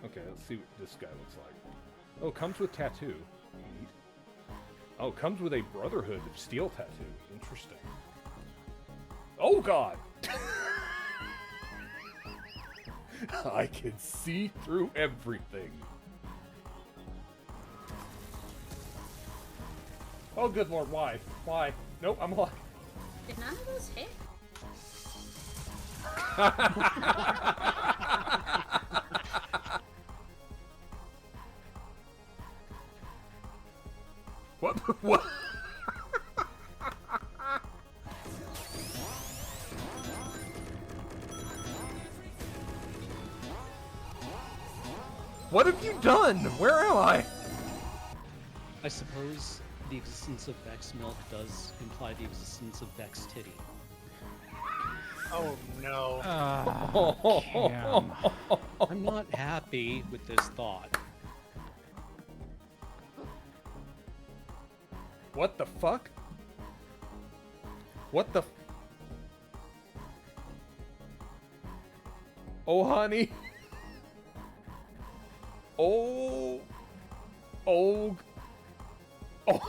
Okay, let's see what this guy looks like. Oh, comes with tattoo. Neat. Oh, comes with a Brotherhood of Steel tattoo. Interesting. Oh, God! I can see through everything. Oh, good lord, why? Why? Nope, I'm alive. Did none of those hit? What? What? What have you done? Where am I? I suppose the existence of Vex milk does imply the existence of Vex titty. Oh no. Cam. I'm not happy with this thought. What the fuck? What the? Oh, honey. Oh. Oh. Oh.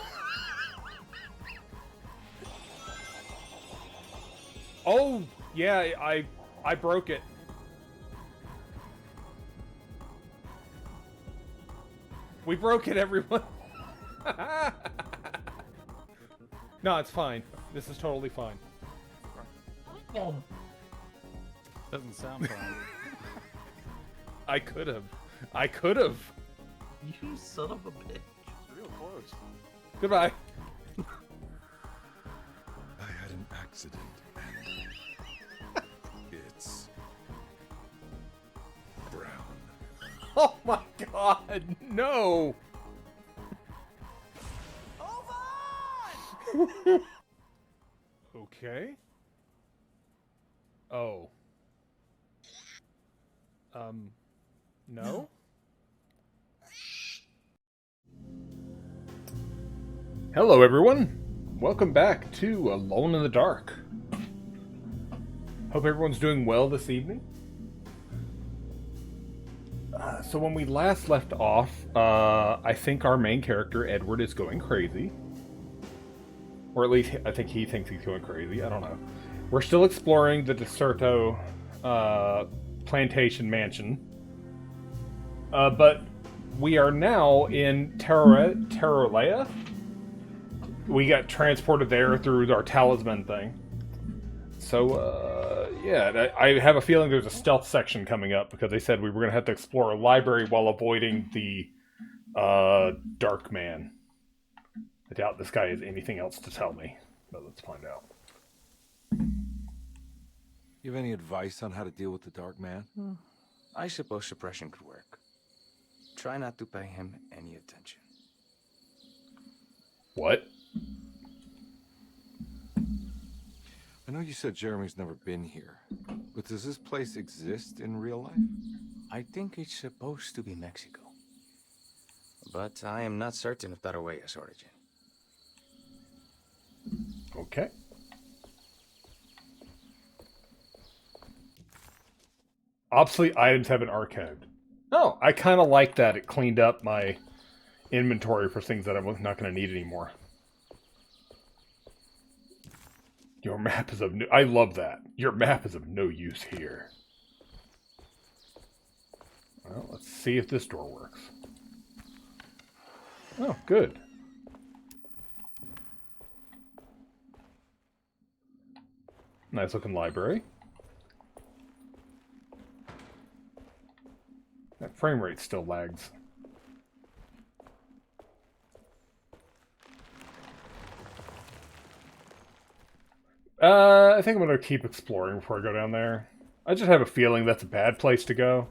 Oh, yeah, I broke it. We broke it, everyone. No, it's fine. This is totally fine. Doesn't sound fun. I could have. I could have. You son of a bitch. It's real close. Goodbye. I had an accident, and it's brown. Oh my god, no! Okay. Oh. No? Hello, everyone. Welcome back to Alone in the Dark. Hope everyone's doing well this evening. So when we last left off, I think our main character, Edward, is going crazy. Or at least I think he thinks he's going crazy. I don't know. We're still exploring the Deserto plantation mansion. But we are now in Terralea. We got transported there through our talisman thing. So, yeah, I have a feeling there's a stealth section coming up because they said we were going to have to explore a library while avoiding the Dark Man. I doubt this guy has anything else to tell me, but let's find out. You have any advice on how to deal with the Dark Man? I suppose suppression could work. Try not to pay him any attention. What? I know you said Jeremy's never been here, but does this place exist in real life? I think it's supposed to be Mexico. But I am not certain of Tarahueya's origin. Okay. Obsolete items have been archived. Oh, I kind of like that. It cleaned up my inventory for things that I'm not going to need anymore. Your map is of no... I love that. Your map is of no use here. Well, let's see if this door works. Oh, good. Nice looking library. That frame rate still lags. I think I'm going to keep exploring before I go down there. I just have a feeling that's a bad place to go.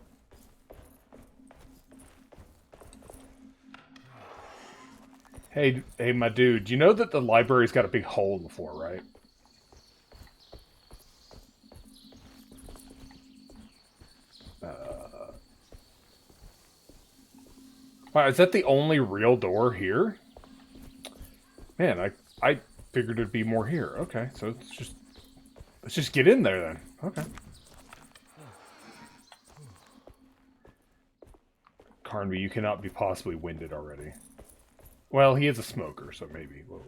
Hey, my dude, you know that the library's got a big hole in the floor, right? Wow, is that the only real door here? Man, I figured it'd be more here. Okay, so let's just get in there then. Okay. Harnby, you cannot be possibly winded already. Well, he is a smoker, so maybe. Whoa.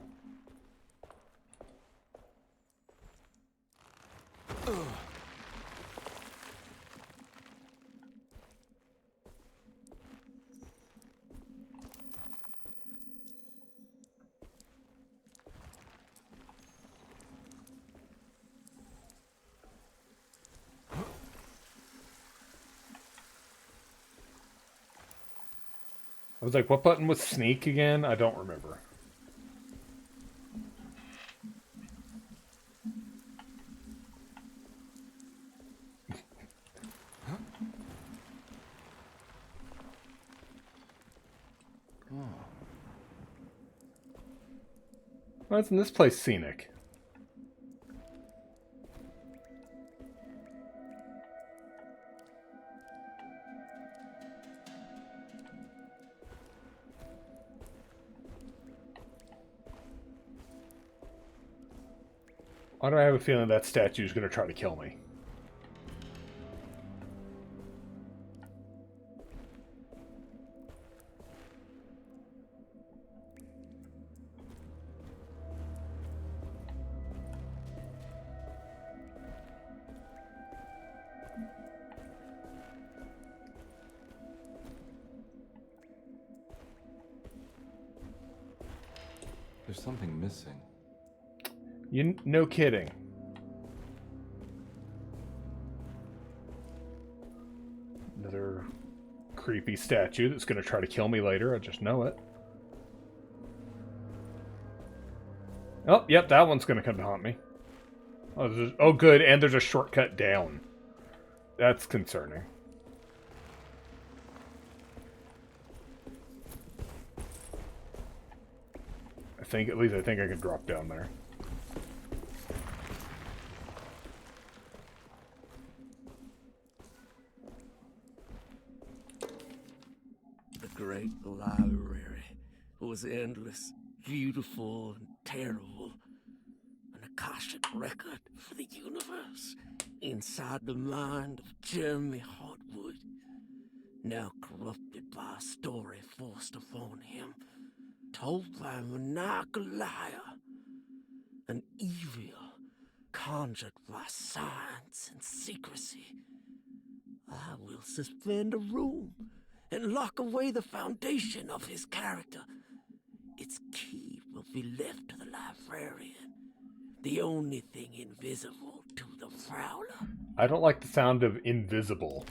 I was like, what button was sneak again? I don't remember. Why isn't this place scenic? Why do I have a feeling that statue is going to try to kill me? There's something missing. No kidding. Another creepy statue that's going to try to kill me later. I just know it. Oh, yep, that one's going to come to haunt me. Oh, good, and there's a shortcut down. That's concerning. At least I think I can drop down there. The great library was endless, beautiful, and terrible. An Akashic record for the universe inside the mind of Jeremy Hartwood, now corrupted by a story forced upon him, told by a maniacal liar, an evil conjured by science and secrecy. I will suspend a room and lock away the foundation of his character. Its key will be left to the librarian, the only thing invisible to the Prowler. I don't like the sound of invisible.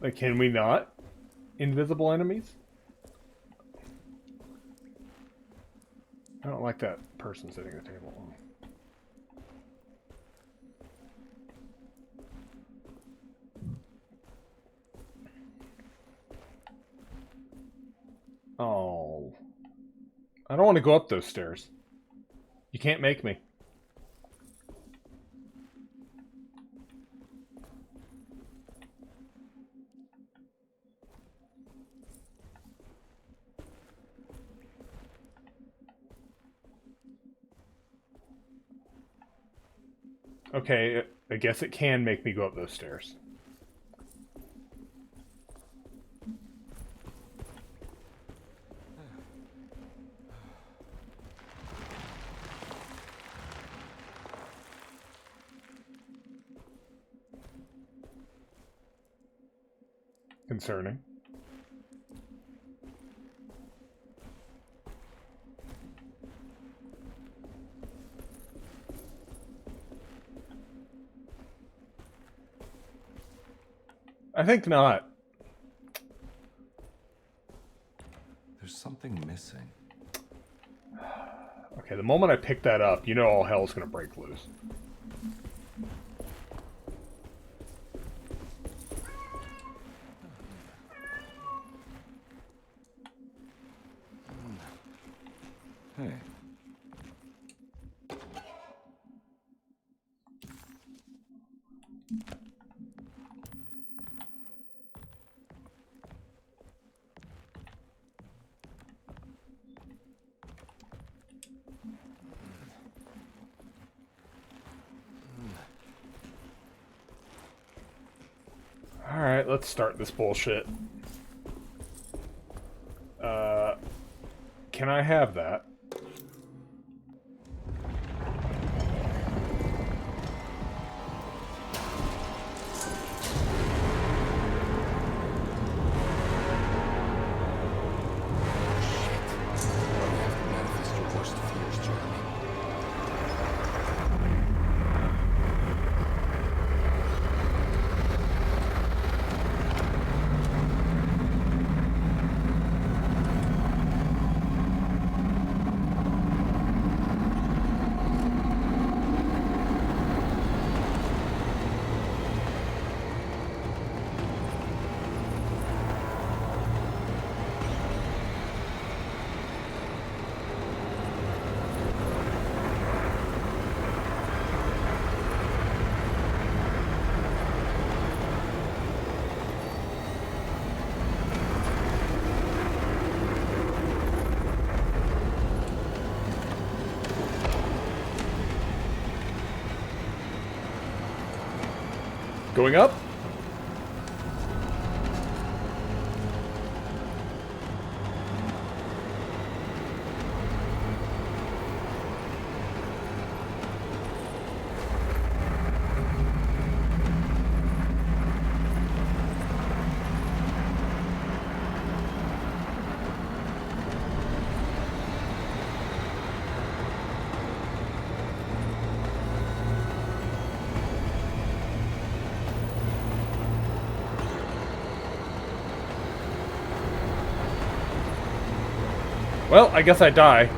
Like, can we not? Invisible enemies? I don't like that person sitting at the table. Oh. I don't want to go up those stairs. You can't make me. Okay, I guess it can make me go up those stairs. Concerning. I think not. There's something missing. Okay, the moment I pick that up, you know all hell's gonna break loose. Hey. Alright, let's start this bullshit. Can I have that? Manifest your worst fears, Jeremy. Going up? Well, I guess I die.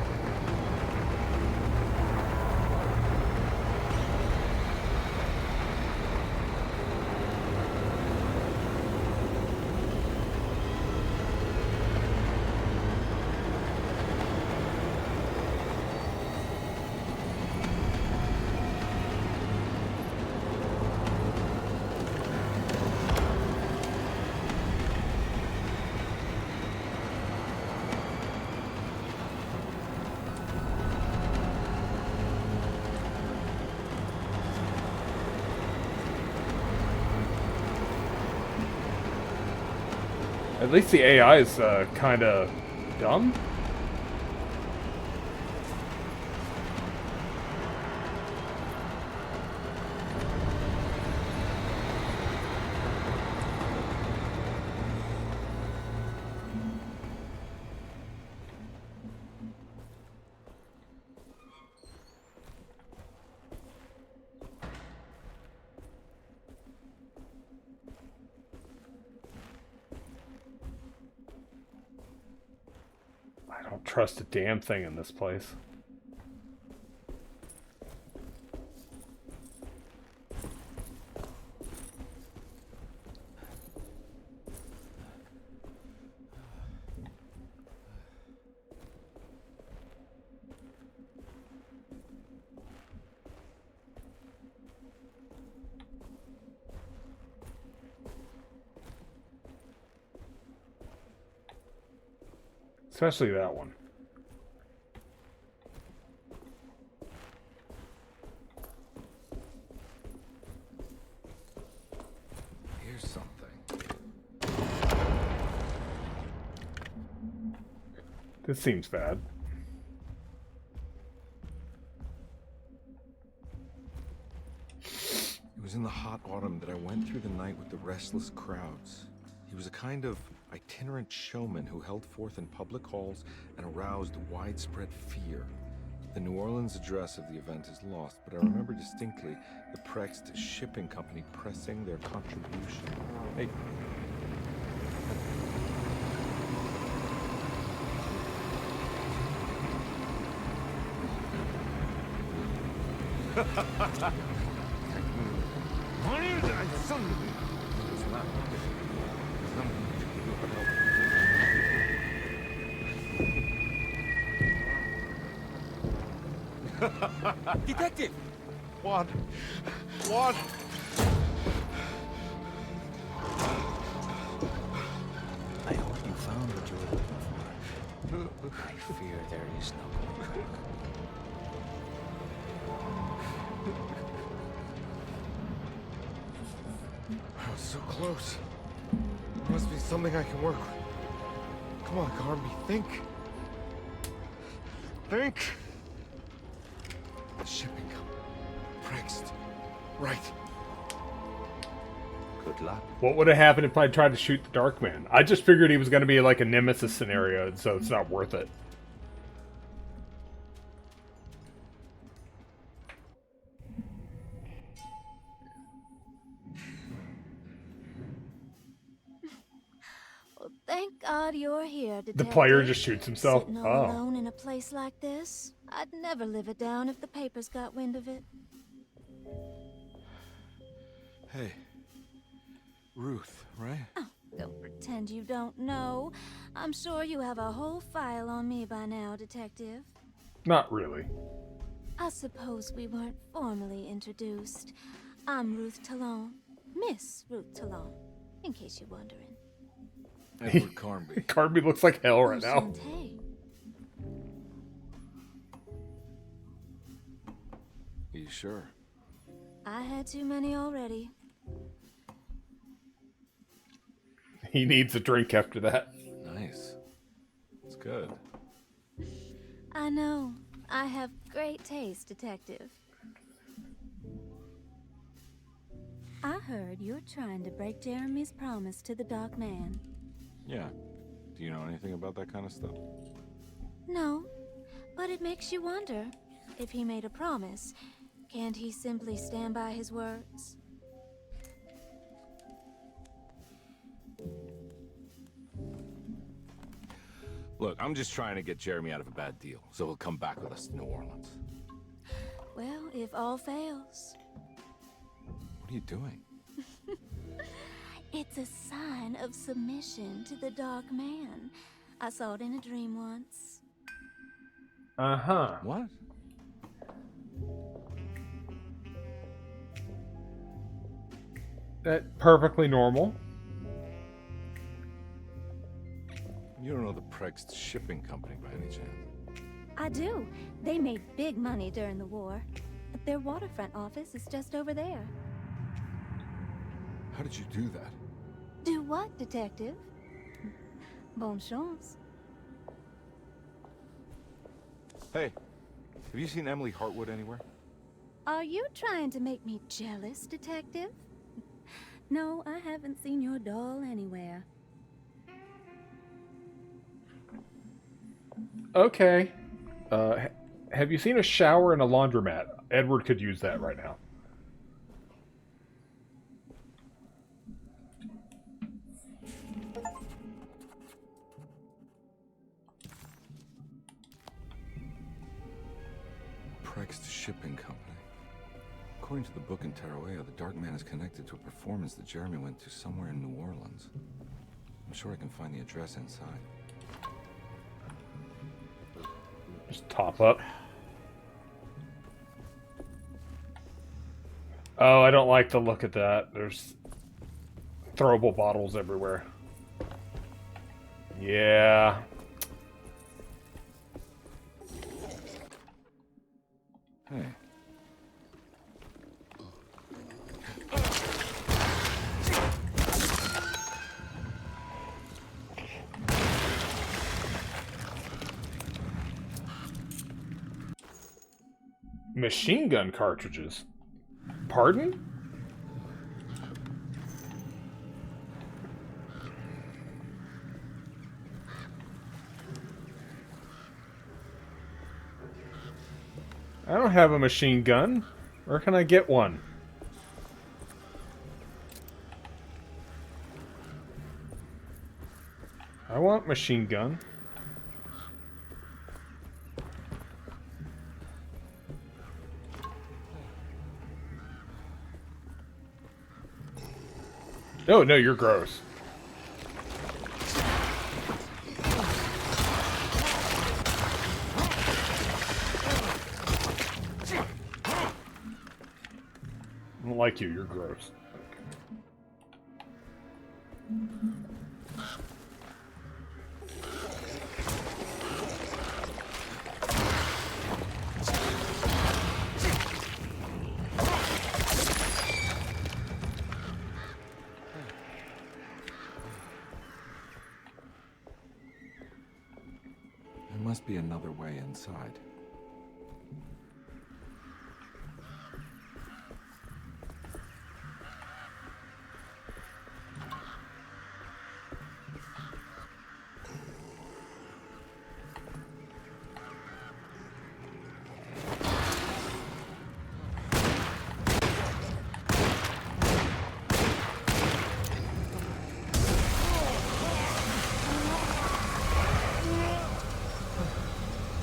At least the AI is kind of dumb. I don't trust a damn thing in this place. Especially that one. Here's something. This seems bad. It was in the hot autumn that I went through the night with the restless crowds. He was a kind of itinerant showman who held forth in public halls and aroused widespread fear. The New Orleans address of the event is lost, but I remember distinctly the Prext Shipping Company pressing their contribution. Hey. Detective! What? I hope you found what you were looking for. I fear there is no going back. So close. There must be something I can work with. Come on, Carnby, think. Think. The shipping company. Prext. Right. Good luck. What would have happened if I tried to shoot the Dark Man? I just figured he was going to be like a Nemesis scenario, so it's not worth it. Well, thank God you're here, The Detective. player just shoots himself. Sitting all Oh. alone in a place like this, I'd never live it down if the papers got wind of it. Hey. Ruth, right? Don't pretend you don't know. I'm sure you have a whole file on me by now, Detective. Not really. I suppose we weren't formally introduced. I'm Ruth Talon. Miss Ruth Talon, in case you're wondering. Edward Carnby. Carnby looks like hell right now. Enchanté. You sure? I had too many already. He needs a drink after that. Nice. It's good. I know. I have great taste, Detective. I heard you're trying to break Jeremy's promise to the Dark Man. Yeah. Do you know anything about that kind of stuff? No, but it makes you wonder. If he made a promise, can't he simply stand by his words? Look, I'm just trying to get Jeremy out of a bad deal, so he'll come back with us to New Orleans. Well, if all fails, What are you doing? it's a sign of submission to the Dark Man. I saw it in a dream once. Uh-huh. What? That's perfectly normal. You don't know the Prext shipping company by any chance? I do. They made big money during the war. But their waterfront office is just over there. How did you do that? Do what, Detective? Bonne chance. Hey, have you seen Emily Hartwood anywhere? Are you trying to make me jealous, Detective? No, I haven't seen your doll anywhere. Okay. Have you seen a shower and a laundromat? Edward could use that right now. Prext Shipping Company. According to the book in Tarawea, the Dark Man is connected to a performance that Jeremy went to somewhere in New Orleans. I'm sure I can find the address inside. Just top up. Oh, I don't like the look at that. There's throwable bottles everywhere. Yeah. Hey. Machine gun cartridges. Pardon? I don't have a machine gun. Where can I get one? I want machine gun. Oh, no, you're gross. I don't like you, you're gross. must be another way inside.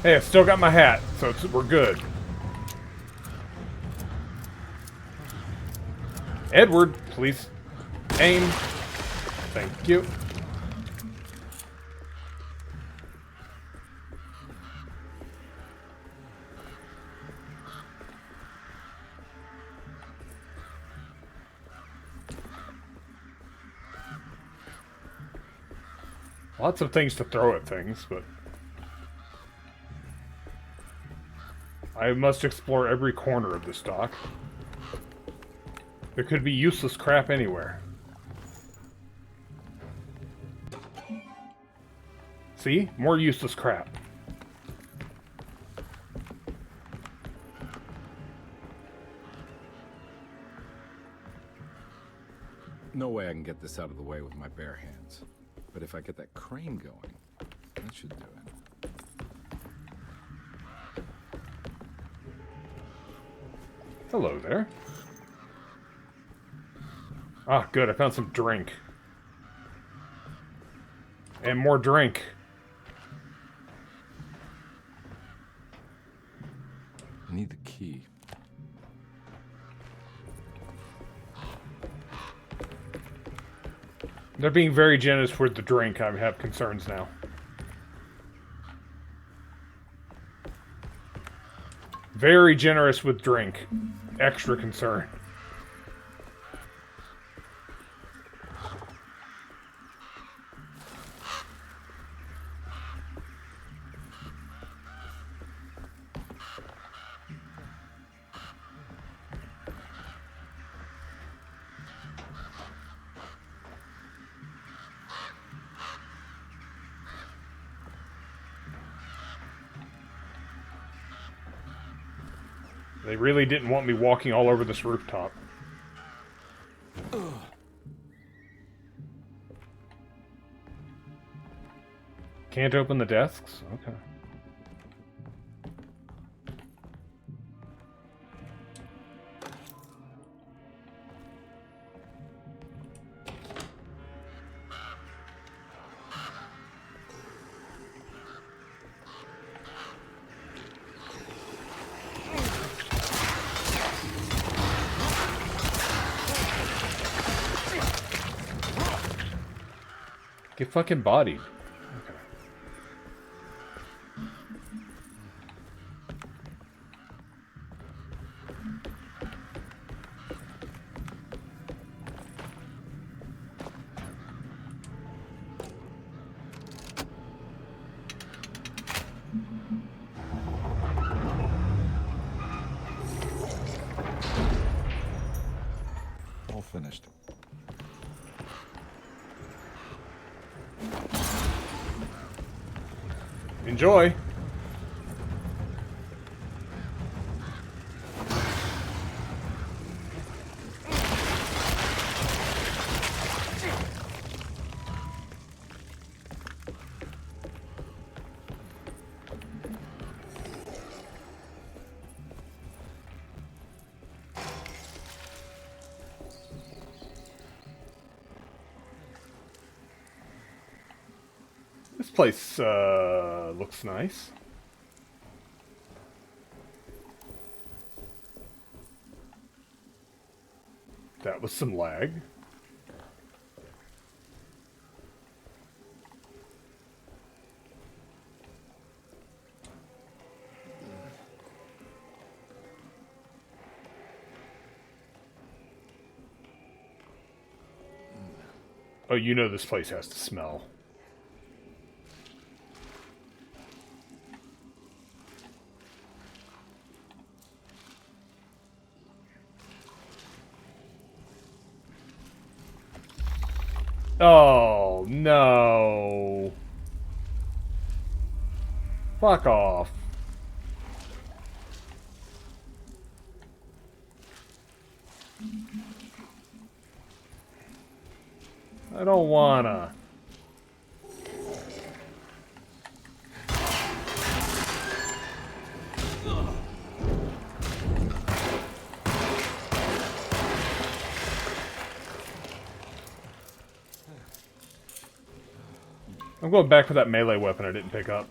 Hey, I still got my hat, so we're good. Edward, please aim. Thank you. Lots of things to throw at things, but I must explore every corner of this dock. There could be useless crap anywhere. See? More useless crap. No way I can get this out of the way with my bare hands. But if I get that crane going, that should do it. Hello there. Ah, good. I found some drink. And more drink. I need the key. They're being very generous with the drink. I have concerns now. Very generous with drink. Extra concern. They really didn't want me walking all over this rooftop. Can't open the desks? Okay. Get fucking bodied. Okay. All finished. Enjoy. This place looks nice. That was some lag. Oh, you know this place has to smell. Oh, no. Fuck off. I don't wanna. I'm going back for that melee weapon I didn't pick up.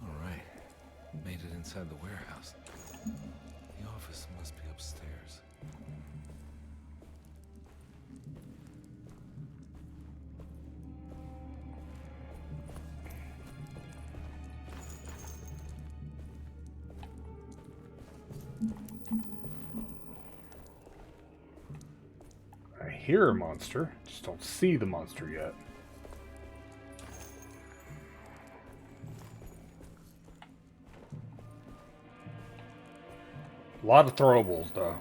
All right. Made it inside the warehouse. The office must be upstairs. I hear a monster, just don't see the monster yet. A lot of throwables, though.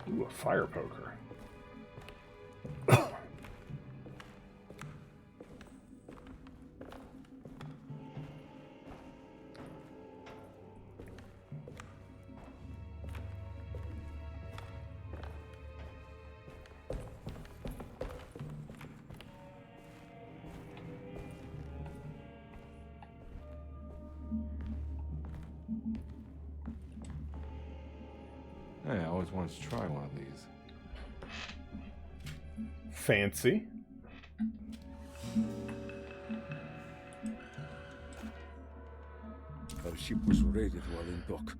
Ooh, a fire poker. Hey, I always wanted to try one of these. Fancy. Our ship was raided while in dock.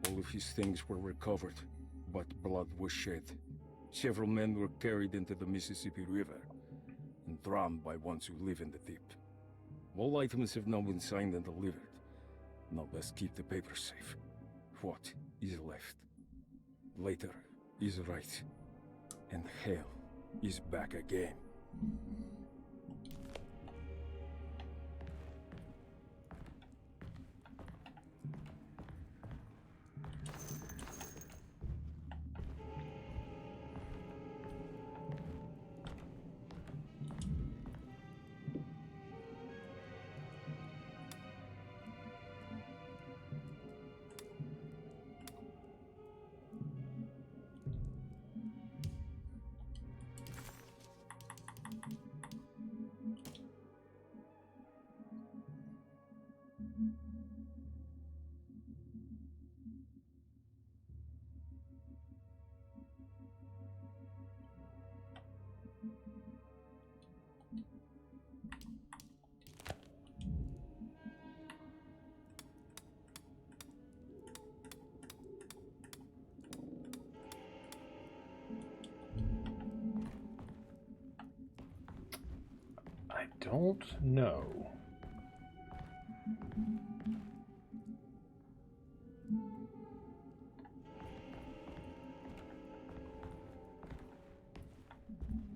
All of his things were recovered, but blood was shed. Several men were carried into the Mississippi River and drowned by ones who live in the deep. All items have now been signed and delivered. Now let's keep the papers safe. What is left? Later is right. And hell is back again. I don't know.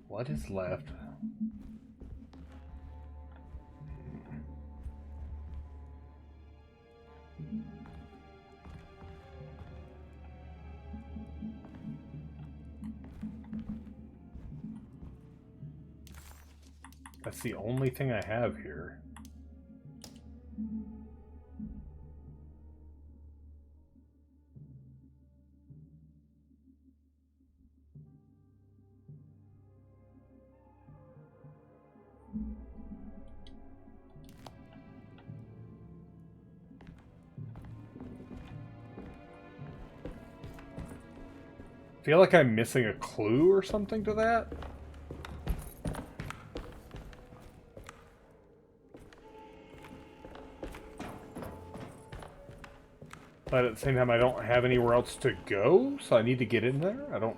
What is left? That's the only thing I have here. Feel like I'm missing a clue or something to that? But at the same time, I don't have anywhere else to go, so I need to get in there? I don't...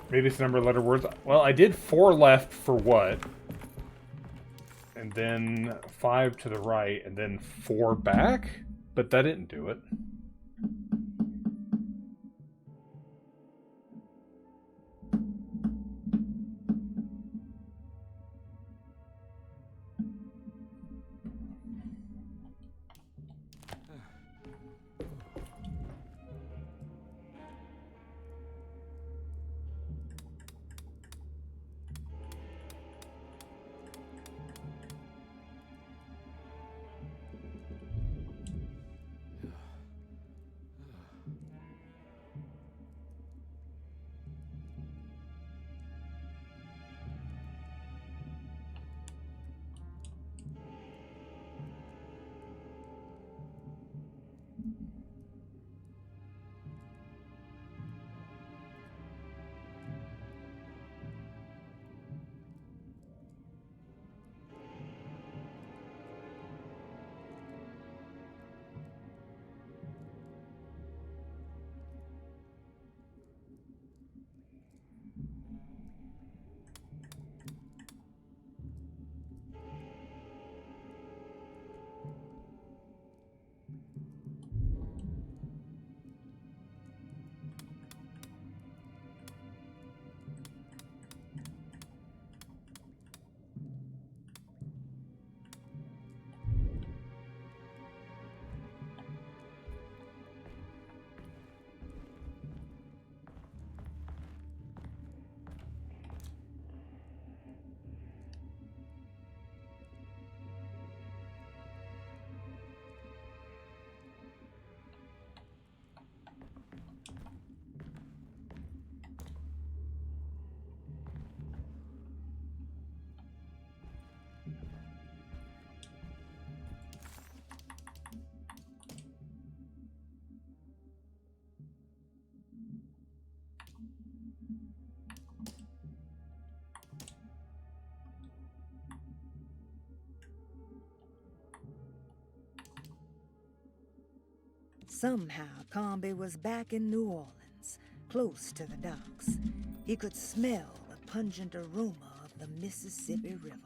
Maybe it's number, letter, words. Well, I did 4 left for what? And then 5 to the right, and then 4 back? But that didn't do it. Somehow, Comby was back in New Orleans, close to the docks. He could smell the pungent aroma of the Mississippi River.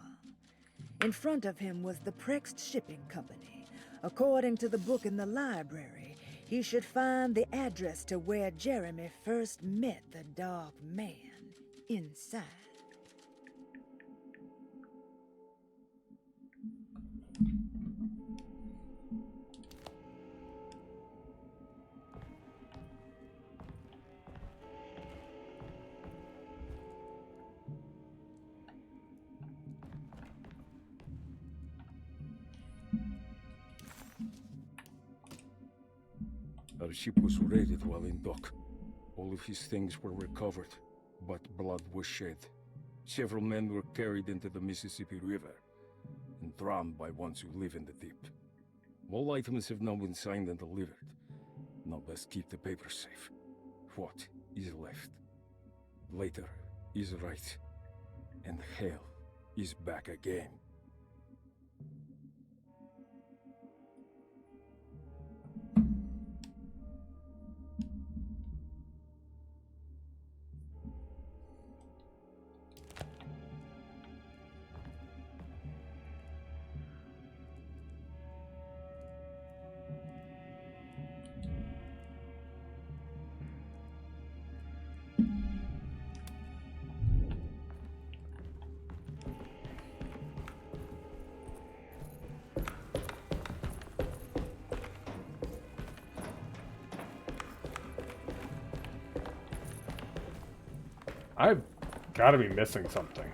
In front of him was the Prext Shipping Company. According to the book in the library, he should find the address to where Jeremy first met the Dark Man inside. Our ship was raided while in dock. All of his things were recovered, but blood was shed. Several men were carried into the Mississippi River and drowned by ones who live in the deep. All items have now been signed and delivered. Now best keep the papers safe. What is left? Later is right, and hell is back again. I've got to be missing something.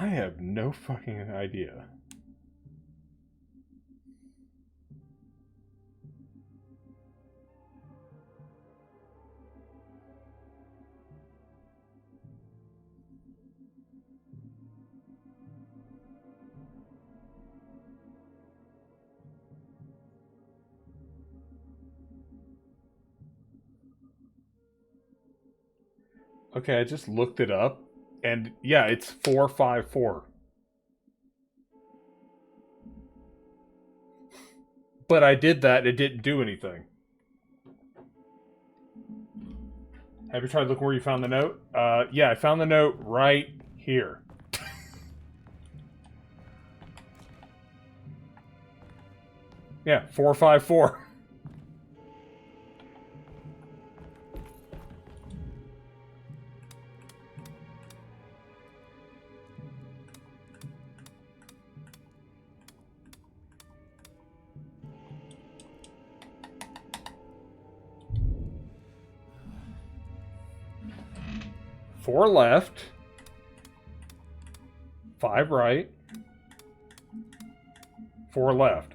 I have no fucking idea. Okay, I just looked it up, and yeah, it's 454. But I did that, it didn't do anything. Have you tried looking where you found the note? Yeah, I found the note right here. Yeah, 454. Four left, 5 right, 4 left.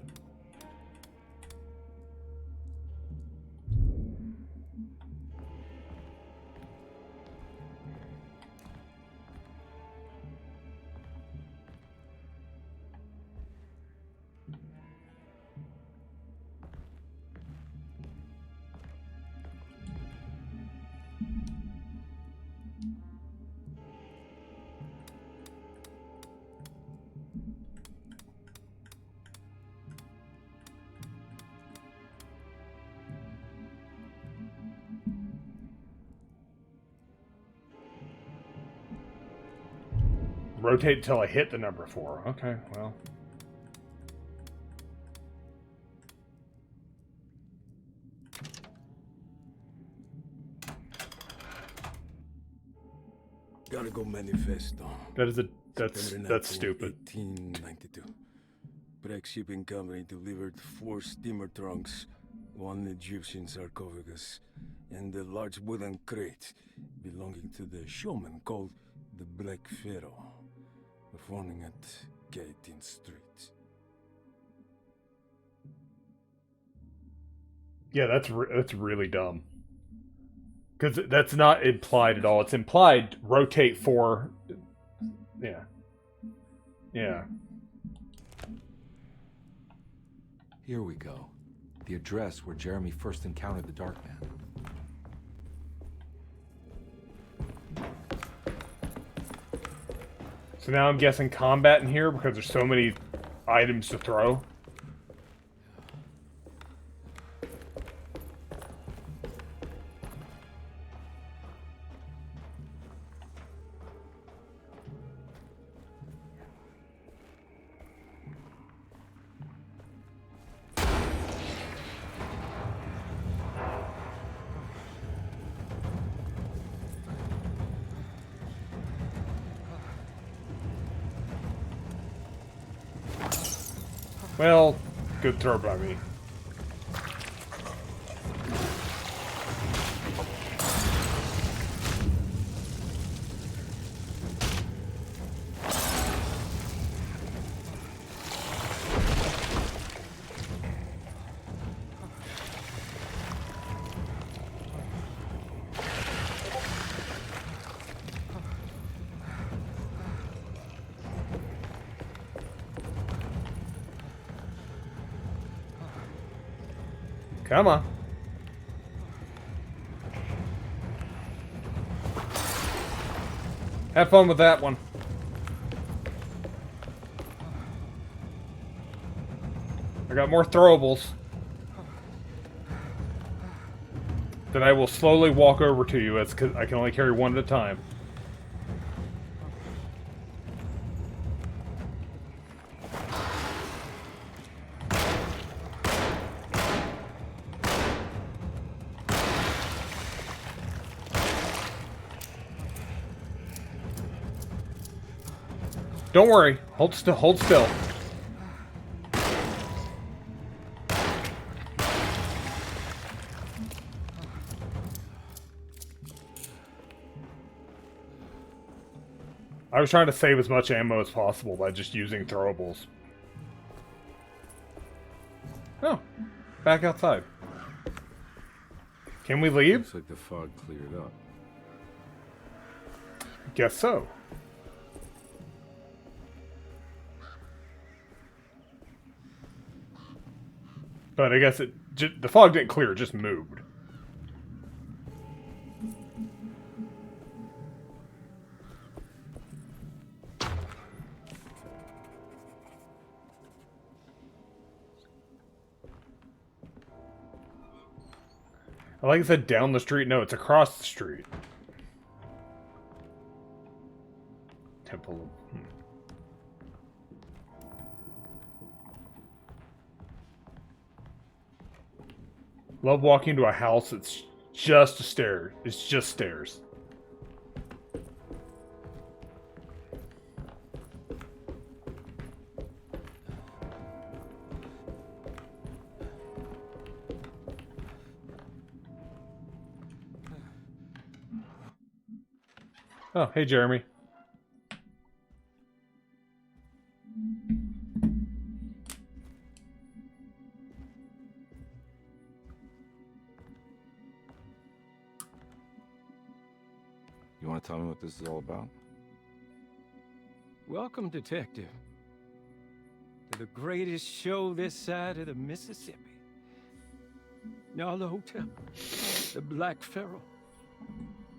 Rotate until I hit the number 4. Okay, well. Gotta go manifesto. That is that's stupid. 1892. Breck Shipping Company delivered 4 steamer trunks, 1 Egyptian sarcophagus, and a large wooden crate belonging to the showman called the Black Pharaoh, performing at 18th Street. Yeah, that's really dumb. Because that's not implied at all. It's implied rotate 4. Yeah. Yeah. Here we go. The address where Jeremy first encountered the Dark Man. So now I'm guessing combat in here because there's so many items to throw. Well, good throw by me. Come on. Have fun with that one. I got more throwables. Then I will slowly walk over to you, as I can only carry one at a time. Don't worry. Hold still. Hold still. I was trying to save as much ammo as possible by just using throwables. Oh, back outside. Can we leave? Looks like the fog cleared up. Guess so. But I guess the fog didn't clear, it just moved. Like I said, down the street. No, it's across the street. Temple. Love walking to a house that's just a stair. It's just stairs. Oh, hey, Jeremy. You want to tell me what this is all about? Welcome, Detective, to the greatest show this side of the Mississippi. Now the hotel, the Black Pharaoh,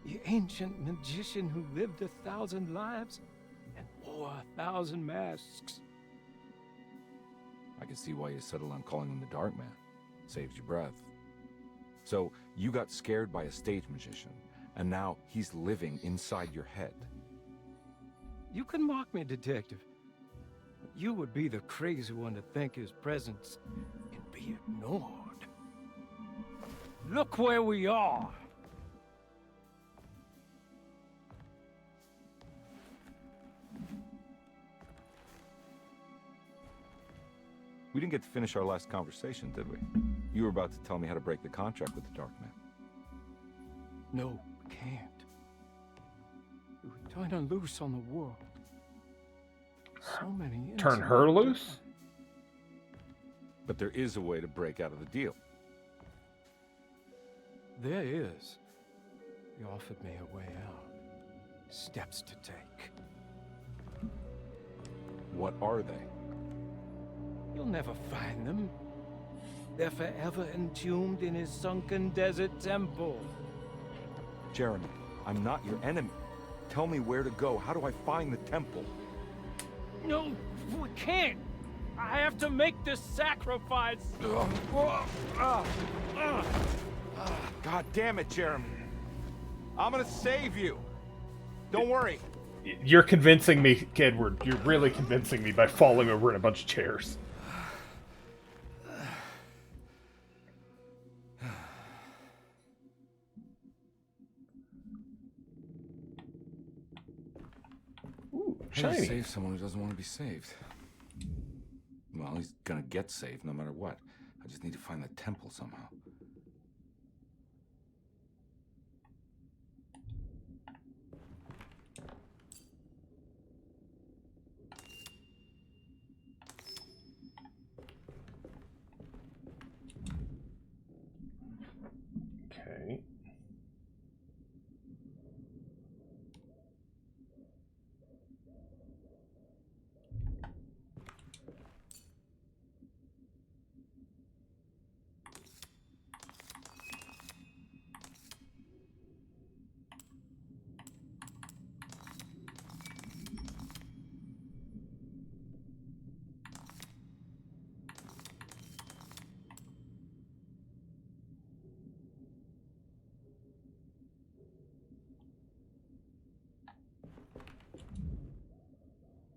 the ancient magician who lived 1,000 lives and wore 1,000 masks. I can see why you settled on calling him the Dark Man. Saves your breath. So, you got scared by a stage magician, and now he's living inside your head. You can mock me, Detective. But you would be the crazy one to think his presence can be ignored. Look where we are. We didn't get to finish our last conversation, did we? You were about to tell me how to break the contract with the Dark Man. No, we can't. We would turn her loose on the world. So many Turn her loose? But there is a way to break out of the deal. There is. You offered me a way out. Steps to take. What are they? You'll never find them. They're forever entombed in his sunken desert temple. Jeremy, I'm not your enemy. Tell me where to go. How do I find the temple? No, we can't. I have to make this sacrifice. God damn it, Jeremy. I'm gonna save you. Don't worry. You're convincing me, Edward. You're really convincing me by falling over in a bunch of chairs. Ooh, How do you shiny. save someone who doesn't want to be saved? Well, Well, he's gonna get saved no matter what. I just need to find the temple somehow. Okay.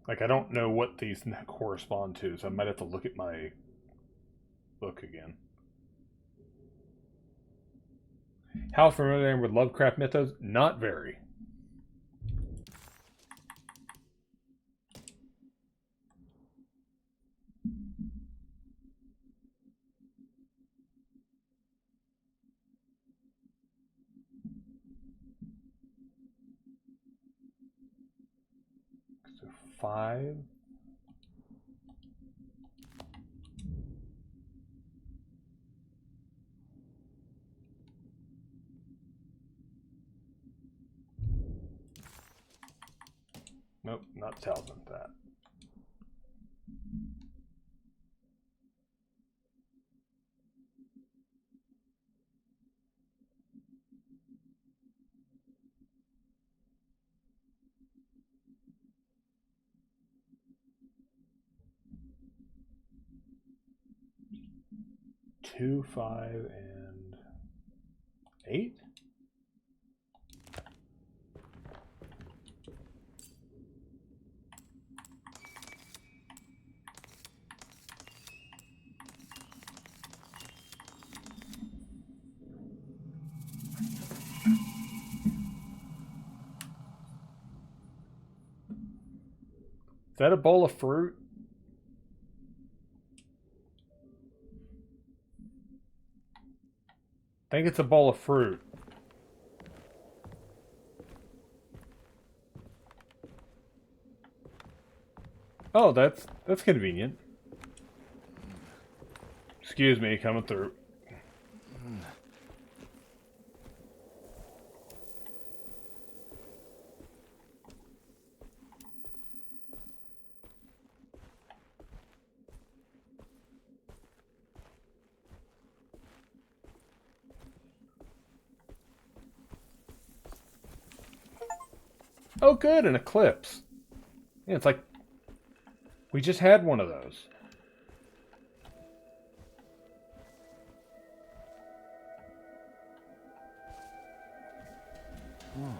Like, I don't know what these correspond to, so I might have to look at my book again. How familiar I am with Lovecraft mythos? Not very. So 5. Nope, not Talbot that. Two, 5, and 8? Is that a bowl of fruit? I think it's a bowl of fruit. Oh, that's convenient. Excuse me, coming through. Oh, good, an eclipse. Yeah, it's like we just had one of those. Oh.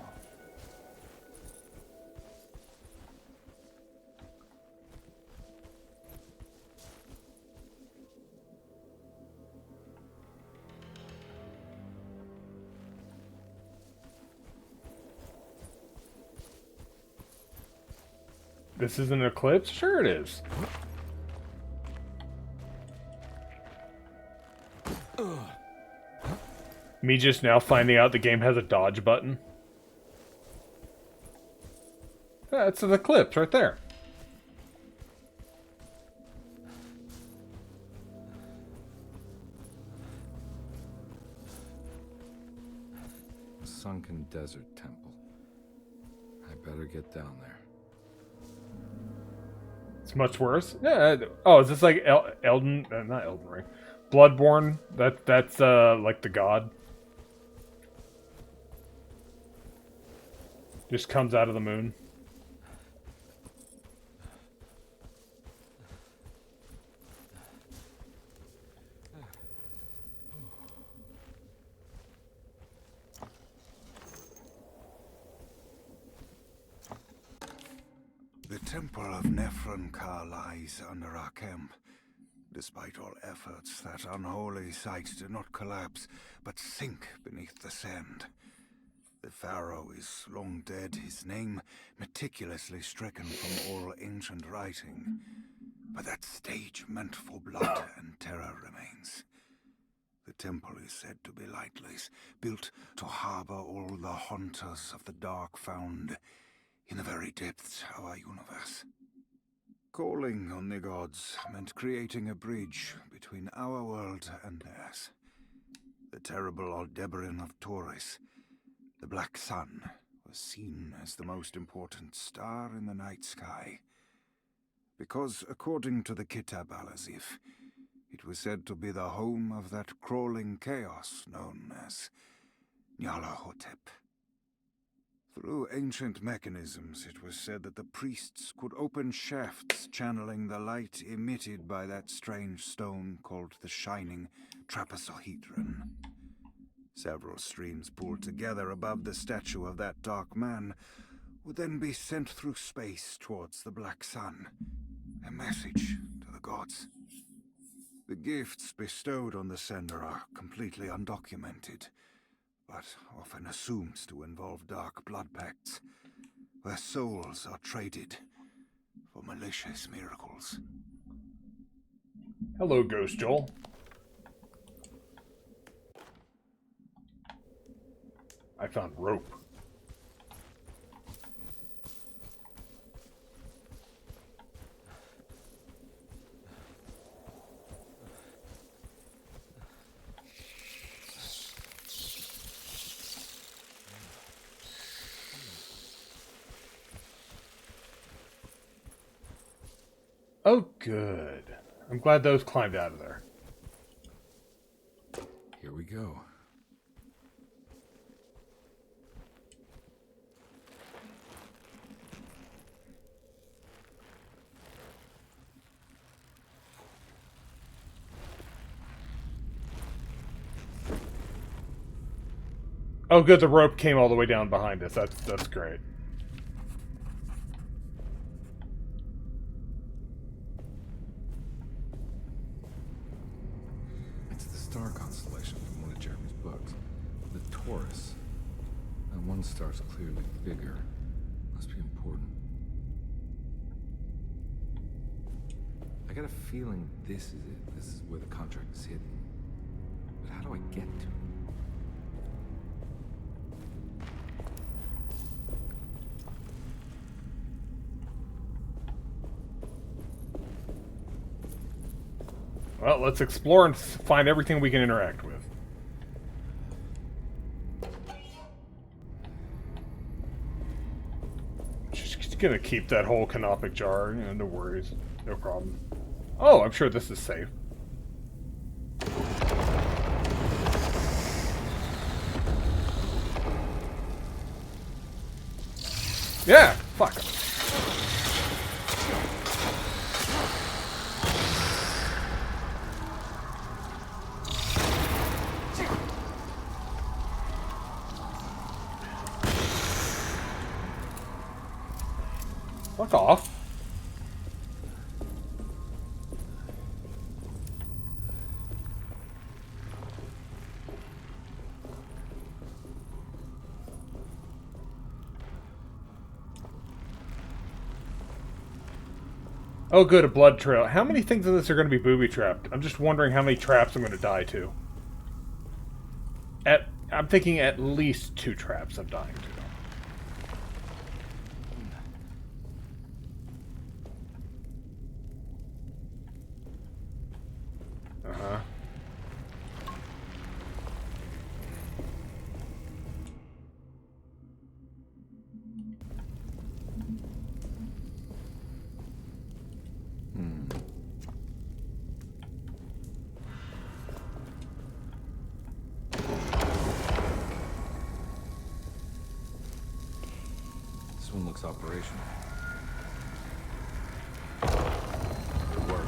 This is an eclipse? Sure it is. Me just now finding out the game has a dodge button. That's an eclipse right there. Sunken Desert Temple. I better get down there. It's much worse. Yeah. Oh, is this like Elden? Not Elden Ring. Bloodborne. That's like the god. Just comes out of the moon. The Temple of Nephron-Ka lies under our camp. Despite all efforts, that unholy site did not collapse, but sink beneath the sand. The pharaoh is long dead, his name meticulously stricken from all ancient writing. but that stage meant for blood and terror remains. The temple is said to be lightless, built to harbor all the haunters of the dark found in the very depths of our universe. Calling on the gods meant creating a bridge between our world and theirs. The terrible Aldebaran of Taurus, the Black Sun, was seen as the most important star in the night sky. Because, according to the Kitab al-Azif, it was said to be the home of that crawling chaos known as Nyarlathotep. Through ancient mechanisms, it was said that the priests could open shafts channeling the light emitted by that strange stone called the Shining Trapezohedron. Several streams pooled together above the statue of that dark man would then be sent through space towards the Black Sun, a message to the gods. The gifts bestowed on the sender are completely undocumented, but often assumed to involve dark blood pacts, where souls are traded for malicious miracles. Hello, Ghost Joel. I found rope. Oh, good. I'm glad those climbed out of there. Here we go. Oh, good. The rope came all the way down behind us. That's great. It's the star constellation from one of Jeremy's books. The Taurus. And one star's clearly bigger. Must be important. I got a feeling this is it. This is where the contract is hidden. But how do I get to it? Well, let's explore and find everything we can interact with. Just gonna keep that whole canopic jar, you know, no worries. No problem. Oh, I'm sure this is safe. Yeah, fuck. Fuck off. Oh good, a blood trail. How many things in this are going to be booby-trapped? I'm just wondering how many traps I'm going to die to. I'm thinking at least 2 traps I'm dying to. Uh-huh. This one looks operational. Good work.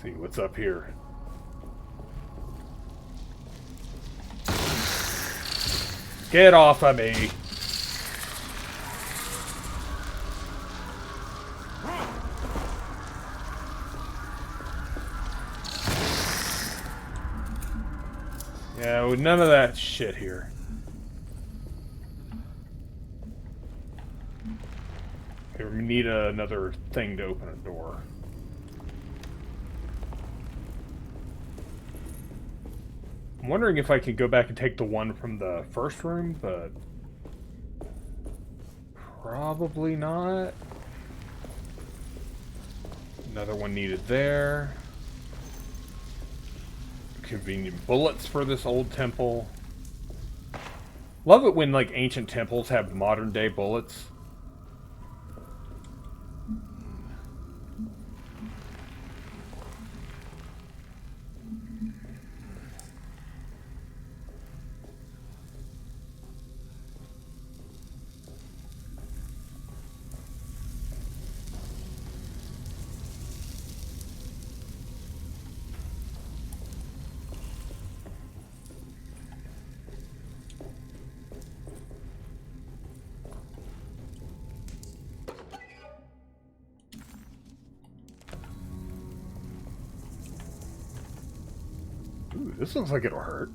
see what's up here. Get off of me! Yeah, with none of that shit here. Here, we need another thing to open a door. I'm wondering if I could go back and take the one from the first room, but probably not. Another one needed there. Convenient bullets for this old temple. Love it when like ancient temples have modern day bullets. Ooh, this looks like it'll hurt.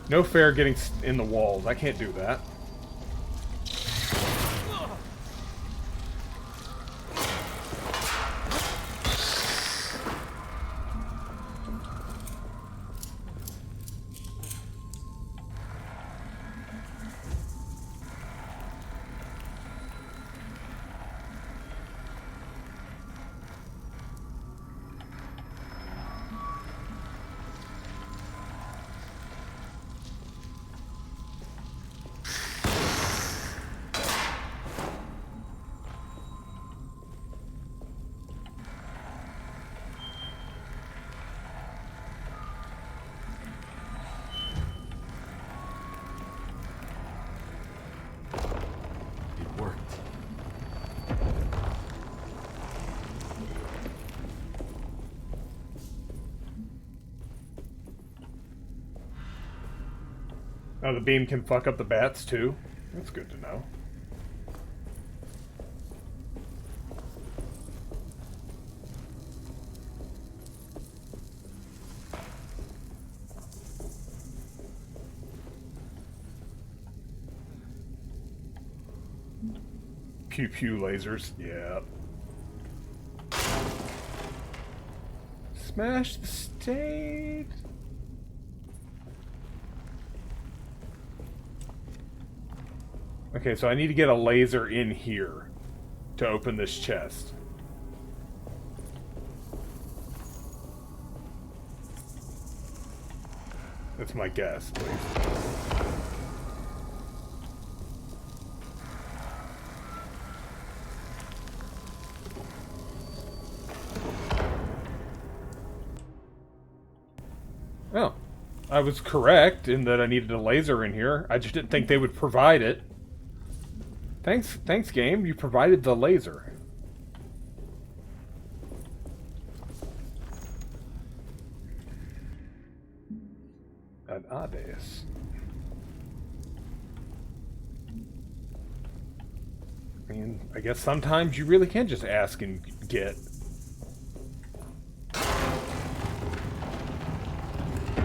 No fair getting in the walls. I can't do that. Oh, the beam can fuck up the bats too? That's good to know. Pew pew lasers, yeah. Smash the stage. Okay, so I need to get a laser in here to open this chest. That's my guess, at least. Oh, I was correct in that I needed a laser in here. I just didn't think they would provide it. Thanks, game. You provided the laser. An Ades. I mean, I guess sometimes you really can just ask and get.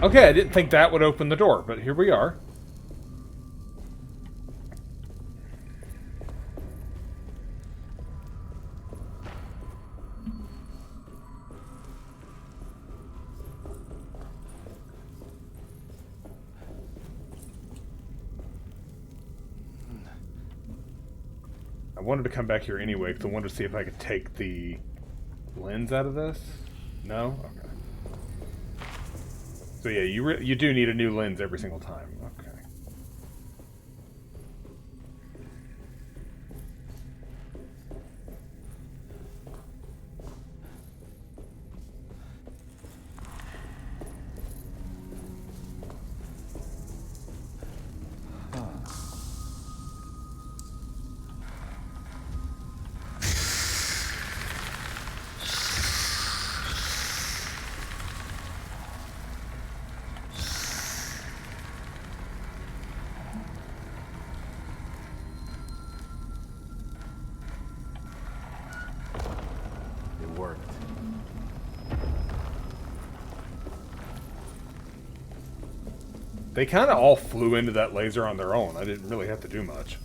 Okay, I didn't think that would open the door, but here we are. wanted to come back here anyway because I wanted to see if I could take the lens out of this. No? Okay. So yeah, you do need a new lens every single time. Okay. Worked. They kind of all flew into that laser on their own. I didn't really have to do much.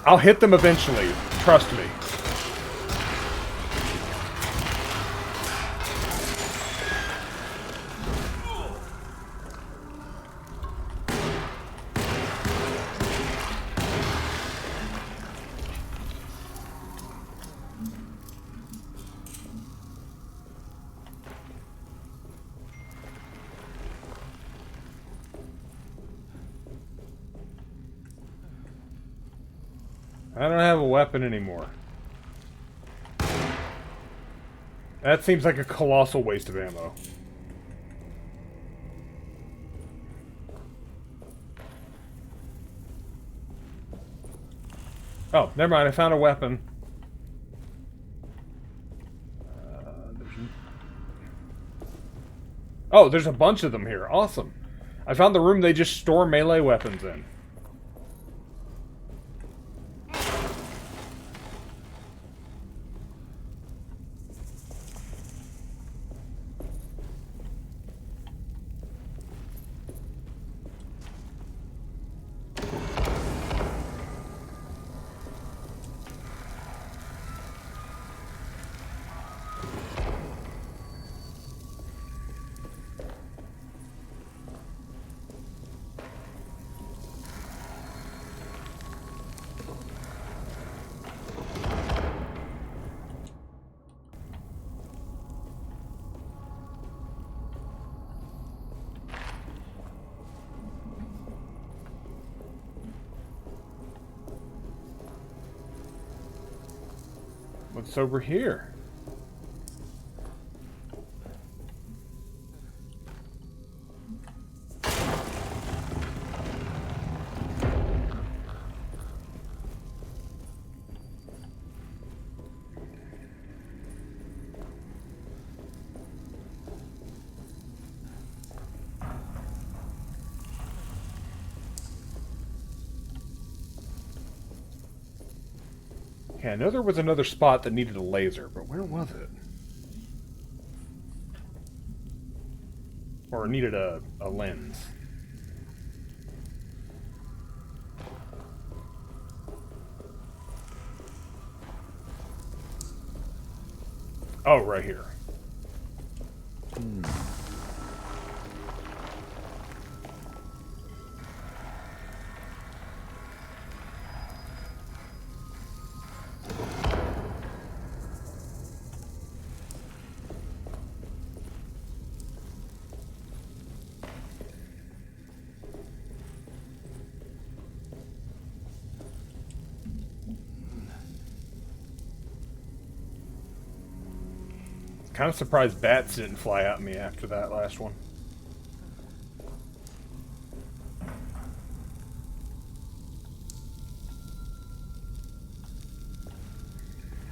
I'll hit them eventually. Trust me. I don't have a weapon anymore. That seems like a colossal waste of ammo. Oh, never mind. I found a weapon. Oh, there's a bunch of them here. Awesome. I found the room they just store melee weapons in. What's over here? Yeah, I know there was another spot that needed a laser, but where was it? Or needed a lens. Oh, right here. Kind of surprised bats didn't fly at me after that last one.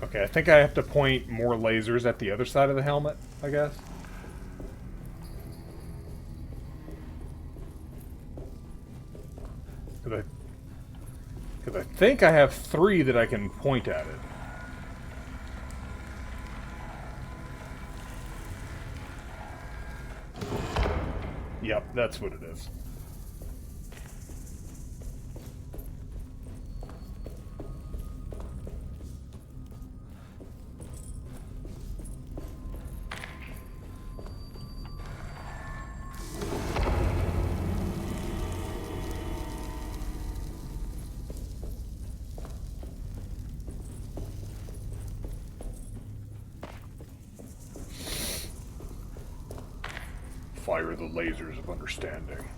Okay, I think I have to point more lasers at the other side of the helmet, I guess. Because I think I have 3 that I can point at it. Yep, that's what it is. fire the lasers of understanding.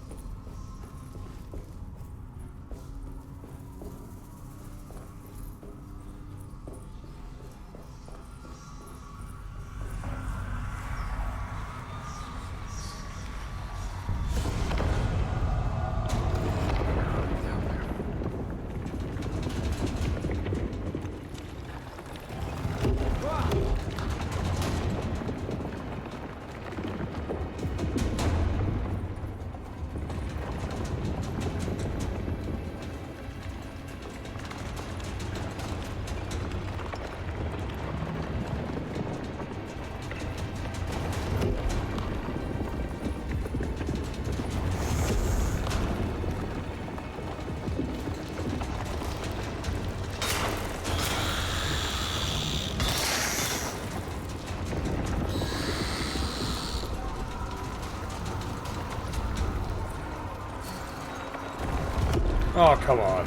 Oh, come on.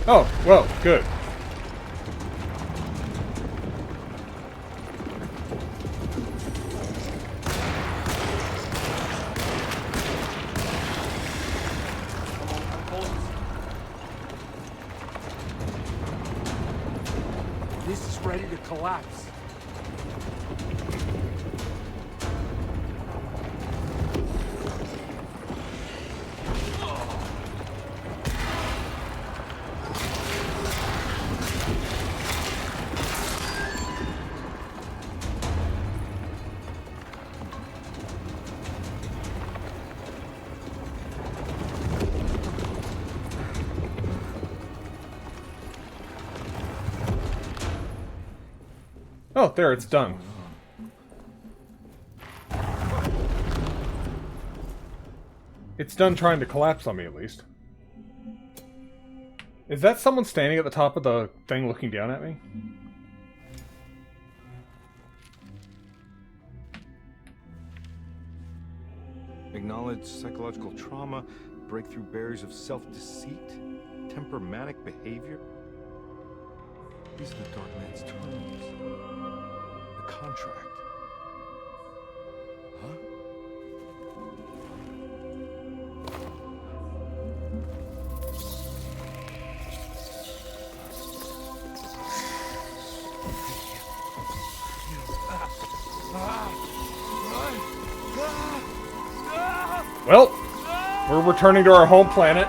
Oh, well, good. This is ready to collapse. Oh, there, it's done. It's done trying to collapse on me, at least. Is that someone standing at the top of the thing looking down at me? Acknowledge psychological trauma, break through barriers of self-deceit, temperamentic behavior. These are the Dark Man's terms. The contract. Huh? Well, we're returning to our home planet.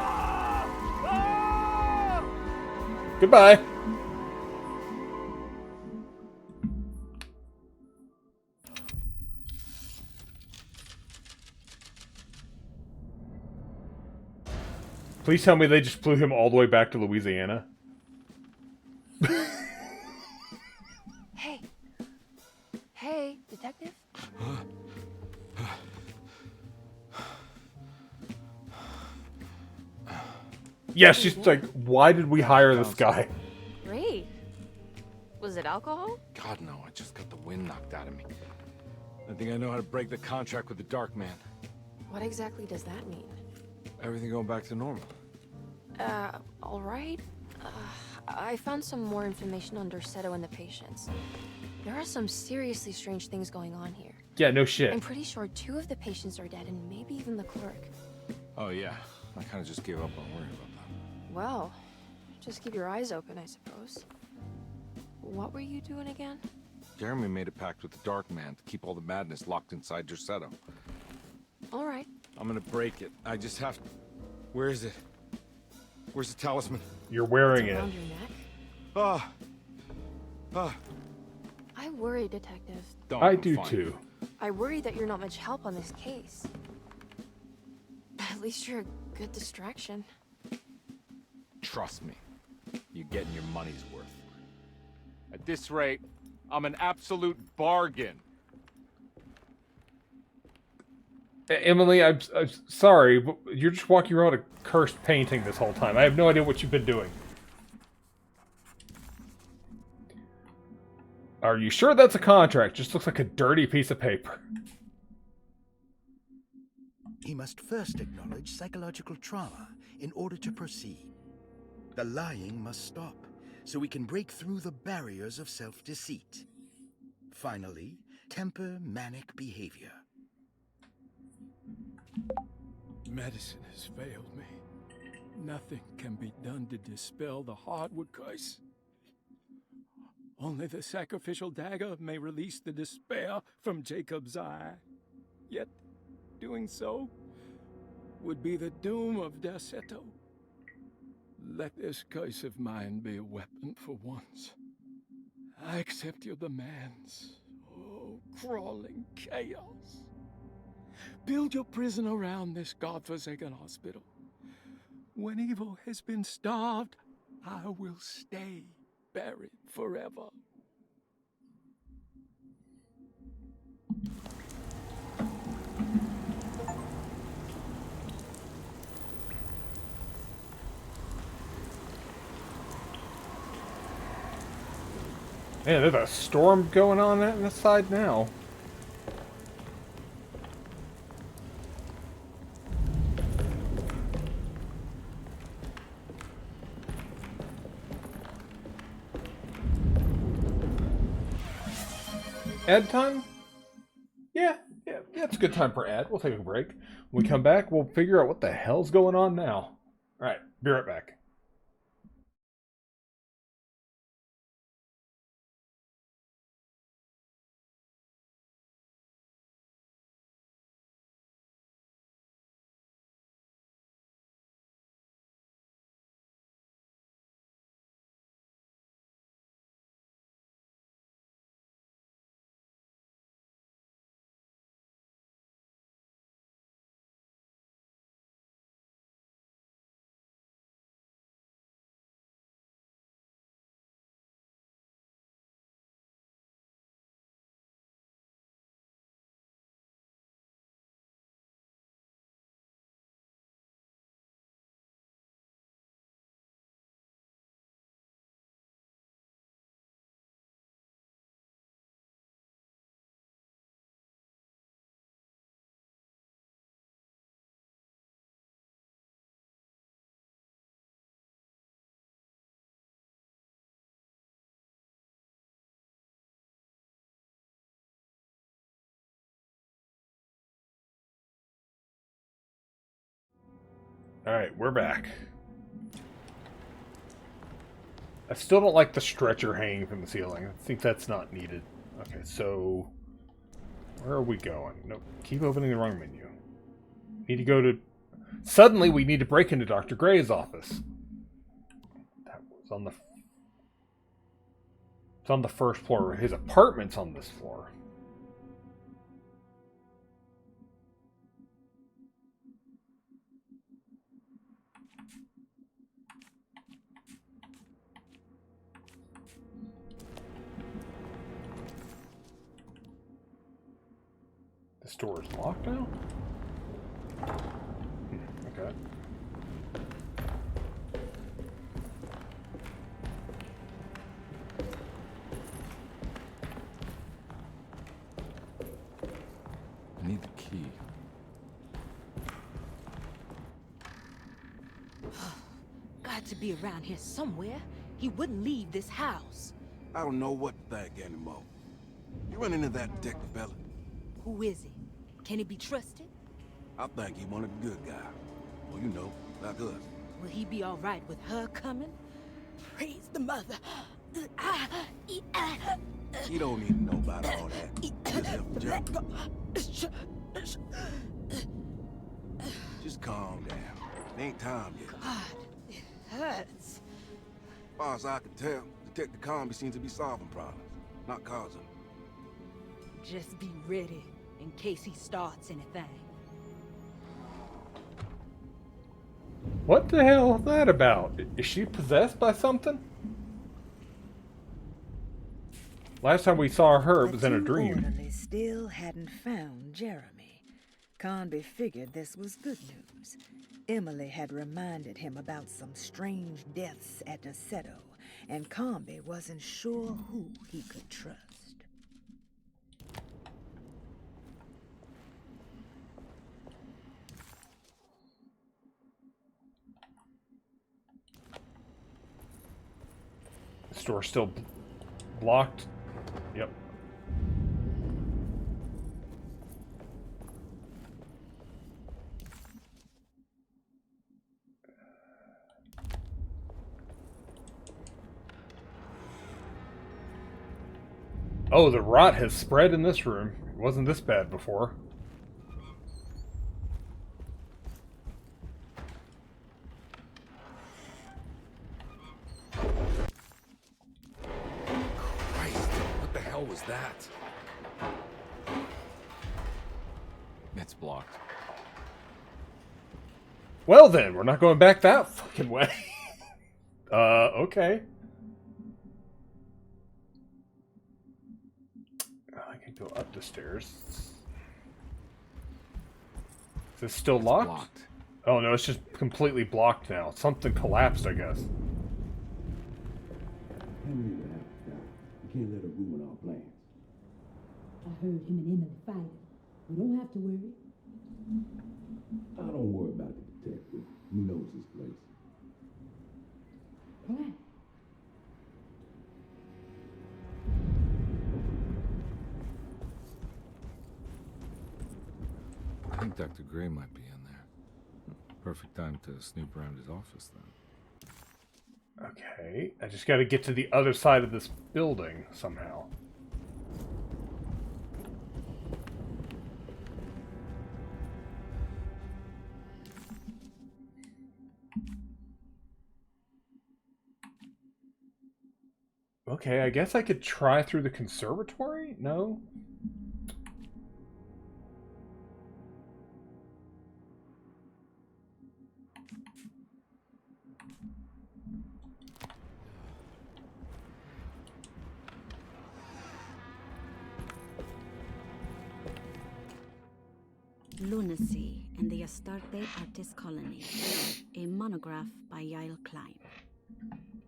Goodbye. Please tell me they just flew him all the way back to Louisiana. Hey. Hey, detective? Yeah, she's like, why did we hire this guy? Great. Was it alcohol? God, no, I just got the wind knocked out of me. I think I know how to break the contract with the Dark Man. What exactly does that mean? Everything going back to normal. Alright. I found some more information on Dorsetto and the patients. There are some seriously strange things going on here. Yeah, no shit. I'm pretty sure 2 of the patients are dead and maybe even the clerk. Oh, yeah. I kind of just gave up on worrying about that. Well, just keep your eyes open, I suppose. What were you doing again? Jeremy made a pact with the Dark Man to keep all the madness locked inside Dorsetto. Alright. I'm gonna break it. I just have to... Where is it? Where's the talisman? You're wearing It's it. around your neck? I worry, Detective. I do too. I worry that you're not much help on this case. At least you're a good distraction. Trust me, you're getting your money's worth. At this rate, I'm an absolute bargain. Emily, I'm sorry, but you're just walking around a cursed painting this whole time. I have no idea what you've been doing. Are you sure that's a contract? Just looks like a dirty piece of paper. He must first acknowledge psychological trauma in order to proceed. The lying must stop, so we can break through the barriers of self-deceit. Finally, temper manic behavior. Medicine has failed me. Nothing can be done to dispel the hardwood curse. Only the sacrificial dagger may release the despair from Jacob's eye. Yet, doing so would be the doom of Derceto. Let this curse of mine be a weapon for once. I accept your demands. Oh, crawling chaos. Build your prison around this godforsaken hospital. When evil has been starved, I will stay buried forever. Man, there's a storm going on on this side now. Ad time? Yeah, it's a good time for ad. We'll take a break. When we come back, we'll figure out what the hell's going on now. Alright, be right back. Alright, we're back. I still don't like the stretcher hanging from the ceiling. I think that's not needed. Okay, so... where are we going? Nope, keep opening the wrong menu. Need to go to... Suddenly we need to break into Dr. Gray's office. That was on the... It's on the first floor. His apartment's on this floor. This door is locked now? Okay. I need the key. Got to be around here somewhere. He wouldn't leave this house. I don't know what to think anymore. You run into that Detective Bella? Who is he? Can he be trusted? I think he one of the good guys. Well, you know, like us. Will he be all right with her coming? Praise the mother. You don't need to know about all that. Just help Joe. Just calm down. It ain't time yet. God, it hurts. As far as I can tell, Detective Comby seems to be solving problems, not causing them. Just be ready in case he starts anything. What the hell is that about? Is she possessed by something? Last time we saw her, it was in a dream. The orderlies still hadn't found Jeremy. Conby figured this was good news. Emily had reminded him about some strange deaths at Derceto, and Conby wasn't sure who he could trust. The store's still blocked. Yep. Oh, the rot has spread in this room. It wasn't this bad before. Christ, what the hell was that? It's blocked. Well then, we're not going back that fucking way. Okay. I can go up the stairs. Is this still locked? Blocked. Oh no, it's just completely blocked now. Something collapsed, I guess. You can't let her ruin our plans. I heard him and Emily fighting. We don't have to worry. I don't worry about the detective. He knows his place. Why? I think Dr. Gray might be in there. Perfect time to snoop around his office then. Okay, I just gotta get to the other side of this building somehow. Okay, I guess I could try through the conservatory? No? Lunacy and the Astarte Artist Colony, a monograph by Yael Klein.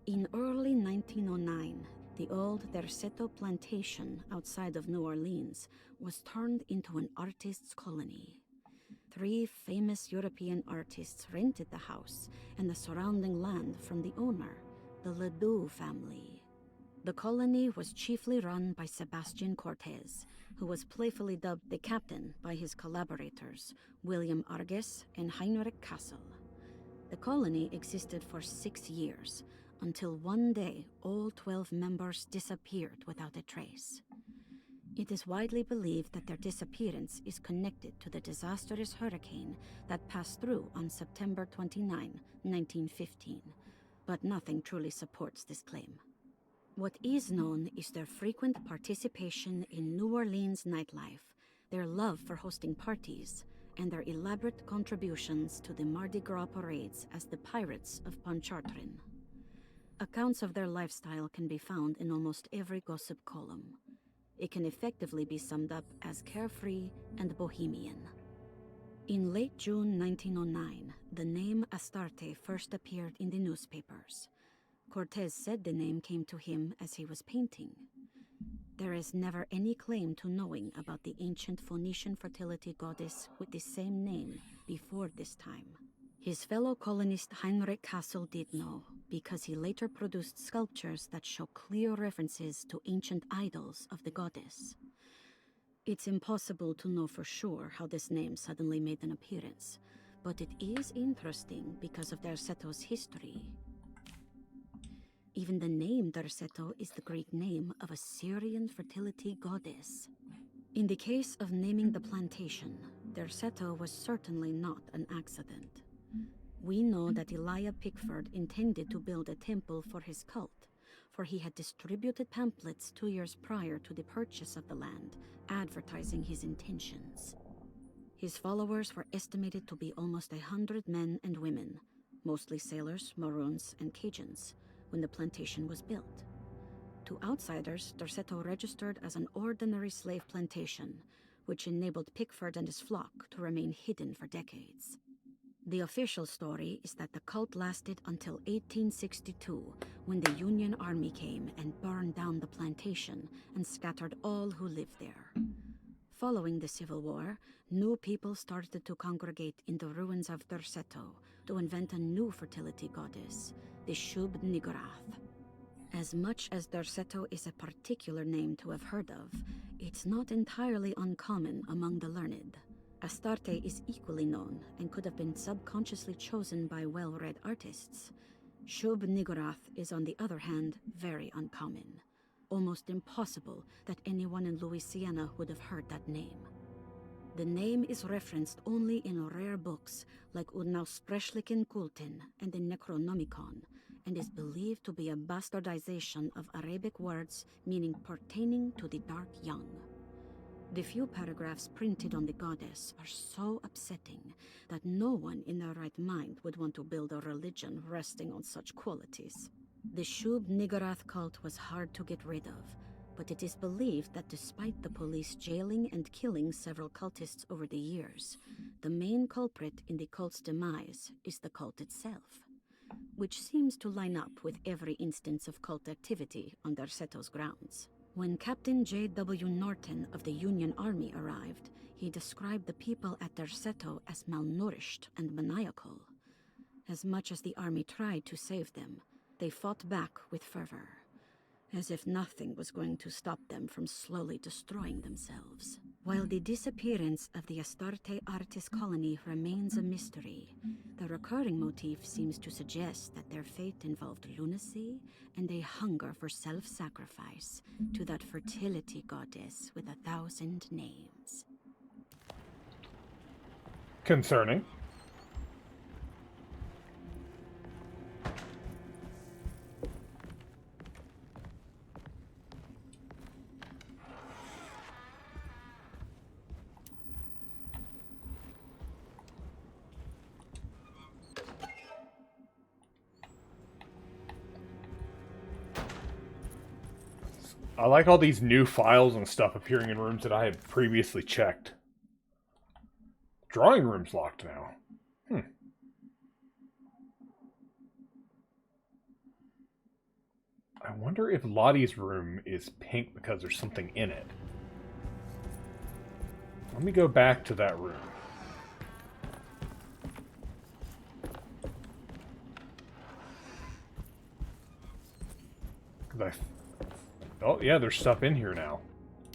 In early 1909, the old Derceto plantation outside of New Orleans was turned into an artist's colony. 3 famous European artists rented the house and the surrounding land from the owner, the Ledoux family. The colony was chiefly run by Sebastian Cortez, who was playfully dubbed the captain by his collaborators, William Arges and Heinrich Kassel. The colony existed for 6 years, until one day all 12 members disappeared without a trace. It is widely believed that their disappearance is connected to the disastrous hurricane that passed through on September 29, 1915, but nothing truly supports this claim. What is known is their frequent participation in New Orleans nightlife, their love for hosting parties, and their elaborate contributions to the Mardi Gras parades as the Pirates of Pontchartrain. Accounts of their lifestyle can be found in almost every gossip column. It can effectively be summed up as carefree and bohemian. In late June 1909, the name Astarte first appeared in the newspapers. Cortez said the name came to him as he was painting. There is never any claim to knowing about the ancient Phoenician fertility goddess with the same name before this time. His fellow colonist Heinrich Kassel did know, because he later produced sculptures that show clear references to ancient idols of the goddess. It's impossible to know for sure how this name suddenly made an appearance, but it is interesting because of Derceto's history. Even the name Derceto is the Greek name of a Syrian fertility goddess. In the case of naming the plantation, Derceto was certainly not an accident. We know that Elijah Pickford intended to build a temple for his cult, for he had distributed pamphlets 2 years prior to the purchase of the land, advertising his intentions. His followers were estimated to be almost 100 men and women, mostly sailors, Maroons, and Cajuns, when the plantation was built. To outsiders, Derceto registered as an ordinary slave plantation, which enabled Pickford and his flock to remain hidden for decades. The official story is that the cult lasted until 1862, when the Union Army came and burned down the plantation and scattered all who lived there. Following the Civil War, new people started to congregate in the ruins of Derceto to invent a new fertility goddess, the Shub-Niggurath. As much as Derceto is a particular name to have heard of, it's not entirely uncommon among the learned. Astarte is equally known and could have been subconsciously chosen by well-read artists. Shub-Niggurath is, on the other hand, very uncommon. almost impossible that anyone in Louisiana would have heard that name. The name is referenced only in rare books like Unaussprechlichen Kulten and the Necronomicon, and is believed to be a bastardization of Arabic words meaning pertaining to the Dark Young. The few paragraphs printed on the goddess are so upsetting that no one in their right mind would want to build a religion resting on such qualities. The Shub-Niggurath cult was hard to get rid of, but it is believed that despite the police jailing and killing several cultists over the years, the main culprit in the cult's demise is the cult itself, which seems to line up with every instance of cult activity on Derseto's grounds. When Captain J.W. Norton of the Union Army arrived, he described the people at Derceto as malnourished and maniacal. As much as the army tried to save them, they fought back with fervor, as if nothing was going to stop them from slowly destroying themselves. While the disappearance of the Astarte Artis colony remains a mystery, the recurring motif seems to suggest that their fate involved lunacy and a hunger for self-sacrifice to that fertility goddess with 1,000 names. Concerning. I like all these new files and stuff appearing in rooms that I had previously checked. Drawing room's locked now. I wonder if Lottie's room is pink because there's something in it. Let me go back to that room. Oh, yeah, there's stuff in here now.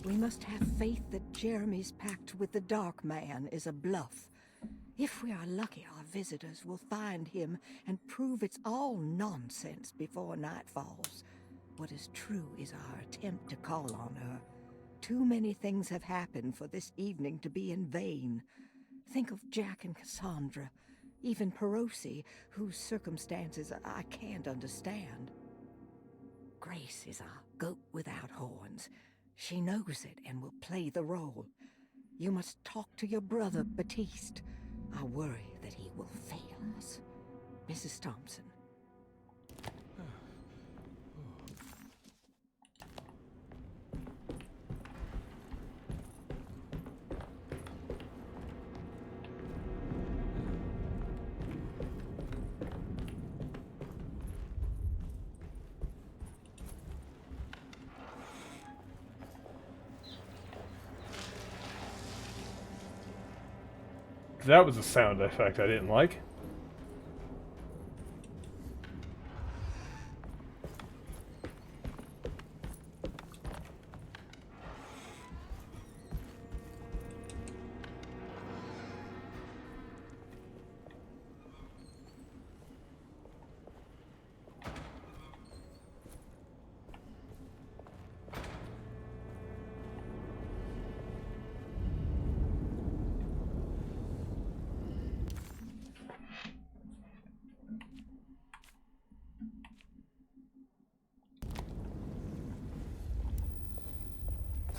We must have faith that Jeremy's pact with the Dark Man is a bluff. If we are lucky, our visitors will find him and prove it's all nonsense before night falls. What is true is our attempt to call on her. Too many things have happened for this evening to be in vain. Think of Jack and Cassandra, even Perosi, whose circumstances I can't understand. Grace is our goat without horns. She knows it and will play the role. You must talk to your brother, Batiste. I worry that he will fail us. Mrs. Thompson. That was a sound effect I didn't like.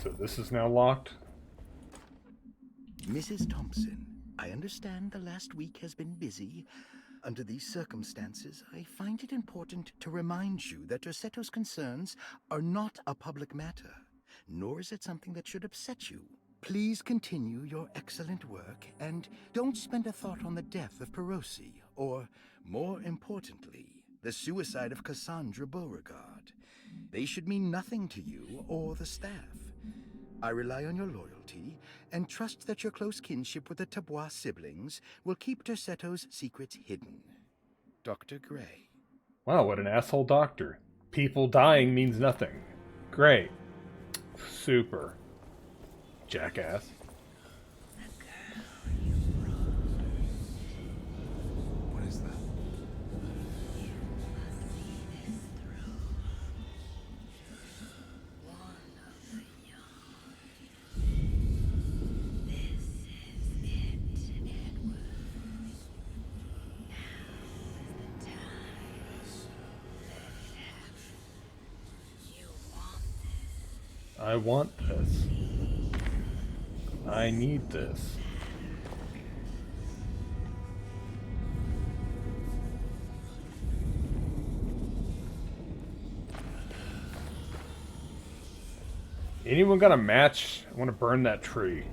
So this is now locked? Mrs. Thompson, I understand the last week has been busy. Under these circumstances, I find it important to remind you that Derseto's concerns are not a public matter, nor is it something that should upset you. Please continue your excellent work, and don't spend a thought on the death of Perosi, or, more importantly, the suicide of Cassandra Beauregard. They should mean nothing to you or the staff. I rely on your loyalty, and trust that your close kinship with the Tabois siblings will keep Derseto's secrets hidden. Dr. Gray. Wow, what an asshole doctor. People dying means nothing. Great. Super. Jackass. What is that? I want this. I need this. Anyone got a match? I want to burn that tree.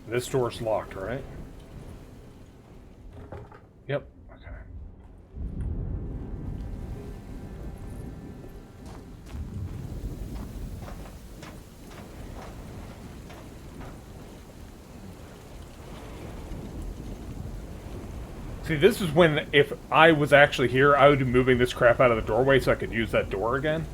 This door's locked, right? Yep. Okay. See, this is when, if I was actually here, I would be moving this crap out of the doorway so I could use that door again.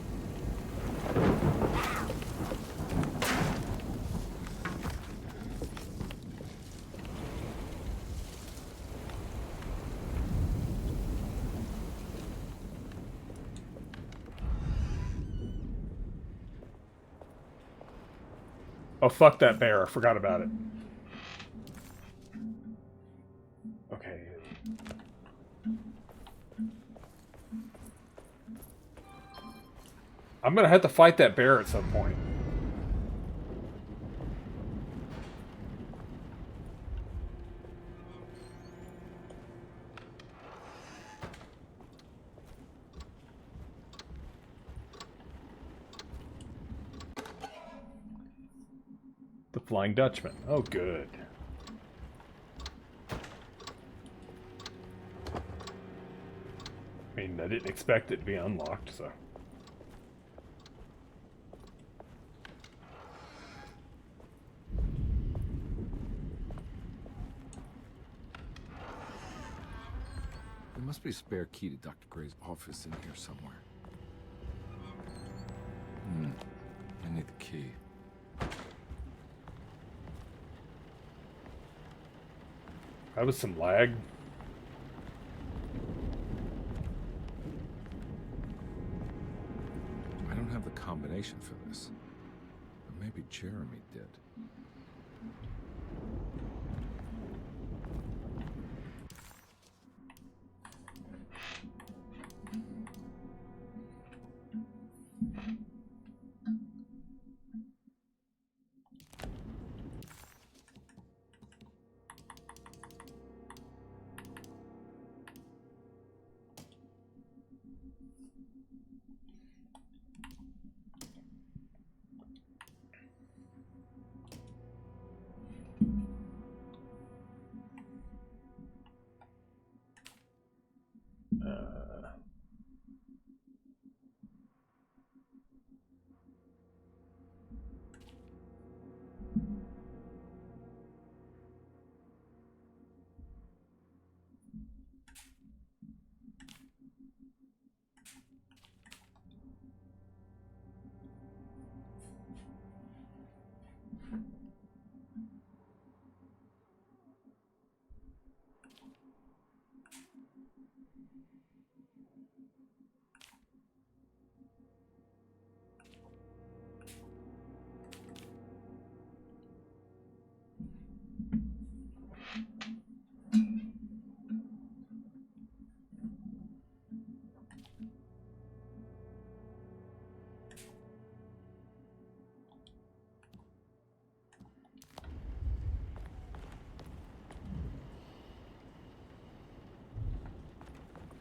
Oh, fuck that bear. I forgot about it. Okay. I'm gonna have to fight that bear at some point. The Flying Dutchman. Oh, good. I mean, I didn't expect it to be unlocked, so... There must be a spare key to Dr. Gray's office in here somewhere. I need the key. That was some lag. I don't have the combination for this. But maybe Jeremy did.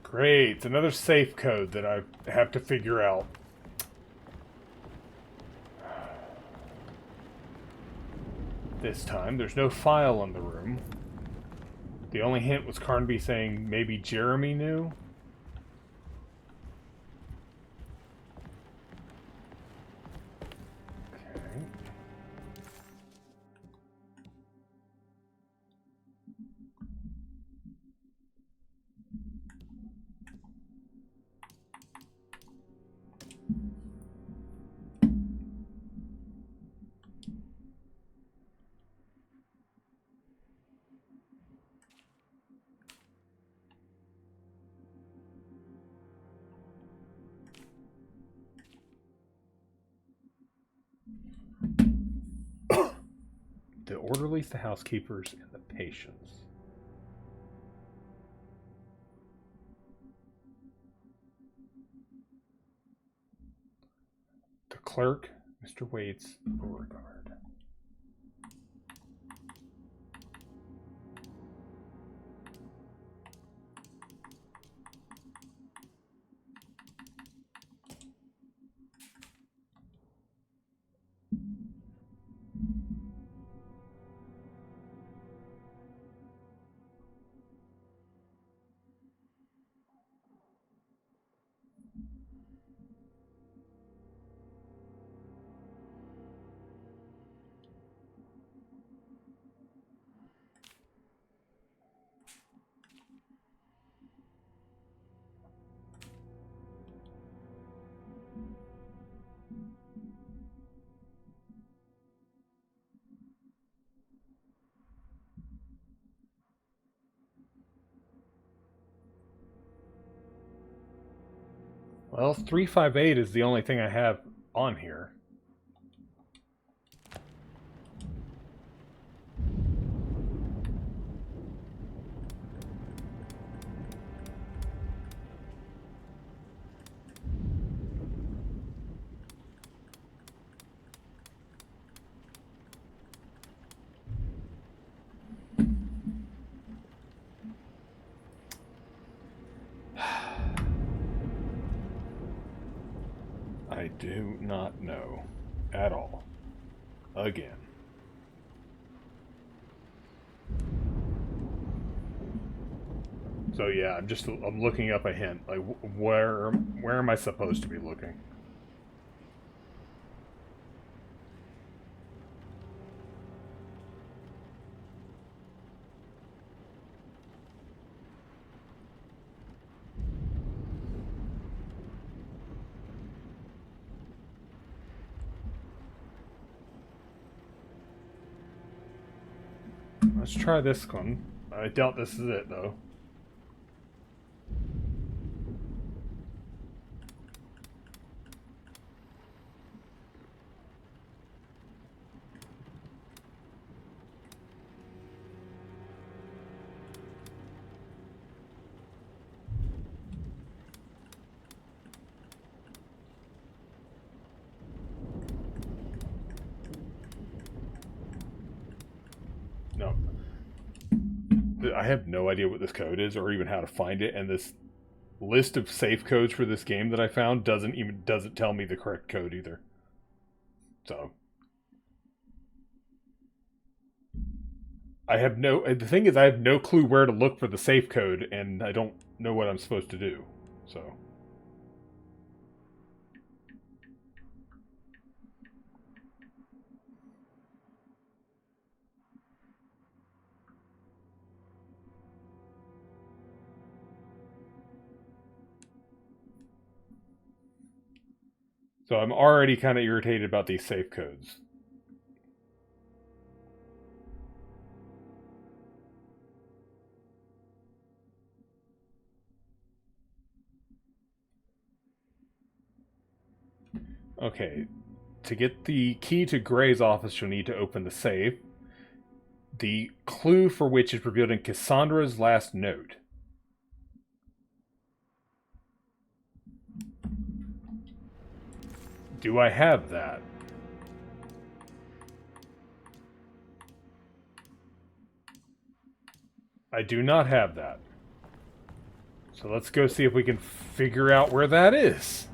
Great, it's another safe code that I have to figure out. This time, there's no file in the room. The only hint was Carnby saying maybe Jeremy knew. Okay. The orderlies, the housekeepers, and the patients. The clerk, Mr. Waits, Beauregard. Well, 358 is the only thing I have on here. I do not know at all. Again. So yeah, I'm looking up a hint. Like where am I supposed to be looking? Let's try this one. I doubt this is it, though. No. I have no idea what this code is or even how to find it, and this list of safe codes for this game that I found doesn't tell me the correct code either. So the thing is I have no clue where to look for the safe code, and I don't know what I'm supposed to do. So I'm already kind of irritated about these safe codes. Okay, to get the key to Gray's office, you'll need to open the safe. The clue for which is revealed in Cassandra's last note. Do I have that? I do not have that. So let's go see if we can figure out where that is.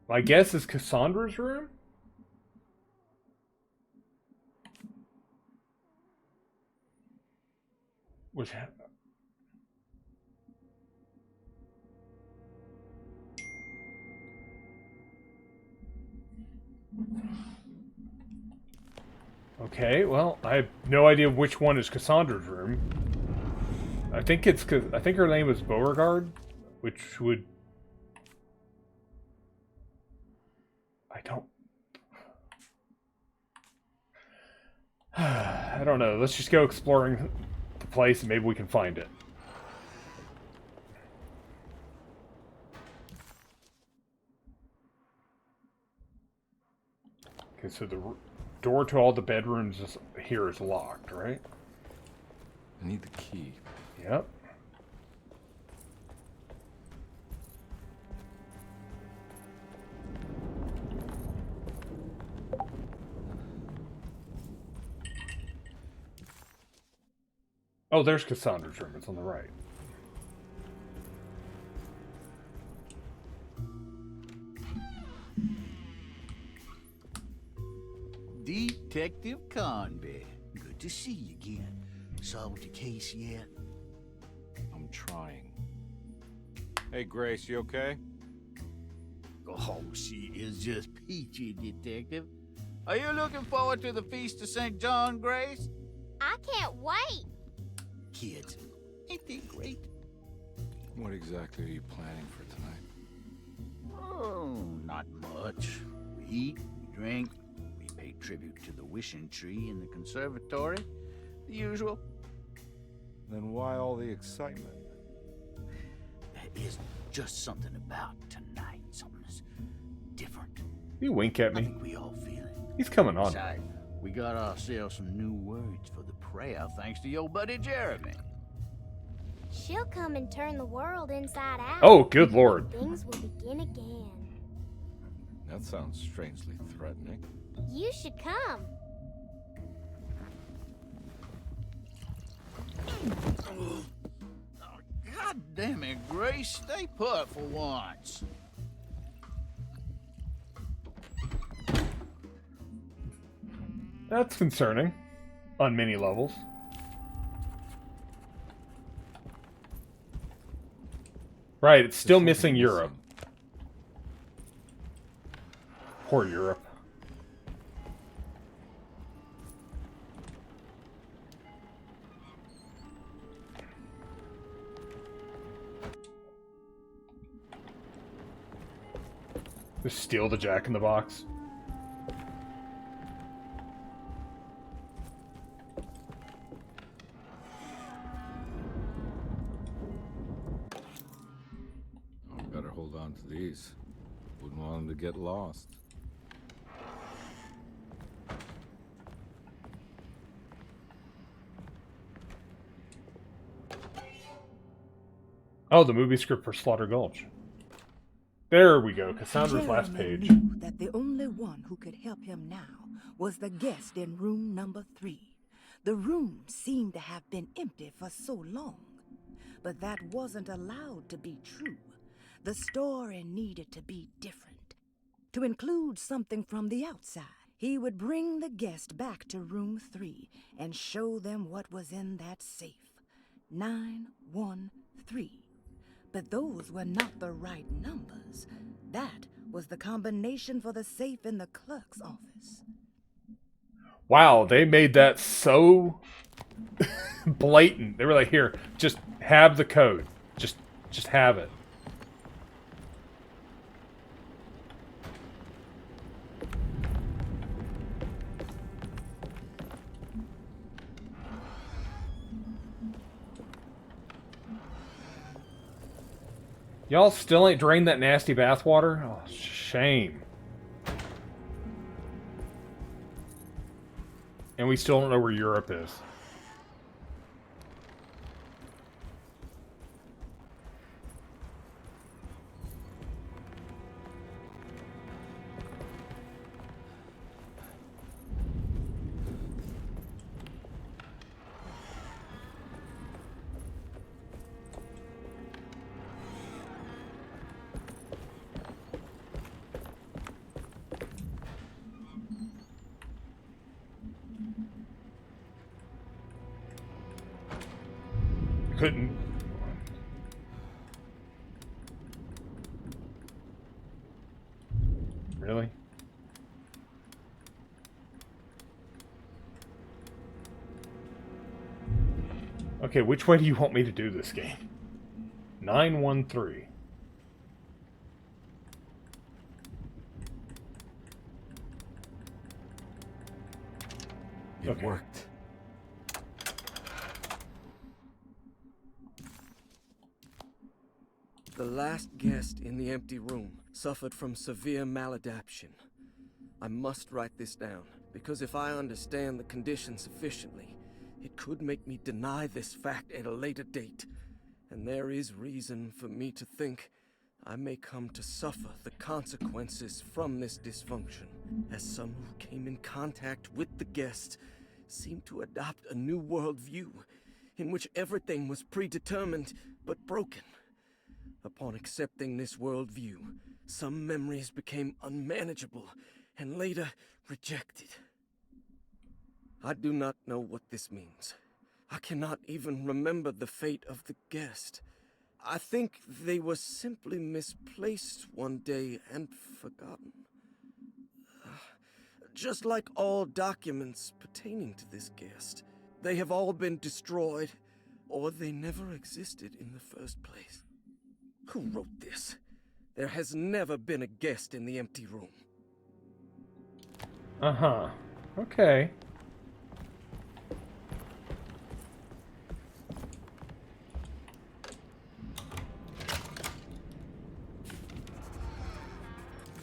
My guess is Cassandra's room? Which... Okay, well, I have no idea which one is Cassandra's room. I think her name is Beauregard, which would... I don't know. Let's just go exploring the place and maybe we can find it. Okay, so door to all the bedrooms here is locked, right? I need the key. Yep. Oh, there's Cassandra's room. It's on the right. Detective Conby. Good to see you again. Solved your case yet? I'm trying. Hey, Grace, you okay? Oh, she is just peachy, Detective. Are you looking forward to the Feast of St. John, Grace? I can't wait. Kids, ain't they great? What exactly are you planning for tonight? Oh, not much. We eat, we drink, we pay tribute to the wishing tree in the conservatory. The usual. Then why all the excitement? There is just something about tonight. Something's different. You wink at I me. think we all feel it. He's coming on. Besides, we got ourselves some new words for the prayer thanks to your buddy Jeremy. She'll come and turn the world inside out. Oh, good lord. Things will begin again. That sounds strangely threatening. You should come. God damn it, Grace. Stay put for once. That's concerning. On many levels. Right, it's still missing Europe. Poor Europe. Just steal the Jack-in-the-Box. Better hold on to these. Wouldn't want them to get lost. Oh, the movie script for Slaughter Gulch. There we go, Cassandra's last Jeremy page. knew that the only one who could help him now was the guest in room number 3. The room seemed to have been empty for so long. But that wasn't allowed to be true. The story needed to be different. To include something from the outside, he would bring the guest back to room 3 and show them what was in that safe. 913. But those were not the right numbers. That was the combination for the safe in the clerk's office. Wow, they made that so blatant. They were like, here, just have the code. Just have it. Y'all still ain't drained that nasty bathwater? Oh, shame. And we still don't know where Europe is. Couldn't. Really? Okay, which way do you want me to do this game? 913. It worked. The last guest in the empty room suffered from severe maladaption. I must write this down. Because if I understand the condition sufficiently, it could make me deny this fact at a later date. And there is reason for me to think I may come to suffer the consequences from this dysfunction, as some who came in contact with the guest seemed to adopt a new worldview in which everything was predetermined but broken. Upon accepting this worldview, some memories became unmanageable and later rejected. I do not know what this means. I cannot even remember the fate of the guest. I think they were simply misplaced one day and forgotten. Just like all documents pertaining to this guest, they have all been destroyed, or they never existed in the first place. Who wrote this? There has never been a guest in the empty room. Uh-huh. Okay.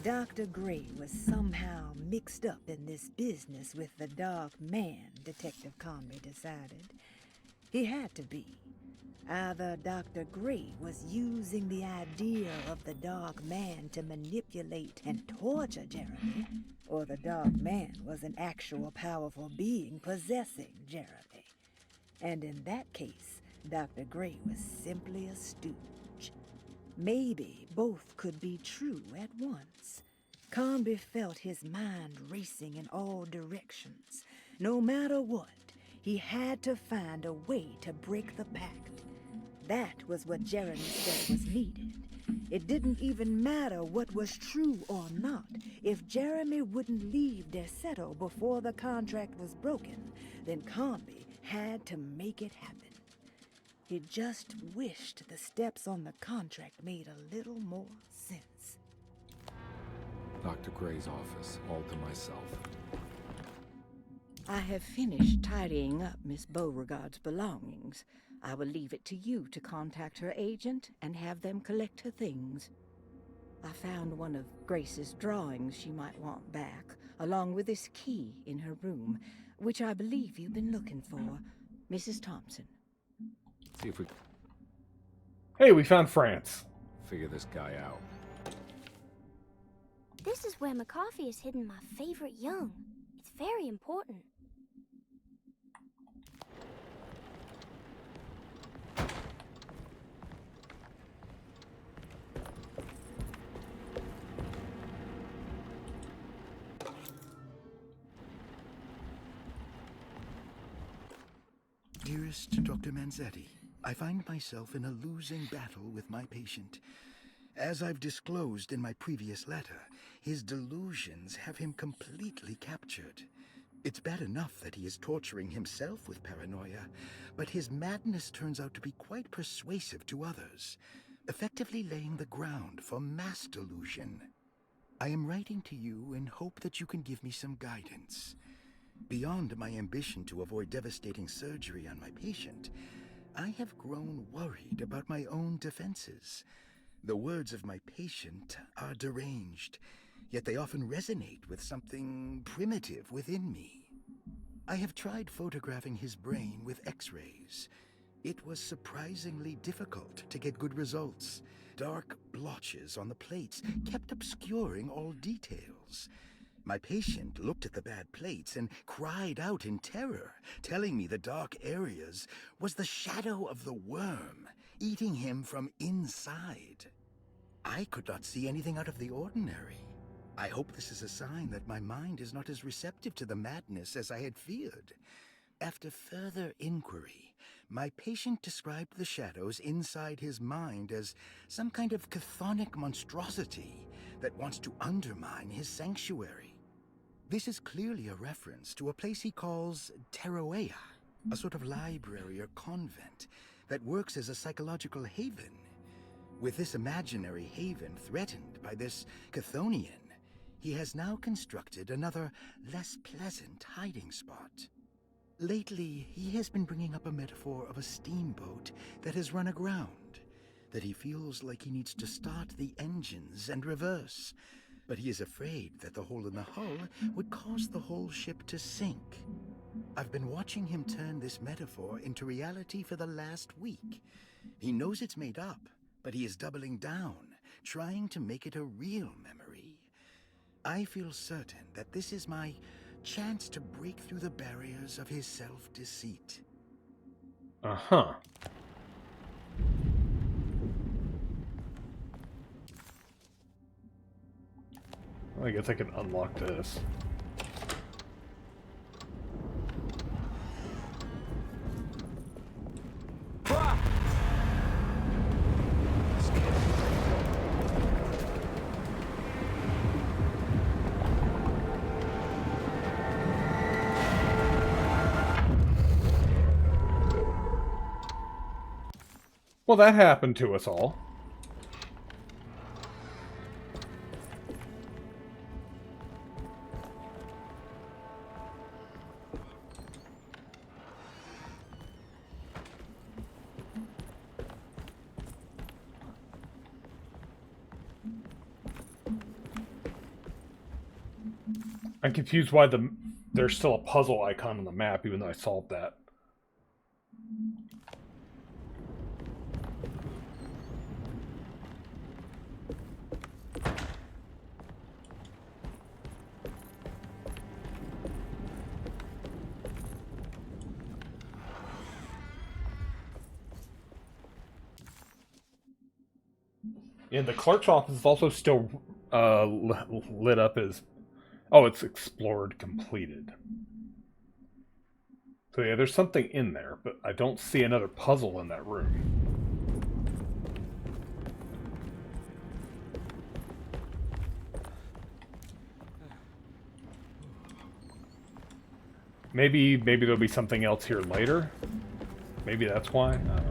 Dr. Gray was somehow mixed up in this business with the Dark Man, Detective Conby decided. He had to be. Either Dr. Gray was using the idea of the Dark Man to manipulate and torture Jeremy, or the Dark Man was an actual powerful being possessing Jeremy. And in that case, Dr. Gray was simply a stooge. Maybe both could be true at once. Conby felt his mind racing in all directions. No matter what, he had to find a way to break the pact. That was what Jeremy said was needed. It didn't even matter what was true or not. If Jeremy wouldn't leave Derceto before the contract was broken, then Conby had to make it happen. He just wished the steps on the contract made a little more sense. Dr. Gray's office, all to myself. I have finished tidying up Miss Beauregard's belongings. I will leave it to you to contact her agent and have them collect her things. I found one of Grace's drawings she might want back, along with this key in her room, which I believe you've been looking for. Mrs. Thompson. See if we Hey, we found France. figure this guy out. This is where McCarthy has hidden my favorite young. It's very important. Dearest Dr. Manzetti, I find myself in a losing battle with my patient. As I've disclosed in my previous letter, his delusions have him completely captured. It's bad enough that he is torturing himself with paranoia, but his madness turns out to be quite persuasive to others, effectively laying the ground for mass delusion. I am writing to you in hope that you can give me some guidance. Beyond my ambition to avoid devastating surgery on my patient, I have grown worried about my own defenses. The words of my patient are deranged, yet they often resonate with something primitive within me. I have tried photographing his brain with X-rays. It was surprisingly difficult to get good results. Dark blotches on the plates kept obscuring all details. My patient looked at the bad plates and cried out in terror, telling me the dark areas was the shadow of the worm, eating him from inside. I could not see anything out of the ordinary. I hope this is a sign that my mind is not as receptive to the madness as I had feared. After further inquiry, my patient described the shadows inside his mind as some kind of chthonic monstrosity that wants to undermine his sanctuary. This is clearly a reference to a place he calls Teroea, a sort of library or convent that works as a psychological haven. With this imaginary haven threatened by this Chthonian, he has now constructed another, less pleasant hiding spot. Lately, he has been bringing up a metaphor of a steamboat that has run aground, that he feels like he needs to start the engines and reverse. but he is afraid that the hole in the hull would cause the whole ship to sink. I've been watching him turn this metaphor into reality for the last week. He knows it's made up, but he is doubling down, trying to make it a real memory. I feel certain that this is my chance to break through the barriers of his self-deceit. Uh-huh. Well, I guess I can unlock this. Well, that happened to us all. I'm confused why there's still a puzzle icon on the map, even though I solved that. And the clerk's office is also still lit up as... Oh, it's explored completed. So yeah, there's something in there, but I don't see another puzzle in that room. Maybe there'll be something else here later. Maybe that's why. I don't know.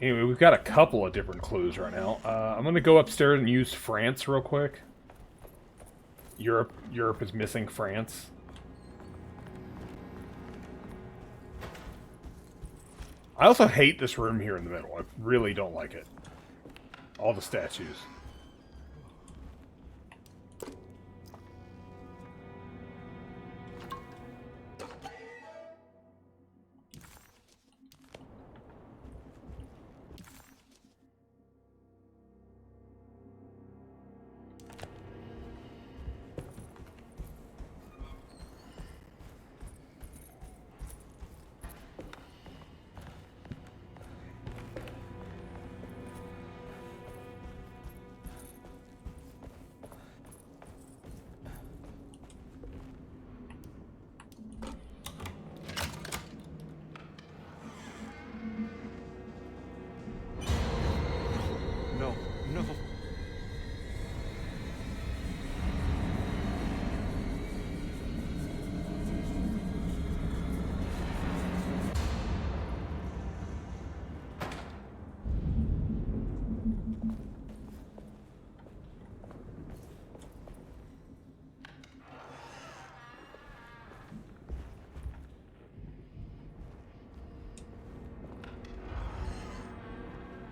Anyway, we've got a couple of different clues right now. I'm going to go upstairs and use France real quick. Europe is missing France. I also hate this room here in the middle. I really don't like it. All the statues. No, no.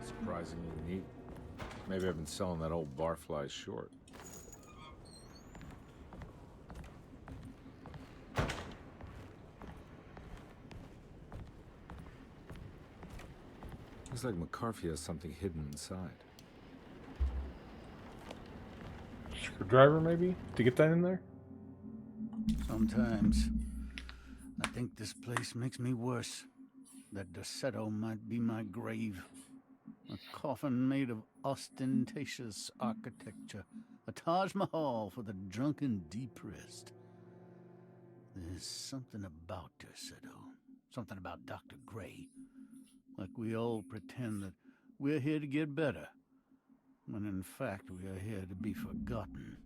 Surprisingly neat. Maybe I've been selling that old barfly short. Looks like McCarthy has something hidden inside. Screwdriver, maybe? To get that in there? Sometimes I think this place makes me worse. That Derceto might be my grave. A coffin made of ostentatious architecture. A Taj Mahal for the drunken depressed. There's something about Derceto. Something about Dr. Gray. Like we all pretend that we're here to get better. When in fact we are here to be forgotten.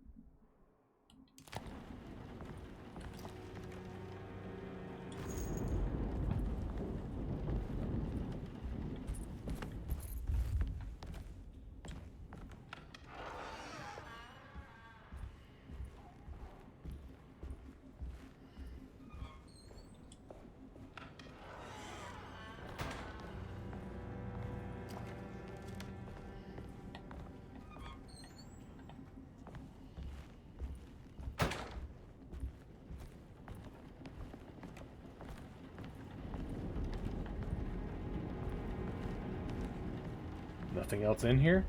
Nothing else in here?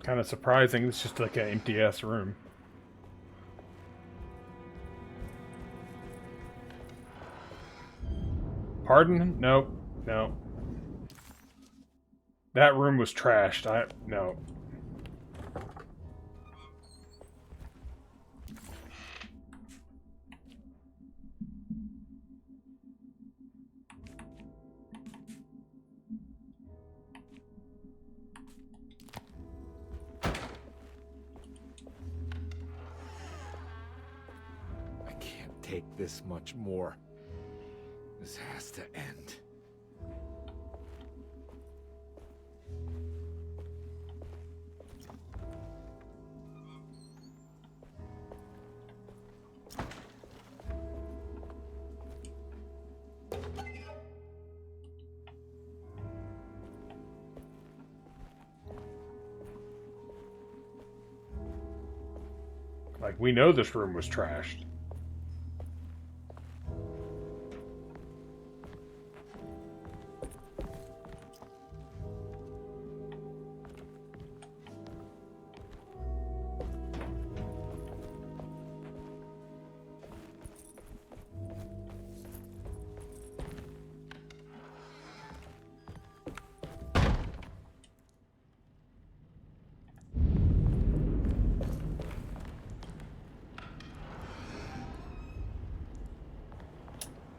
Kind of surprising. It's just like an empty-ass room. Pardon? Nope. No. That room was trashed. No. I can't take this much more. This has to end. Like, we know this room was trashed.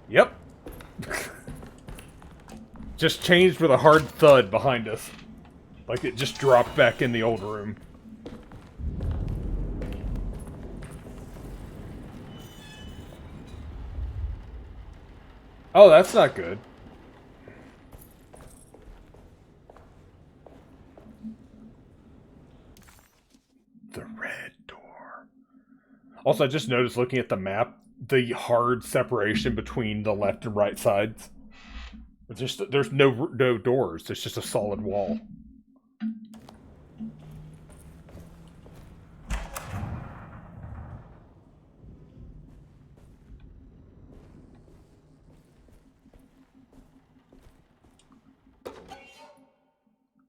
Yep. Just changed with a hard thud behind us. Like it just dropped back in the old room. Oh, that's not good. The red door. Also, I just noticed looking at the map, the hard separation between the left and right sides. It's just there's no doors. It's just a solid wall.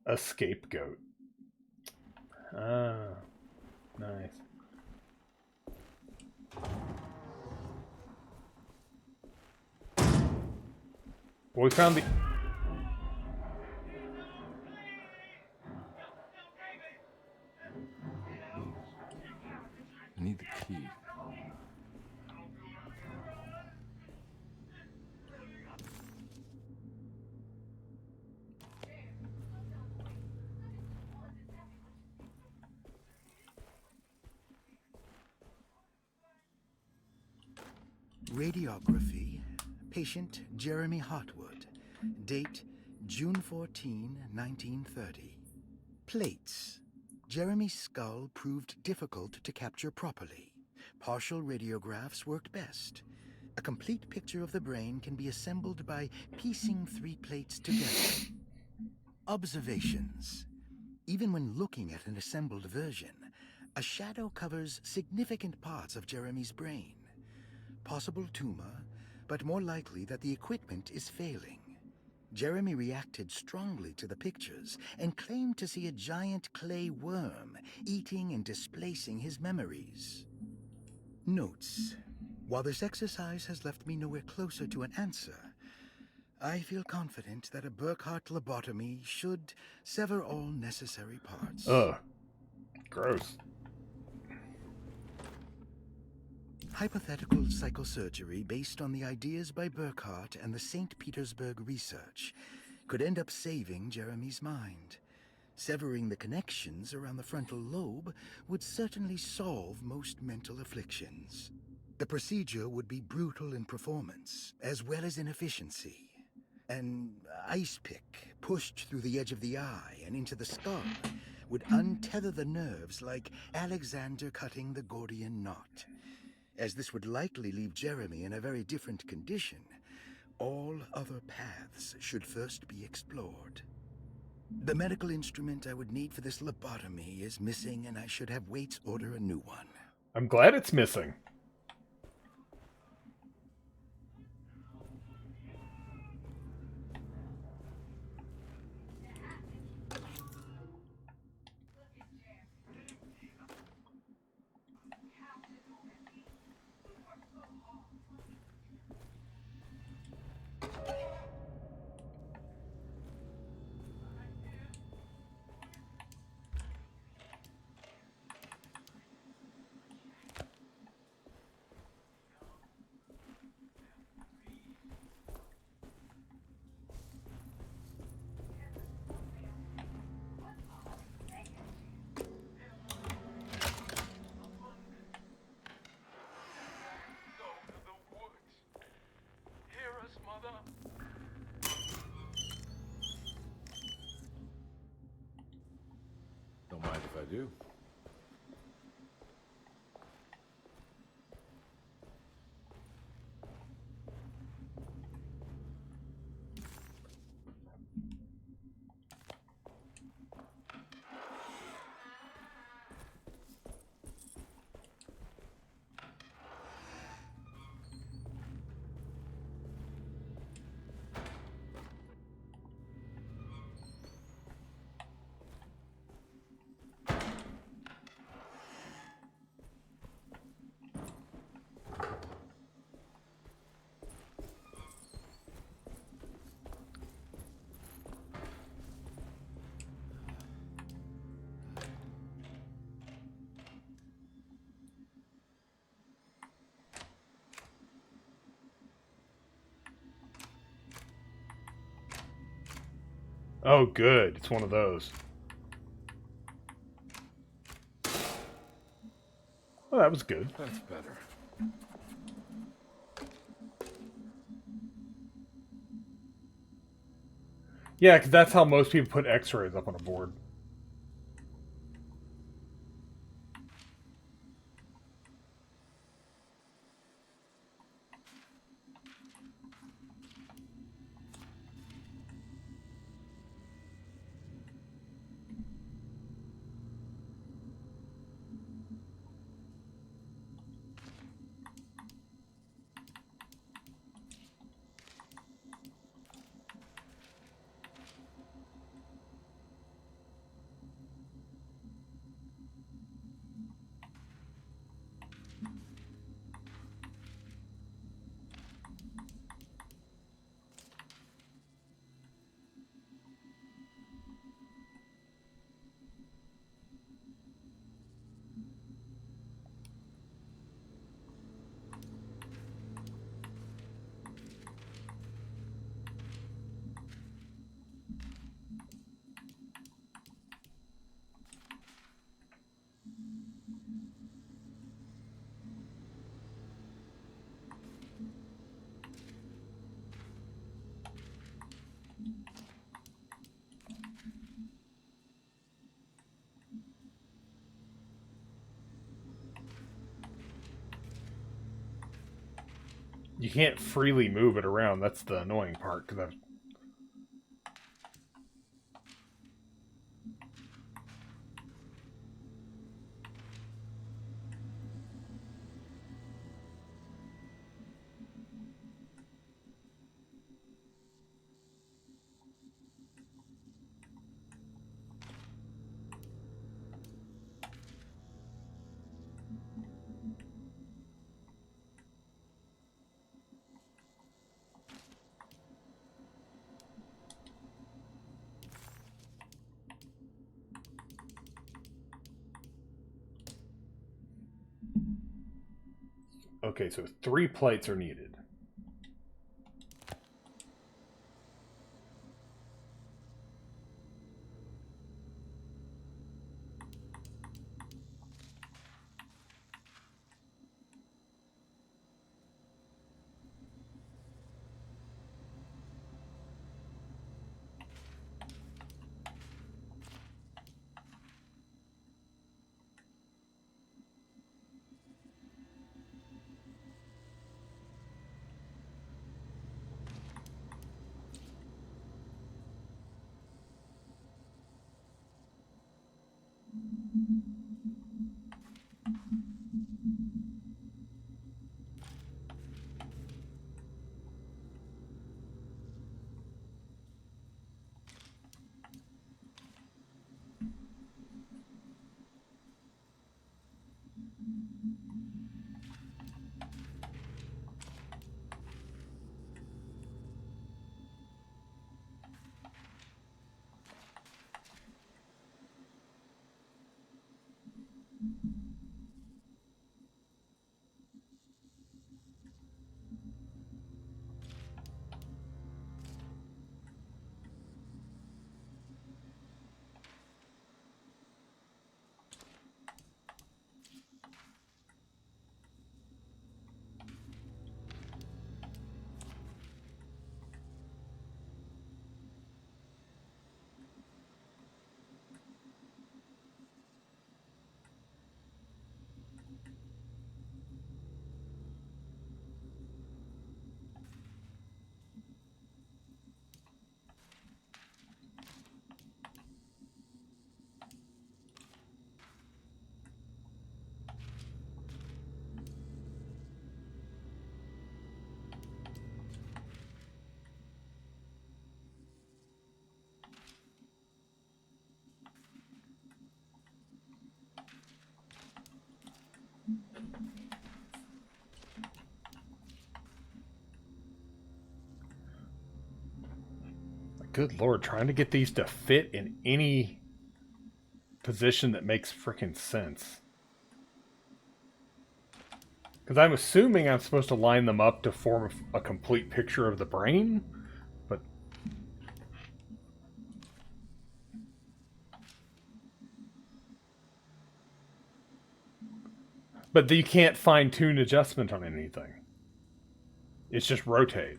A scapegoat. Ah, nice. Well, we found the... I need the key. Radiography. Patient Jeremy Hotwood. Date June 14, 1930. Plates. Jeremy's skull proved difficult to capture properly. Partial radiographs worked best. A complete picture of the brain can be assembled by piecing 3 plates together. Observations. Even when looking at an assembled version, a shadow covers significant parts of Jeremy's brain. Possible tumor, but more likely that the equipment is failing. Jeremy reacted strongly to the pictures and claimed to see a giant clay worm eating and displacing his memories. Notes. While this exercise has left me nowhere closer to an answer, I feel confident that a Burkhart lobotomy should sever all necessary parts. Ugh. Gross. Hypothetical psychosurgery based on the ideas by Burkhart and the St. Petersburg research could end up saving Jeremy's mind. Severing the connections around the frontal lobe would certainly solve most mental afflictions. The procedure would be brutal in performance, as well as in efficiency. An ice pick pushed through the edge of the eye and into the skull would untether the nerves like Alexander cutting the Gordian knot. As this would likely leave Jeremy in a very different condition, all other paths should first be explored. The medical instrument I would need for this lobotomy is missing, and I should have Waits order a new one. I'm glad it's missing. do. Oh, good. It's one of those. Well, that was good. That's better. Yeah, because that's how most people put X-rays up on a board. You can't freely move it around. That's the annoying part, because I've... Okay, so 3 plates are needed. Good lord, trying to get these to fit in any position that makes frickin' sense. Because I'm assuming I'm supposed to line them up to form a complete picture of the brain, but... But you can't fine-tune adjustment on anything. It's just rotate.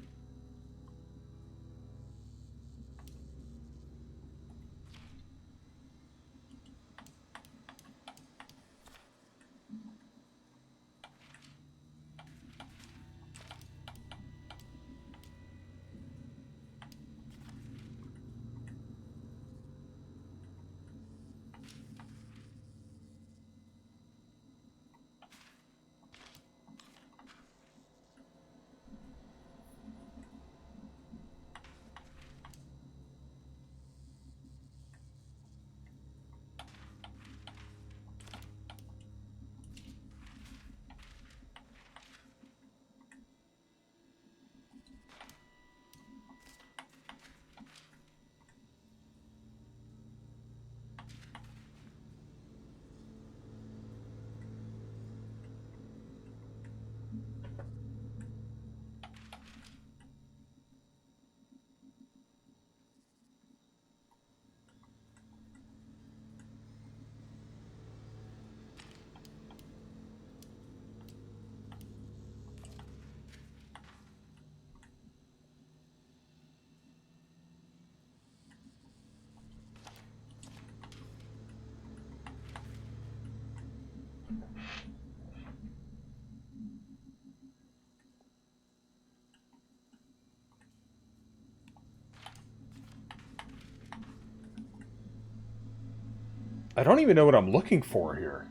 I don't even know what I'm looking for here.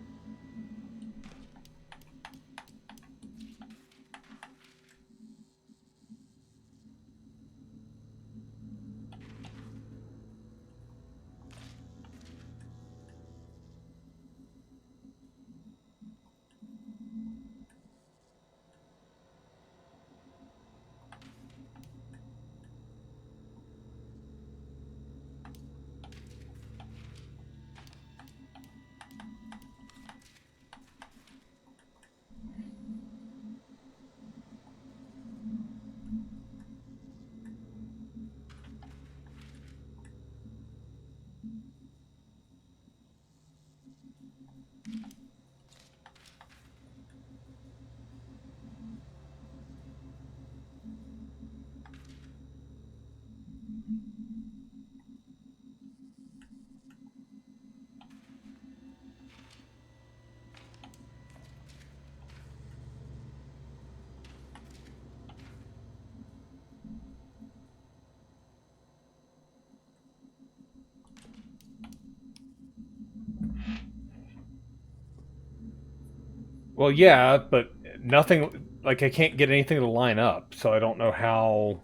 Well, yeah, but nothing, like I can't get anything to line up, so I don't know how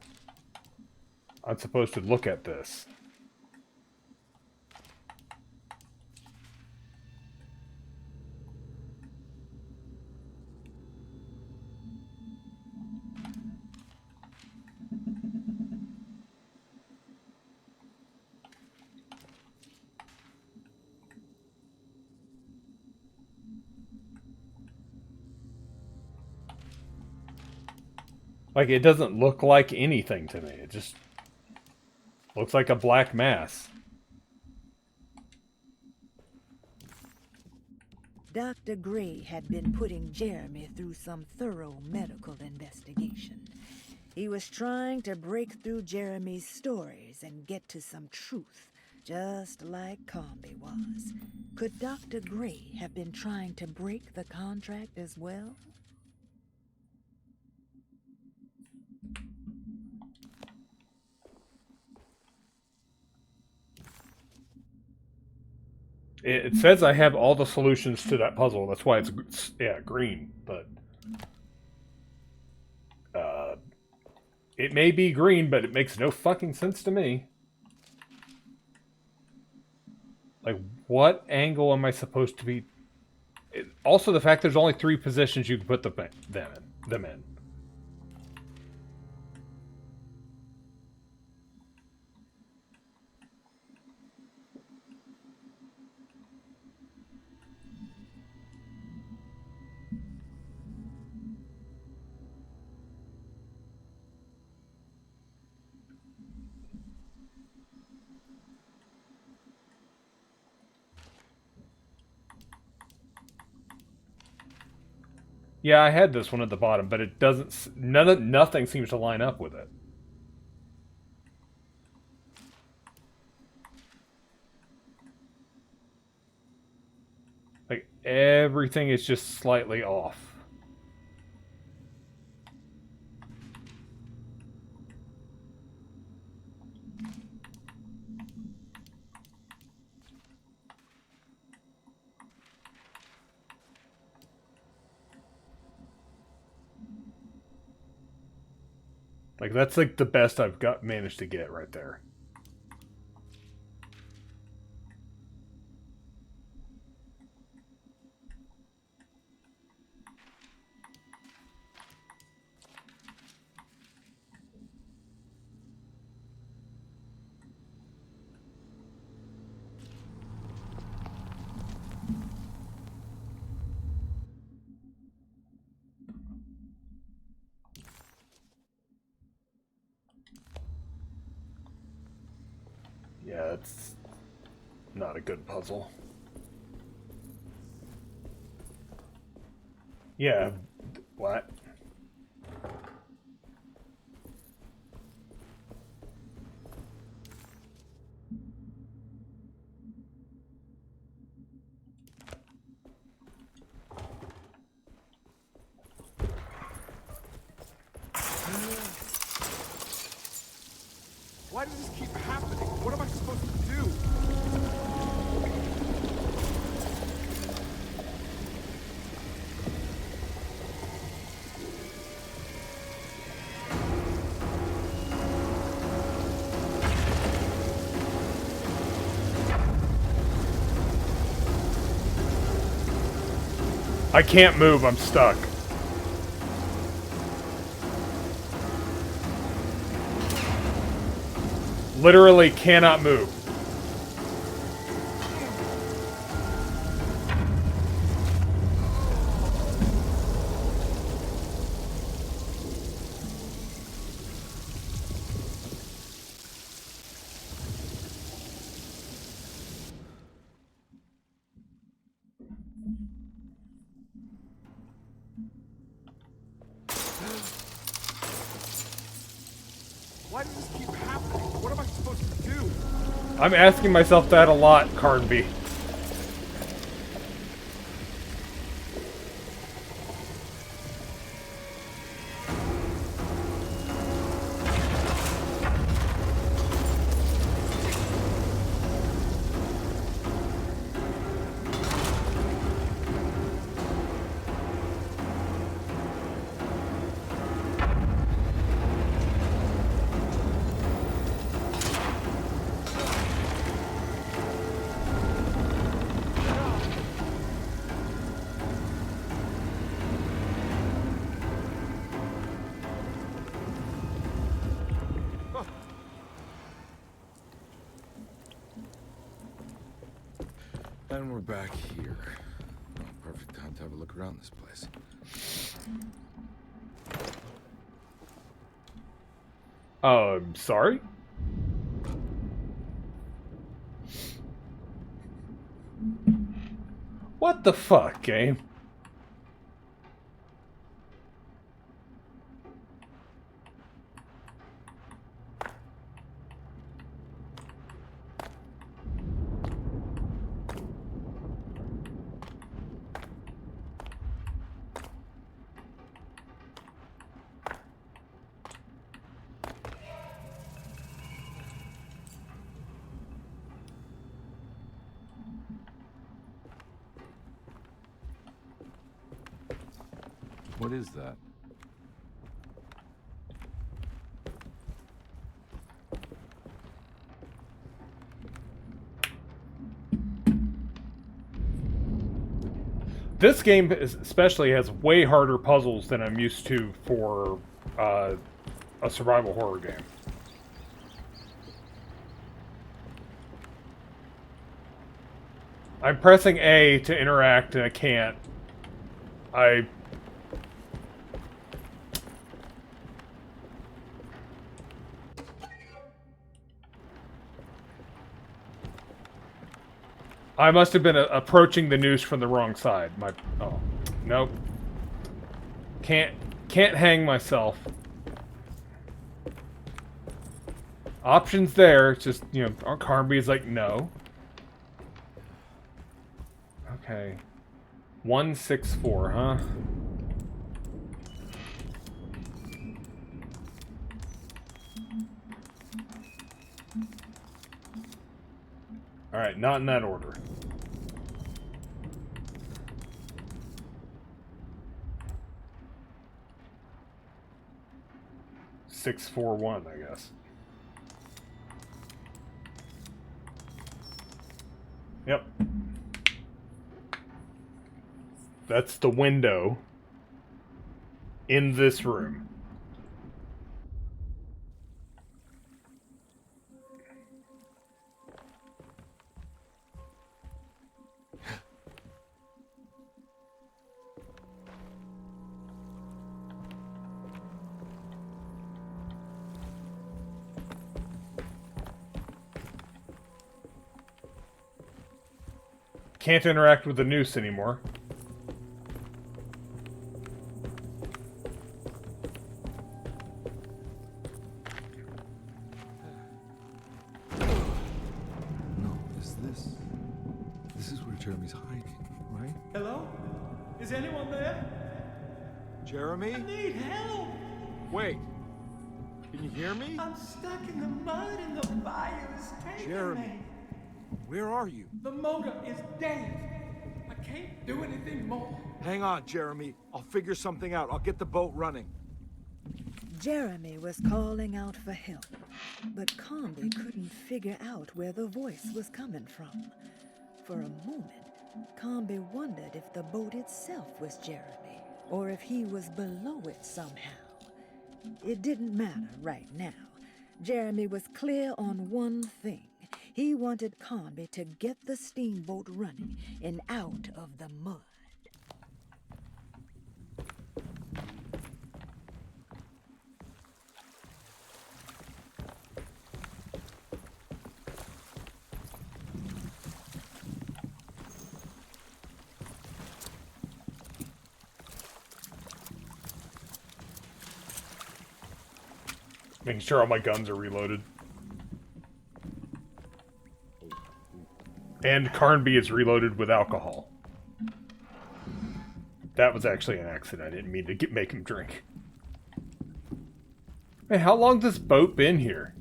I'm supposed to look at this. Like, it doesn't look like anything to me. It just looks like a black mass. Dr. Gray had been putting Jeremy through some thorough medical investigation. He was trying to break through Jeremy's stories and get to some truth, just like Comby was. Could Dr. Gray have been trying to break the contract as well? It says I have all the solutions to that puzzle. That's why it's yeah, green, but it may be green, but it makes no fucking sense to me. Like, what angle am I supposed to be? Also, the fact there's only 3 positions you can put them in. Yeah, I had this one at the bottom, but it doesn't. Nothing seems to line up with it. Like everything is just slightly off. Like that's like the best I've managed to get right there. Yeah, it's not a good puzzle. Yeah, what? Why does this keep happening? What am I supposed to do? I can't move, I'm stuck. Literally cannot move. Why does this keep happening? What am I supposed to do? I'm asking myself that a lot, Carnby. And we're back here. Well, perfect time to have a look around this place. Sorry? What the fuck, game? What is that? This game especially has way harder puzzles than I'm used to for a survival horror game. I'm pressing A to interact and I can't. I must have been approaching the noose from the wrong side. Oh, nope. Can't hang myself. Options there. It's just, you know, Carnby is like, no. Okay. 164, huh? Alright, not in that order. Six, 4, 1, I guess. Yep. That's the window in this room. Can't interact with the noose anymore. No, this is where Jeremy's hiding, right? Hello? Is anyone there? Jeremy? I need help! Wait. Can you hear me? I'm stuck in the mud and the fire's taking Jeremy. me. Where are you? The motor is dead. I can't do anything more. Hang on, Jeremy. I'll figure something out. I'll get the boat running. Jeremy was calling out for help, but Carnby couldn't figure out where the voice was coming from. For a moment, Carnby wondered if the boat itself was Jeremy, or if he was below it somehow. It didn't matter right now. Jeremy was clear on one thing. He wanted Carnby to get the steamboat running and out of the mud. Making sure all my guns are reloaded. And Carnby is reloaded with alcohol. That was actually an accident. I didn't mean to make him drink. Hey, how long has this boat been here?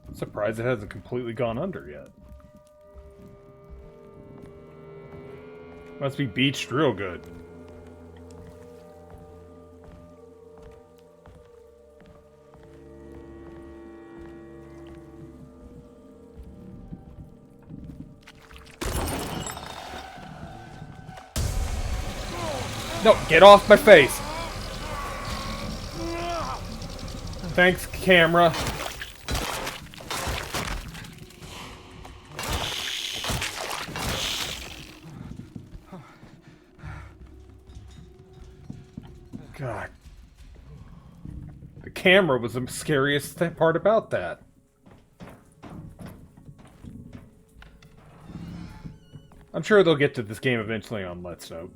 I'm surprised it hasn't completely gone under yet. Must be beached real good. No, get off my face! Thanks, camera. God. The camera was the scariest part about that. I'm sure they'll get to this game eventually on Let's Note.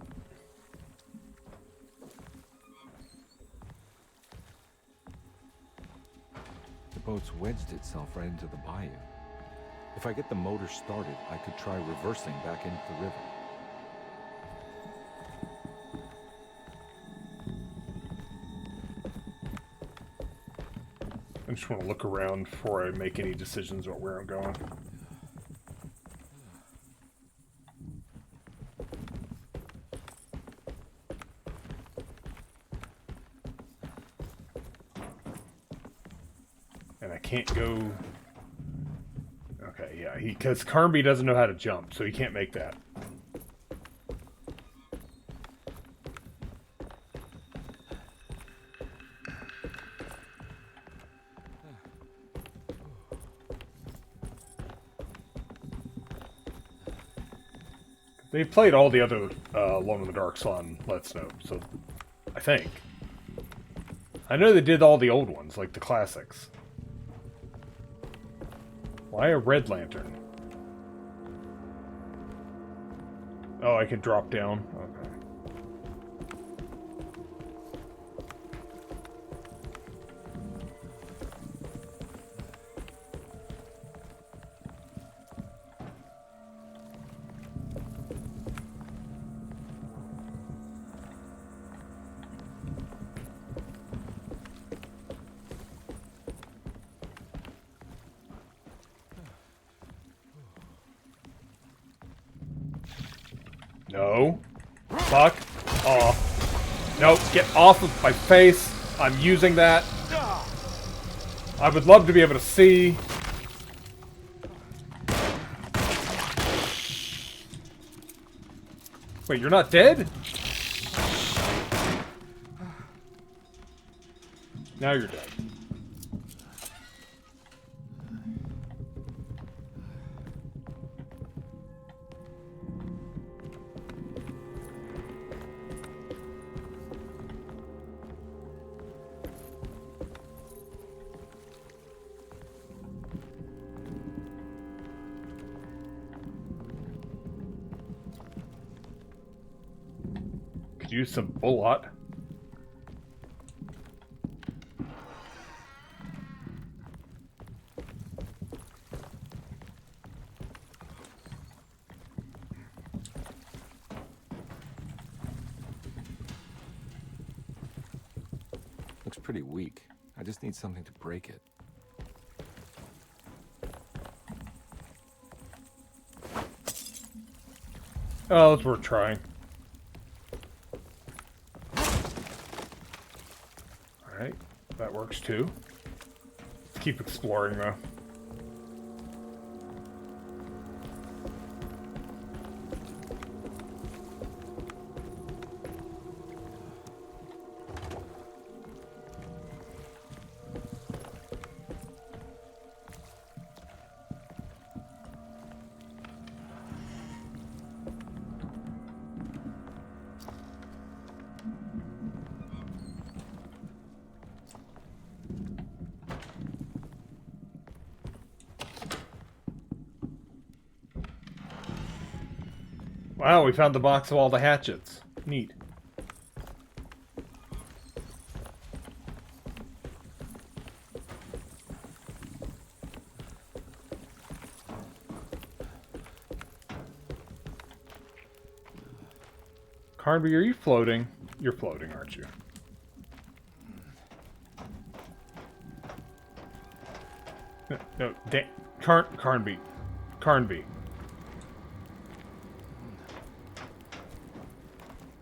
The boat's wedged itself right into the bayou. If I get the motor started, I could try reversing back into the river. I just want to look around before I make any decisions about where I'm going. And I can't go... Okay, yeah. Yeah, because Carnby doesn't know how to jump, so he can't make that. They played all the other Alone in the Darks on Let's Know, so I think. I know they did all the old ones, like the classics. Why a red lantern? Oh, I can drop down? Okay. No. Fuck off. Nope, get off of my face. I'm using that. I would love to be able to see. Wait, you're not dead? Now you're dead. Use some bullet. Looks pretty weak. I just need something to break it. Oh, it's worth trying. Alright, that works too. Let's keep exploring though. Wow, we found the box of all the hatchets. Neat. Carnby, are you floating? You're floating, aren't you? No, Carnby. Carnby.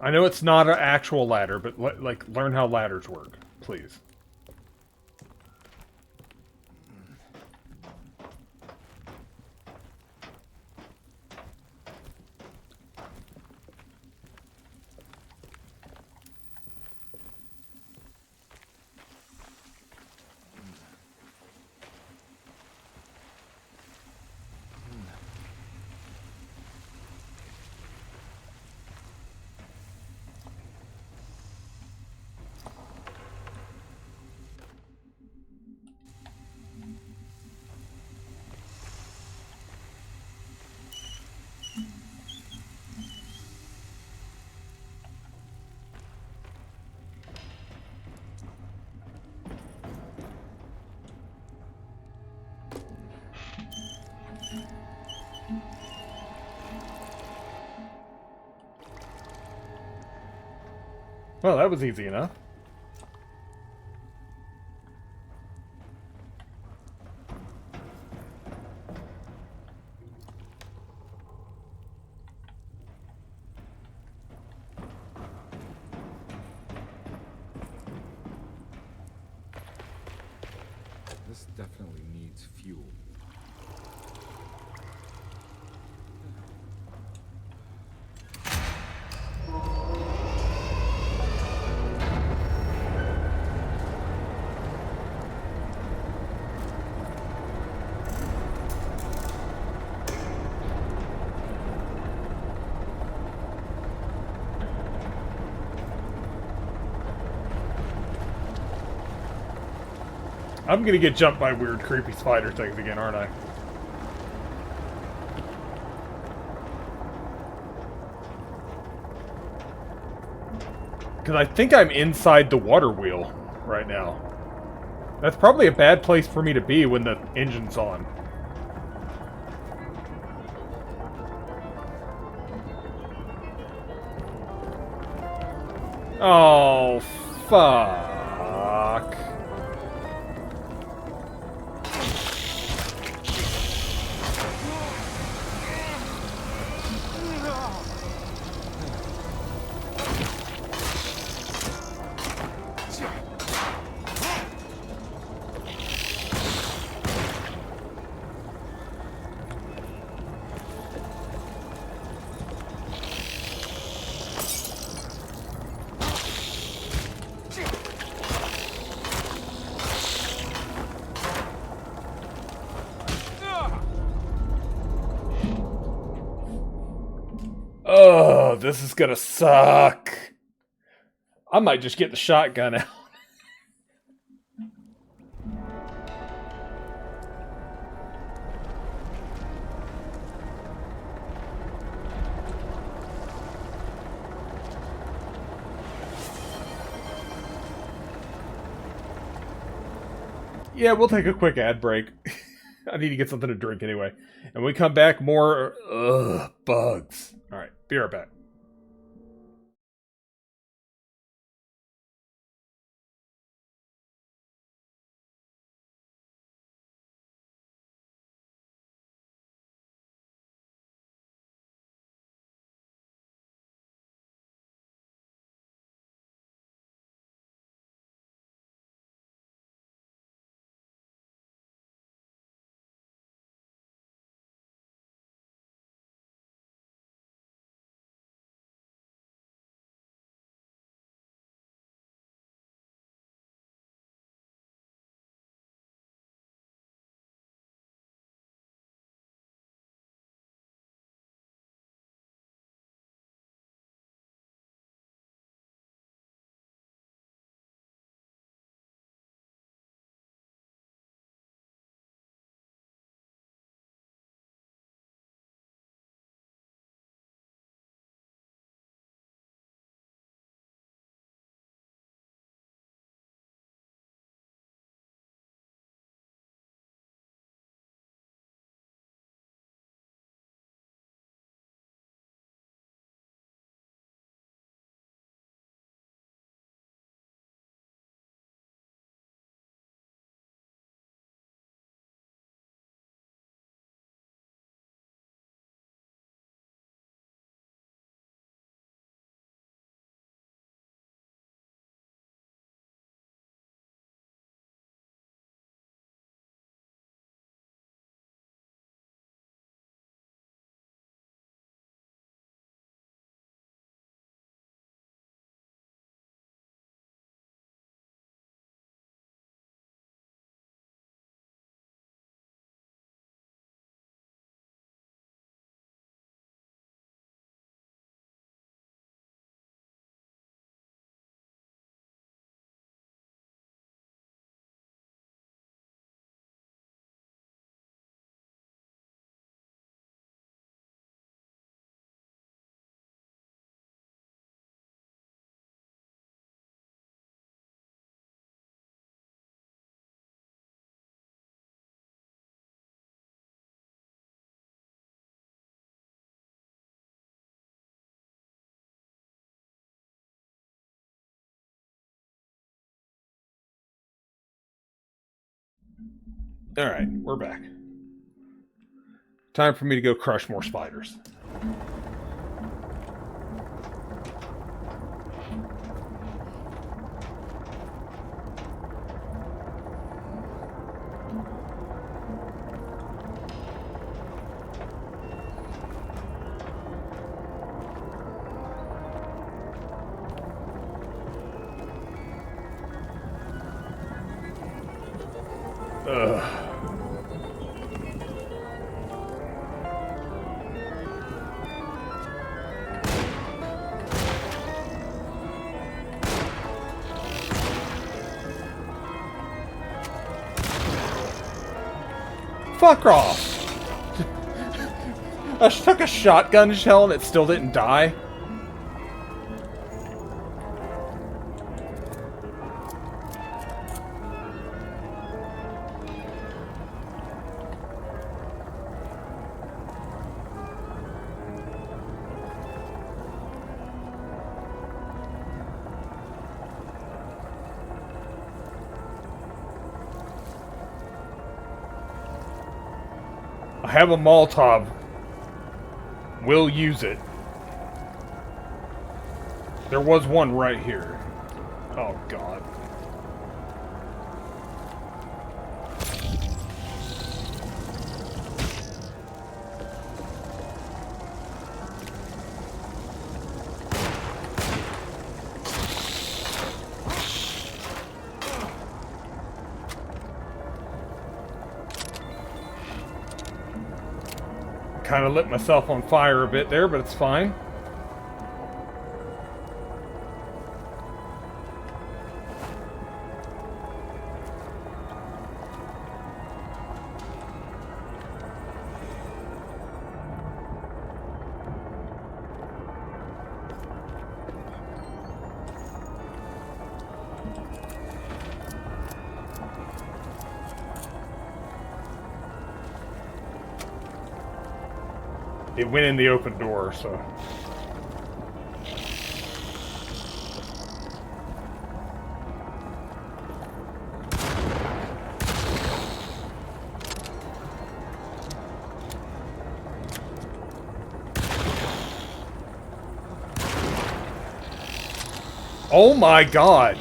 I know it's not an actual ladder, but like learn how ladders work, please. Well, that was easy enough. This definitely needs fuel. I'm gonna get jumped by weird, creepy spider things again, aren't I? Because I think I'm inside the water wheel right now. That's probably a bad place for me to be when the engine's on. Oh, fuck. Oh, this is gonna suck. I might just get the shotgun out. Yeah, we'll take a quick ad break. I need to get something to drink anyway. And when we come back, more bugs. Alright, be right back. Alright, we're back. Time for me to go crush more spiders. Fuck off! I took a shotgun shell and it still didn't die. I have a Molotov. We'll use it. There was one right here. Oh, God. Kind of lit myself on fire a bit there, but it's fine. It went in the open door, so... Oh my God!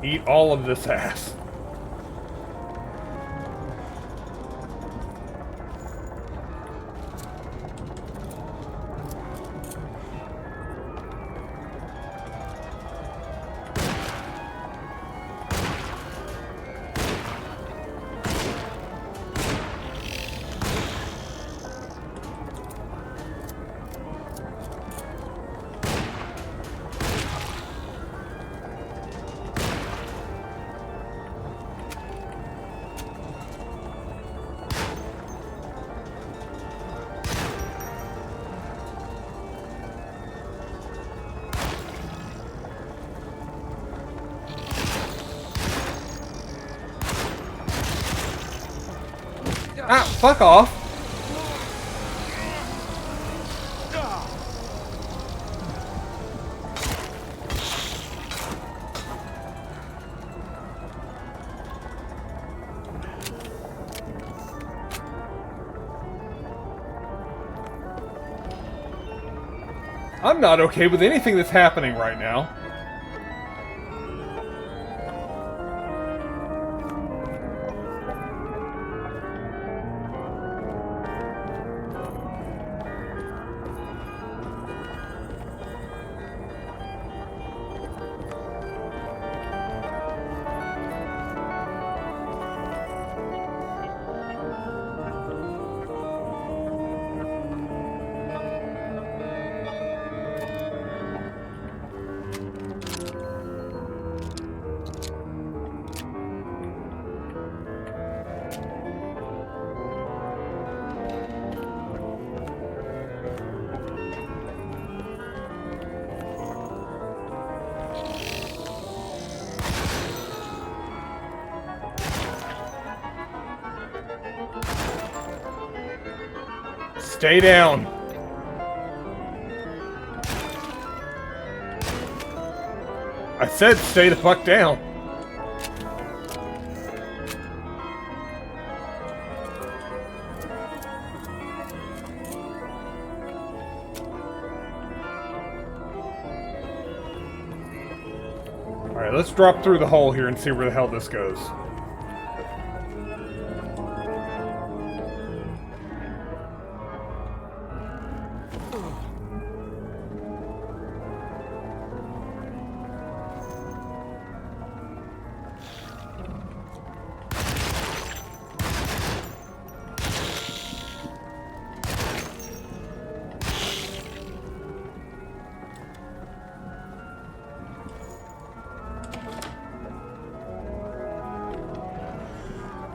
Eat all of this ass. Ah, fuck off! I'm not okay with anything that's happening right now. Stay down. I said stay the fuck down. Alright, let's drop through the hole here and see where the hell this goes.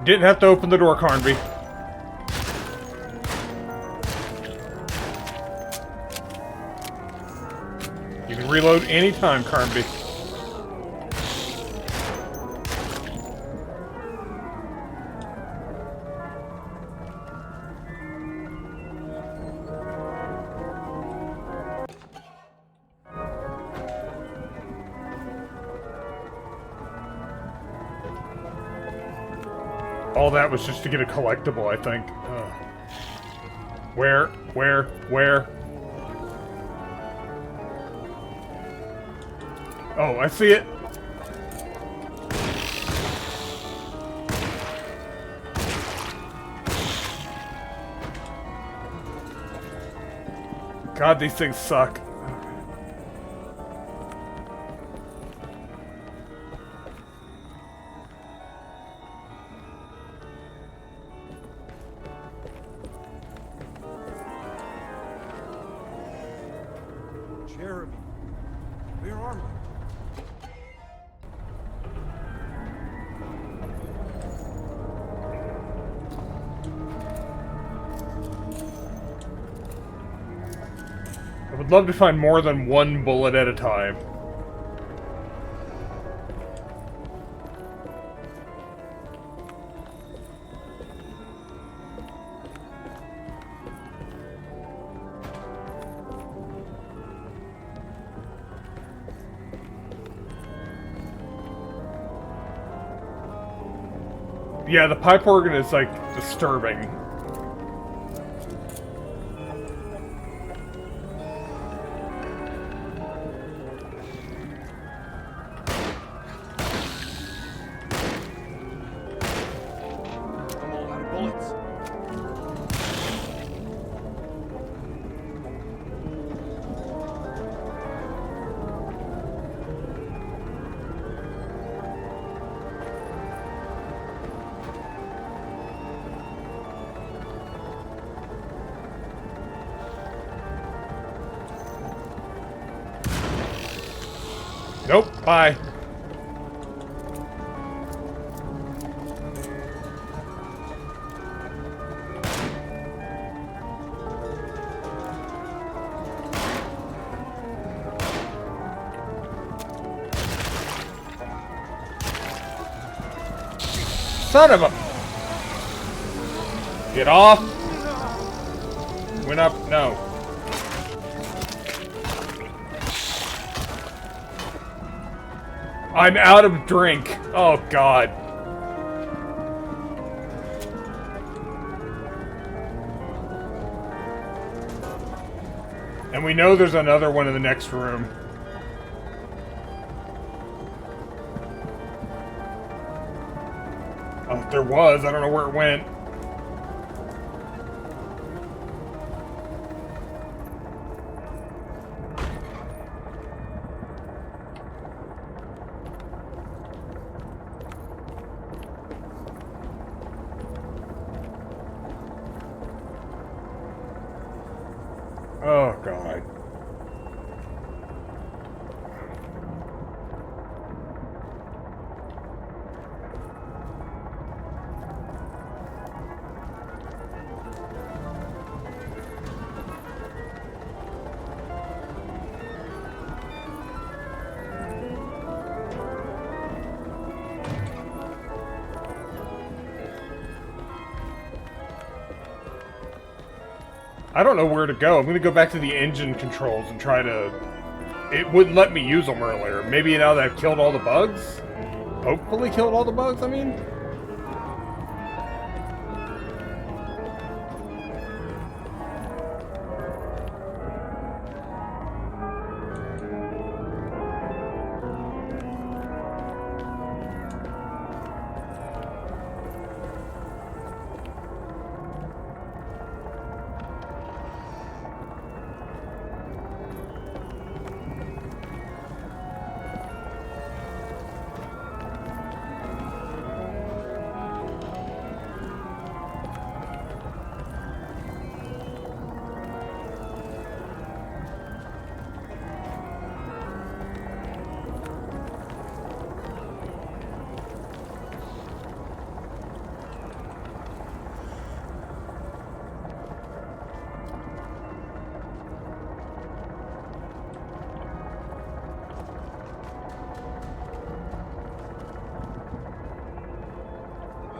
didn't have to open the door, Carnby. You can reload anytime, Carnby. All that was just to get a collectible, I think. Where? Oh, I see it. God, these things suck. Jeremy, where are you? I would love to find more than one bullet at a time. Yeah, the pipe organ is, like, disturbing. I'm all out of bullets. Nope, bye. Son of a... Get off! Went up, no. I'm out of drink. Oh, God. And we know there's another one in the next room. Oh, there was. I don't know where it went. Oh, God. I don't know where to go. I'm gonna go back to the engine controls and try to... It wouldn't let me use them earlier. Maybe now that I've killed all the bugs? Hopefully killed all the bugs, I mean?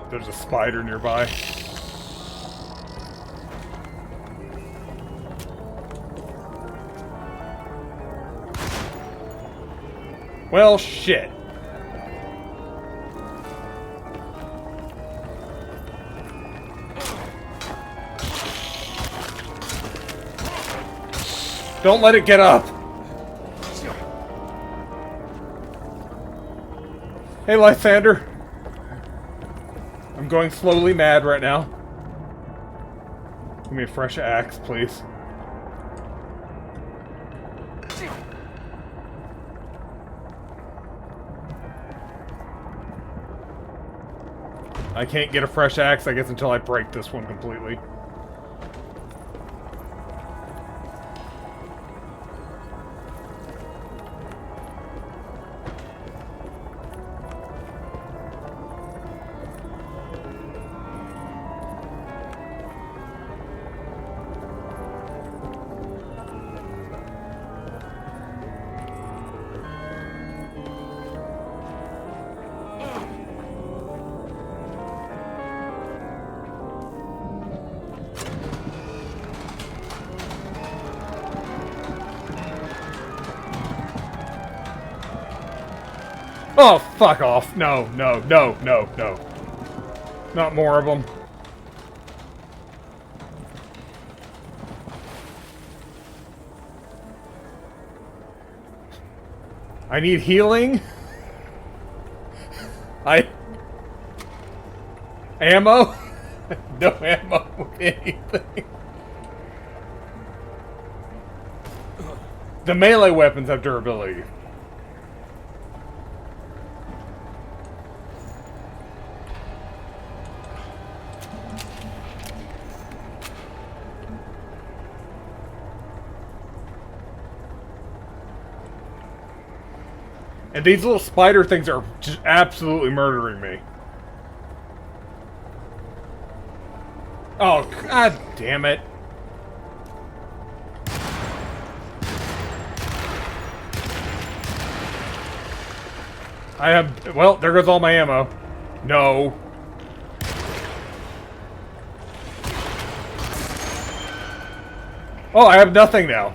There's a spider nearby. Well, shit. Don't let it get up. Hey, Lysander. I'm going slowly mad right now. Give me a fresh axe, please. I can't get a fresh axe, I guess, until I break this one completely. Oh, fuck off. No, no, no, no, no. Not more of them. I need healing. Ammo? No ammo with anything. The melee weapons have durability. And these little spider things are just absolutely murdering me. Oh, god damn it. I have... Well, there goes all my ammo. No. Oh, I have nothing now.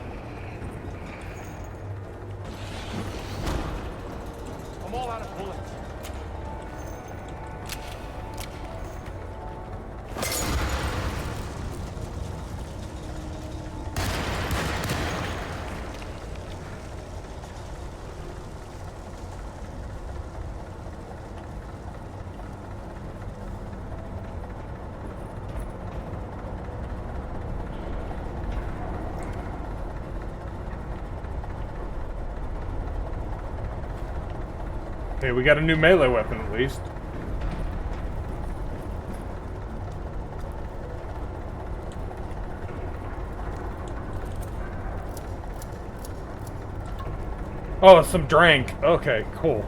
Okay, we got a new melee weapon at least. Oh, it's some drink. Okay, cool.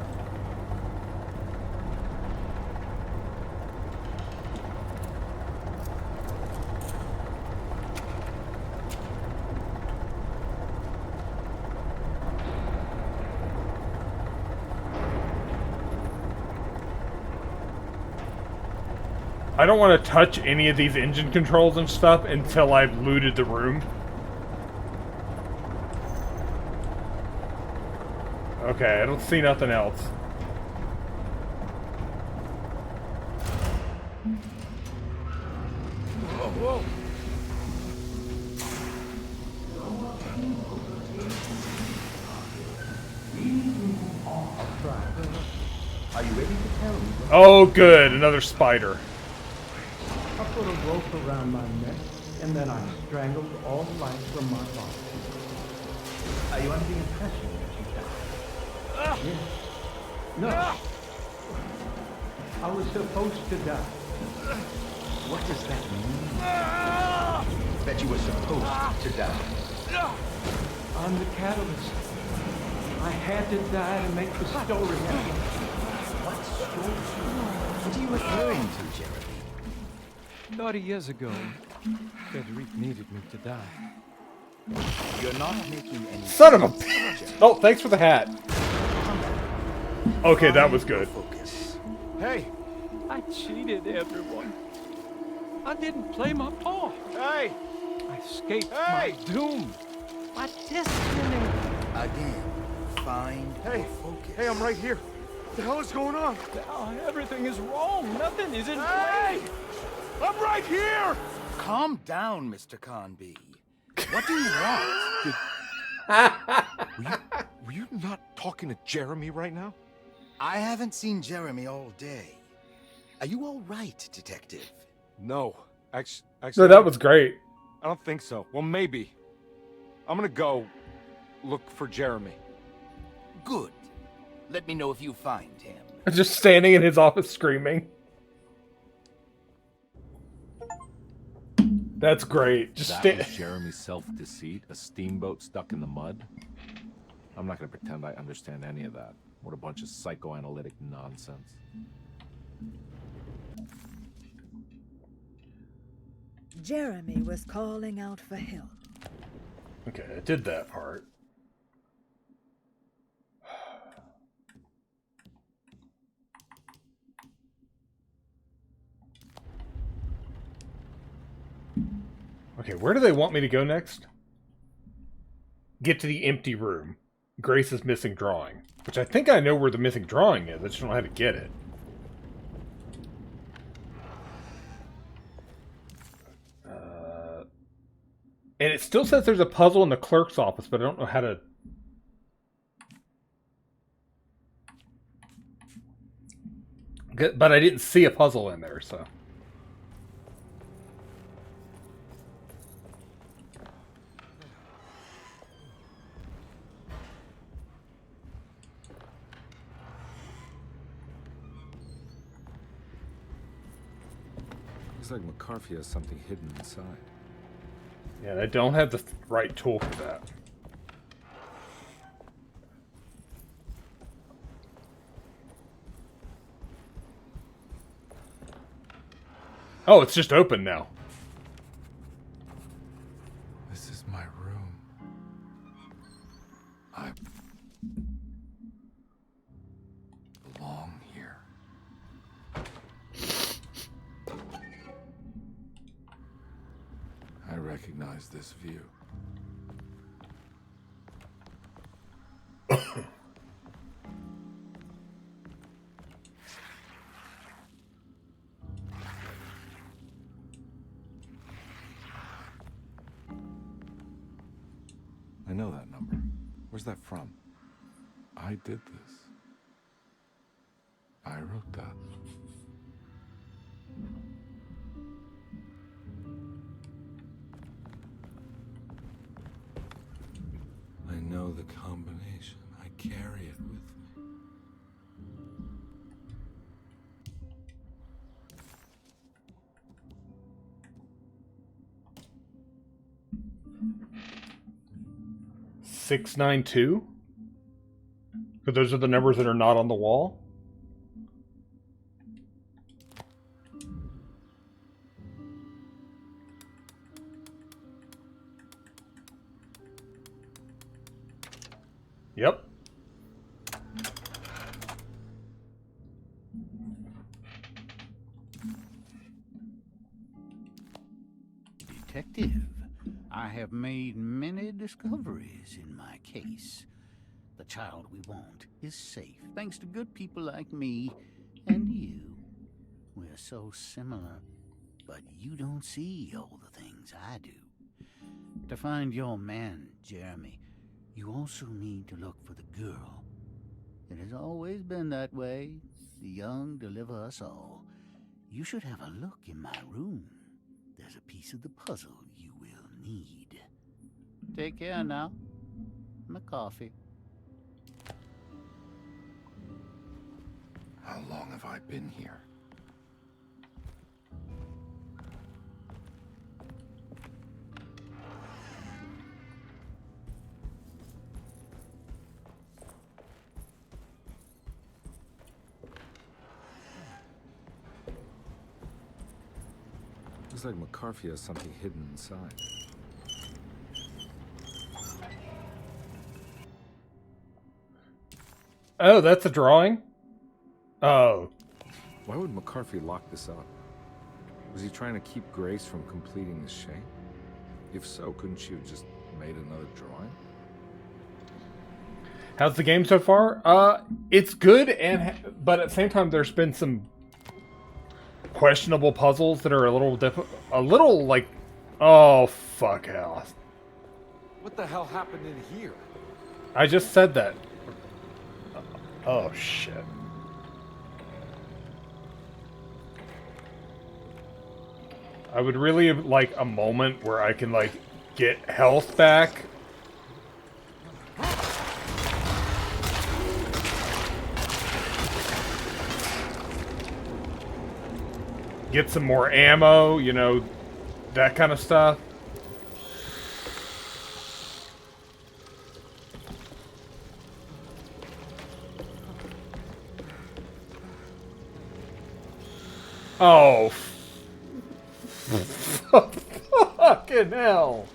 I don't want to touch any of these engine controls and stuff until I've looted the room. Okay, I don't see nothing else. Whoa, whoa. Are you ready to tell me? Oh, good. Another spider. I put a rope around my neck, and then I strangled all life from my body. Are you under the impression that you died? Yes. No. I was supposed to die. What does that mean? That you were supposed to die? I'm the catalyst. I had to die to make the story happen. What story? What are you referring to, Jeremy? 30 years ago, Frederic needed me to die. You're not making any Son of a bitch! Oh, thanks for the hat. Okay, that was good. Hey, I cheated everyone. I didn't play my part. Hey! I escaped my doom. My destiny. Again, find your focus. Hey, I'm right here. What the hell is going on? Everything is wrong. Nothing is in place. I'm right here! Calm down, Mr. Conby. What do you want? Were you not talking to Jeremy right now? I haven't seen Jeremy all day. Are you all right, Detective? No. Actually, No, that was great. I don't think so. Well, maybe. I'm gonna go look for Jeremy. Good. Let me know if you find him. Just standing in his office screaming. That's great. Just That was Jeremy's self-deceit, a steamboat stuck in the mud? I'm not going to pretend I understand any of that. What a bunch of psychoanalytic nonsense. Jeremy was calling out for help. Okay, I did that part. Okay, where do they want me to go next? Get to the empty room. Grace's missing drawing. Which I think I know where the missing drawing is. I just don't know how to get it. And it still says there's a puzzle in the clerk's office, but I don't know how to... But I didn't see a puzzle in there, so... Looks like McCarthy has something hidden inside. Yeah, I don't have the right tool for that. Oh, it's just open now. This is my room. I belong here. I recognize this view. I know that number. Where's that from? I did this. I wrote that. I know the combination. I carry it with me. $692? But those are the numbers that are not on the wall? Yep. Detective, I have made many discoveries in my case. The child we want is safe, thanks to good people like me and you. We're so similar, but you don't see all the things I do. To find your man, Jeremy, you also need to look for the girl. It has always been that way. The young deliver us all. You should have a look in my room. There's a piece of the puzzle you will need. Take care now. My coffee. How long have I been here? Looks like McCarthy has something hidden inside. Oh, that's a drawing? Oh. Why would McCarthy lock this up? Was he trying to keep Grace from completing the shape? If so, couldn't she have just made another drawing? How's the game so far? It's good, but at the same time, there's been some questionable puzzles that are a little like, oh fuck hell. What the hell happened in here? I just said that. Oh shit. I would really like a moment where I can like get health back. Get some more ammo, you know, that kind of stuff. Oh, fucking hell.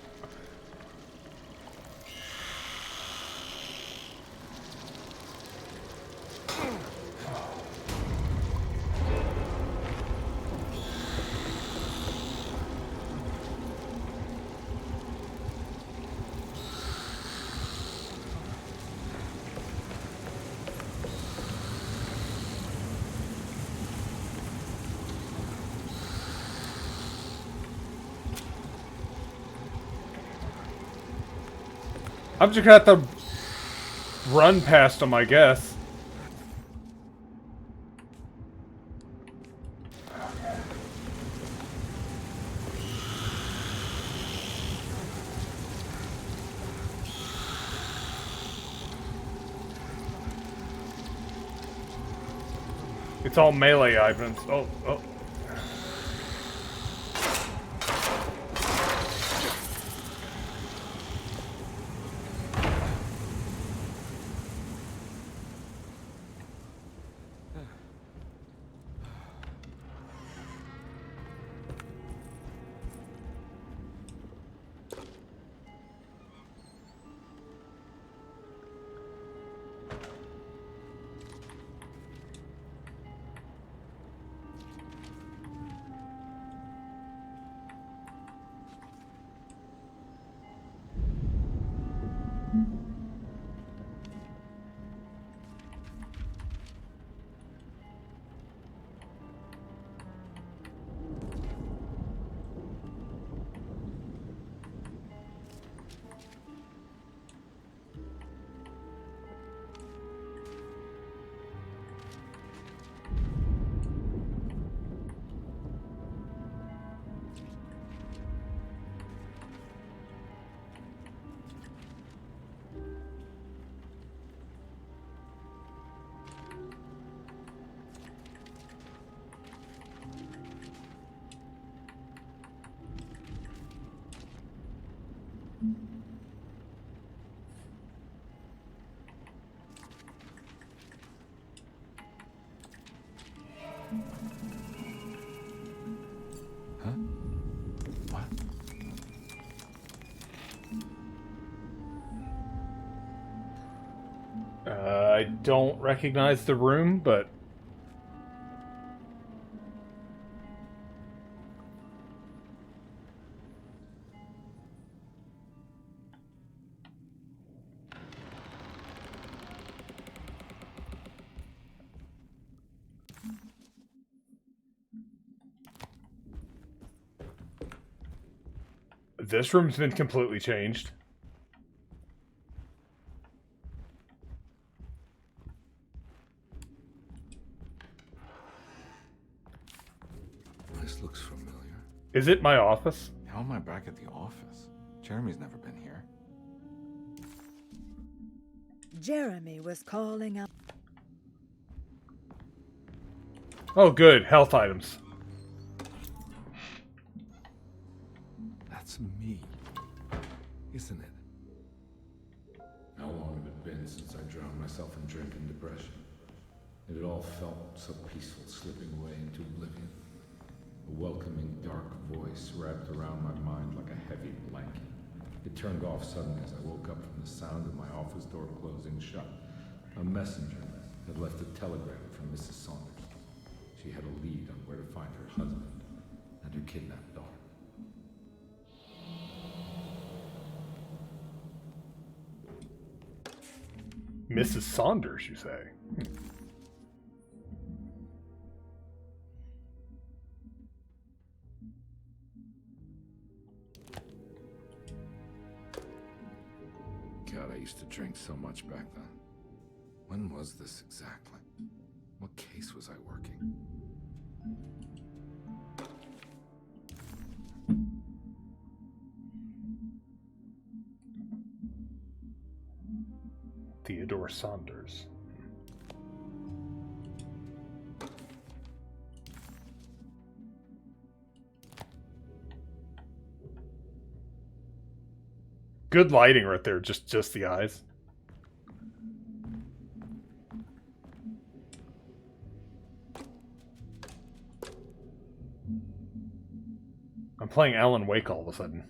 I'm just gonna have to run past them, I guess. It's all melee items. Oh, oh. I don't recognize the room, but... This room's been completely changed. This looks familiar. Is it my office? How am I back at the office? Jeremy's never been here. Jeremy was calling up. Oh, good. Health items. That's me, isn't it? How long had it been since I drowned myself in drink and depression? It had all felt so peaceful, slipping away into oblivion. A welcoming, dark voice wrapped around my mind like a heavy blanket. It turned off suddenly as I woke up from the sound of my office door closing shut. A messenger had left a telegram from Mrs. Saunders. She had a lead on where to find her husband and her kidnapped daughter. Mrs. Saunders, you say? God, I used to drink so much back then. When was this exactly? What case was I working? Theodore Saunders. Good lighting right there, just the eyes. I'm playing Alan Wake all of a sudden.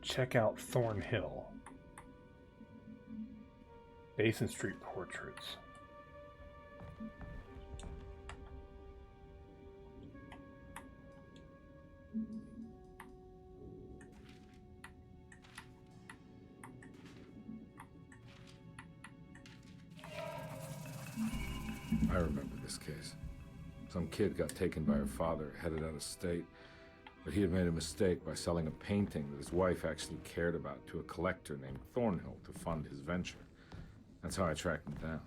Check out Thornhill. Basin Street Portraits. I remember this case. Some kid got taken by her father, headed out of state. But he had made a mistake by selling a painting that his wife actually cared about to a collector named Thornhill to fund his venture. That's how I tracked him down.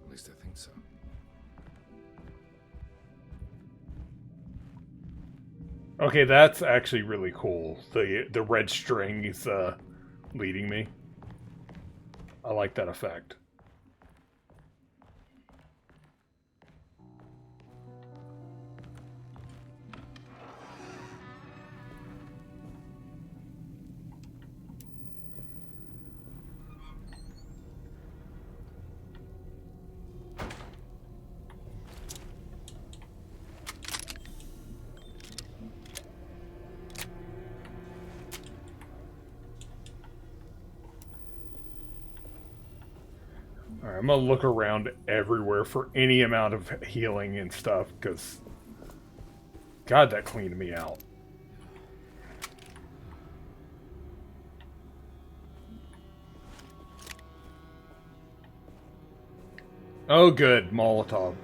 At least I think so. Okay, that's actually really cool. The red string is leading me. I like that effect. Alright, I'm gonna look around everywhere for any amount of healing and stuff, because God, that cleaned me out. Oh good, Molotov.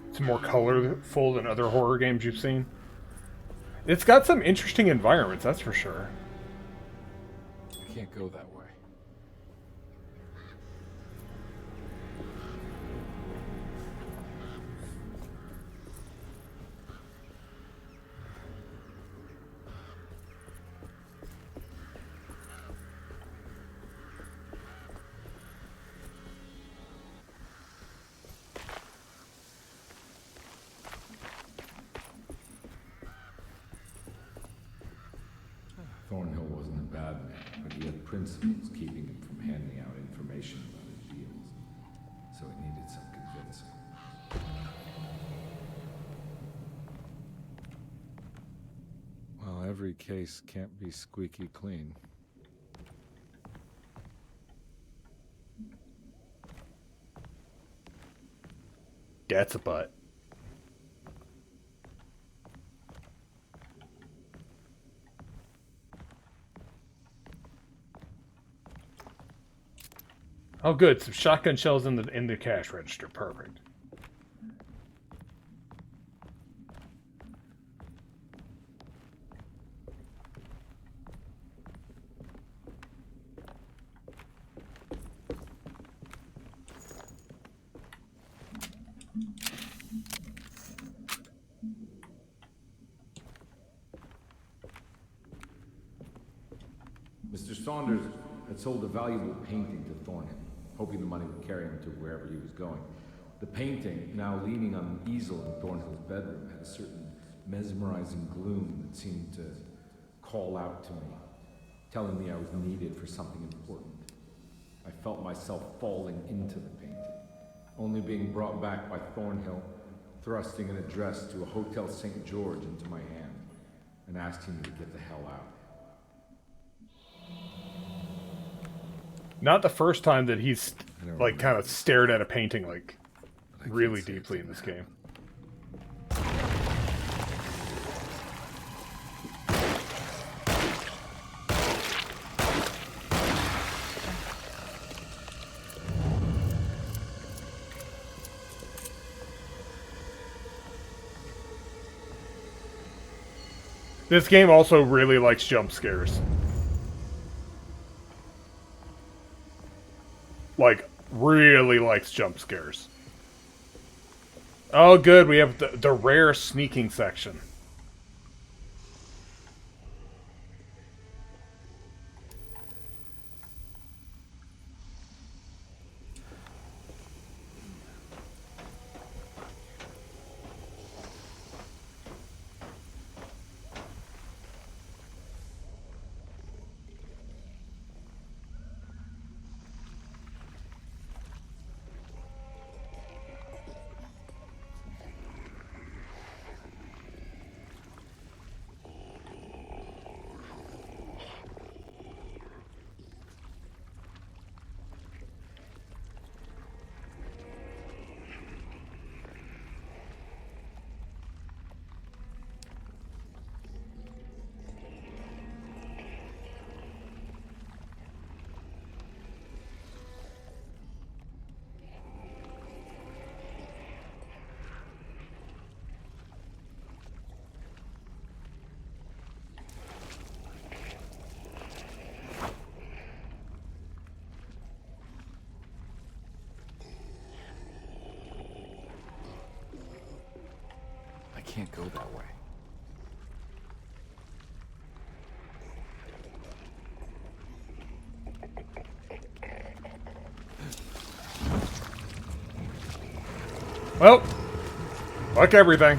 It's more colorful than other horror games you've seen. It's got some interesting environments, that's for sure. I can't go that way. Thornhill wasn't a bad man, but he had principles keeping him from handing out information about his deals. So it needed some convincing. Well, every case can't be squeaky clean. That's a butt. Oh, good. Some shotgun shells in the cash register. Perfect. Mr. Saunders had sold a valuable painting to Thornhill, hoping the money would carry him to wherever he was going. The painting, now leaning on an easel in Thornhill's bedroom, had a certain mesmerizing gloom that seemed to call out to me, telling me I was needed for something important. I felt myself falling into the painting, only being brought back by Thornhill, thrusting an address to a Hotel St. George into my hand, and asking me to get the hell out. Not the first time that he's, like, kind of stared at a painting, like, really deeply in this game. This game also really likes jump scares. Like, really likes jump scares. Oh, good, we have the rare sneaking section. I can't go that way. Well, fuck everything.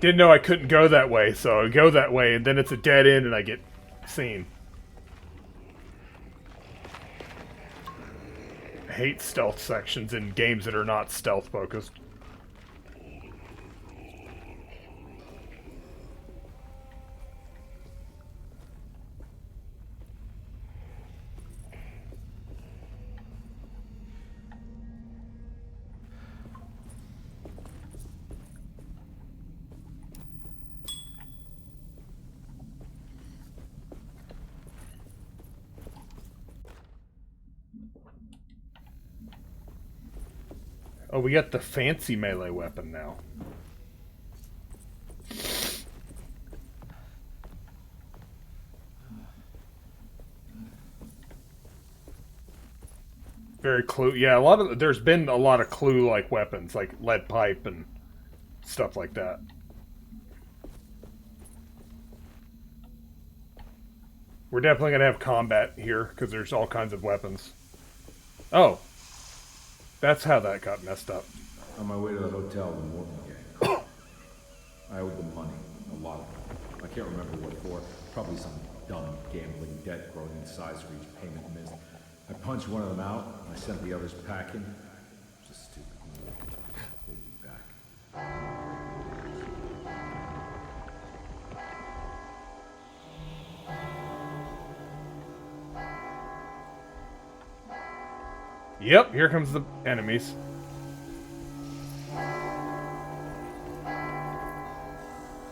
Didn't know I couldn't go that way, so I go that way, and then it's a dead end, and I get seen. I hate stealth sections in games that are not stealth focused. Oh, we got the fancy melee weapon now. Very Clue. Yeah, there's been a lot of Clue-like weapons, like lead pipe and stuff like that. We're definitely gonna have combat here because there's all kinds of weapons. Oh. That's how that got messed up. On my way to the hotel, the Morton gang. I owed them money, a lot of it. I can't remember what for. Probably some dumb gambling debt growing in size for each payment missed. I punched one of them out, and I sent the others packing. It was a stupid move. They'd be back. Yep, here comes the enemies.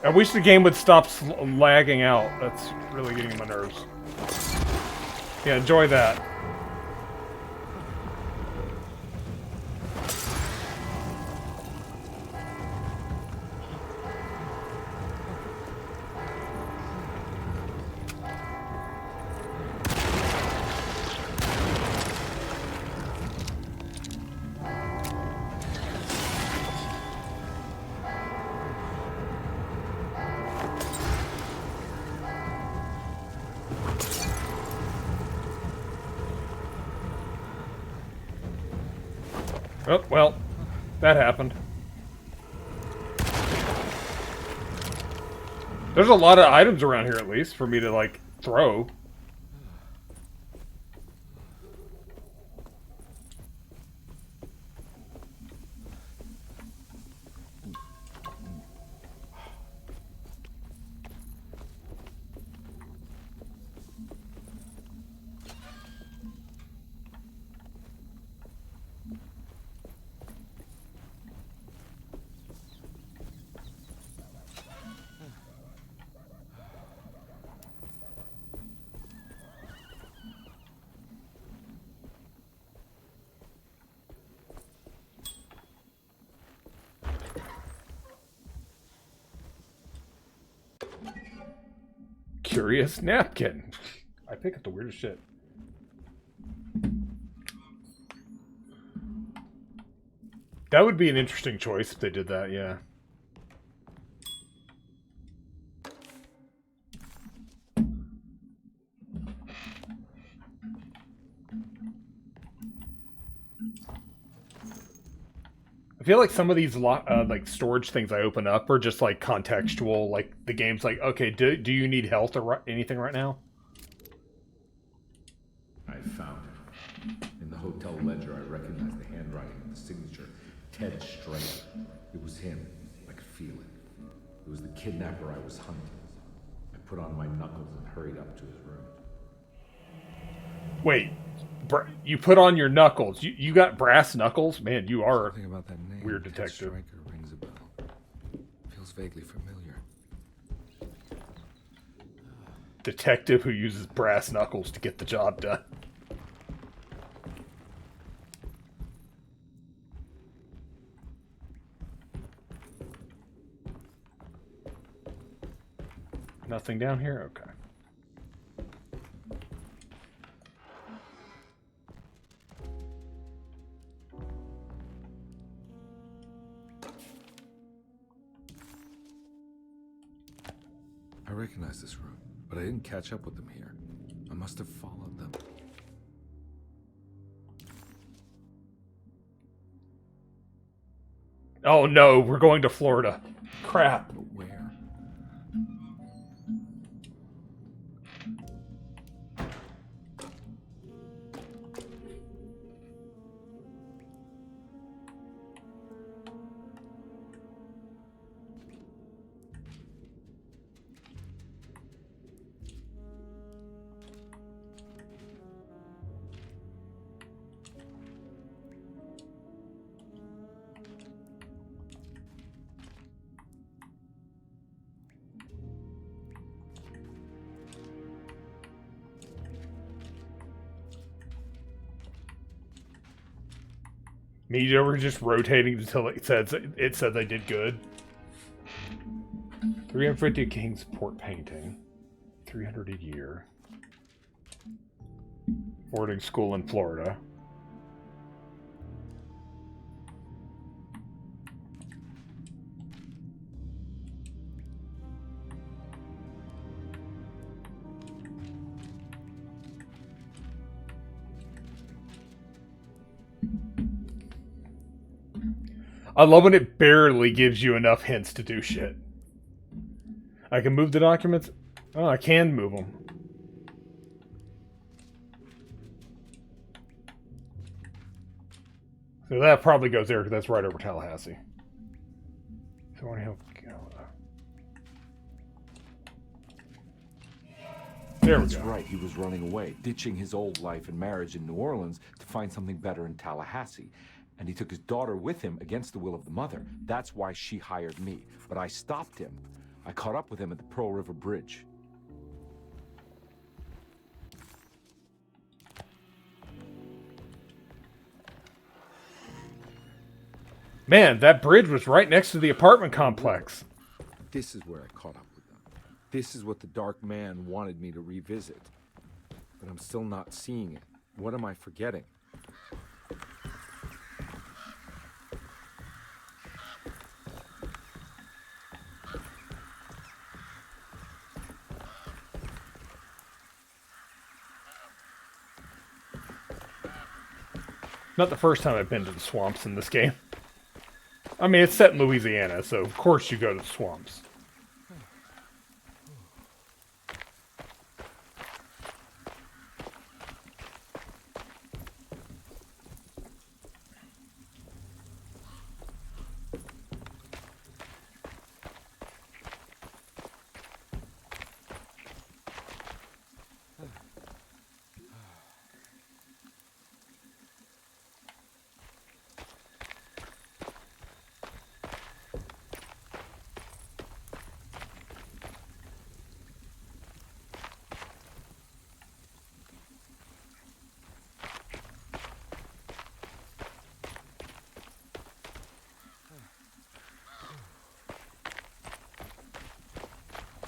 I wish the game would stop lagging out. That's really getting on my nerves. Yeah, enjoy that. Oh, well, that happened. There's a lot of items around here, at least, for me to, like, throw. Curious napkin. I pick up the weirdest shit. That would be an interesting choice if they did that, yeah. I feel like some of these like storage things I open up are just like contextual. Like the game's like, okay, do you need health or anything right now? I found it. In the hotel ledger, I recognized the handwriting and the signature. Ted Strader. It was him. I could feel it. It was the kidnapper I was hunting. I put on my knuckles and hurried up to his room. Wait, you put on your knuckles. You got brass knuckles? Man, you are Something about that name, weird Ted detective. Stryker, rings a bell. Feels vaguely familiar. Detective who uses brass knuckles to get the job done. Nothing down here? Okay. I recognize this room, but I didn't catch up with them here. I must have followed them. Oh no, we're going to Florida. Crap. But where? Media were just rotating until it said they did good. 350 Kingsport painting. 300 a year. Boarding school in Florida. I love when it barely gives you enough hints to do shit. I can move the documents. Oh, I can move them. So that probably goes there because that's right over Tallahassee. Thorn Hill. There we That's go. right, he was running away, ditching his old life and marriage in New Orleans to find something better in Tallahassee. And he took his daughter with him against the will of the mother. That's why she hired me. But I stopped him. I caught up with him at the Pearl River Bridge. Man, that bridge was right next to the apartment complex. This is where I caught up with them. This is what the Dark Man wanted me to revisit. But I'm still not seeing it. What am I forgetting? Not the first time I've been to the swamps in this game. I mean, it's set in Louisiana, so of course you go to the swamps.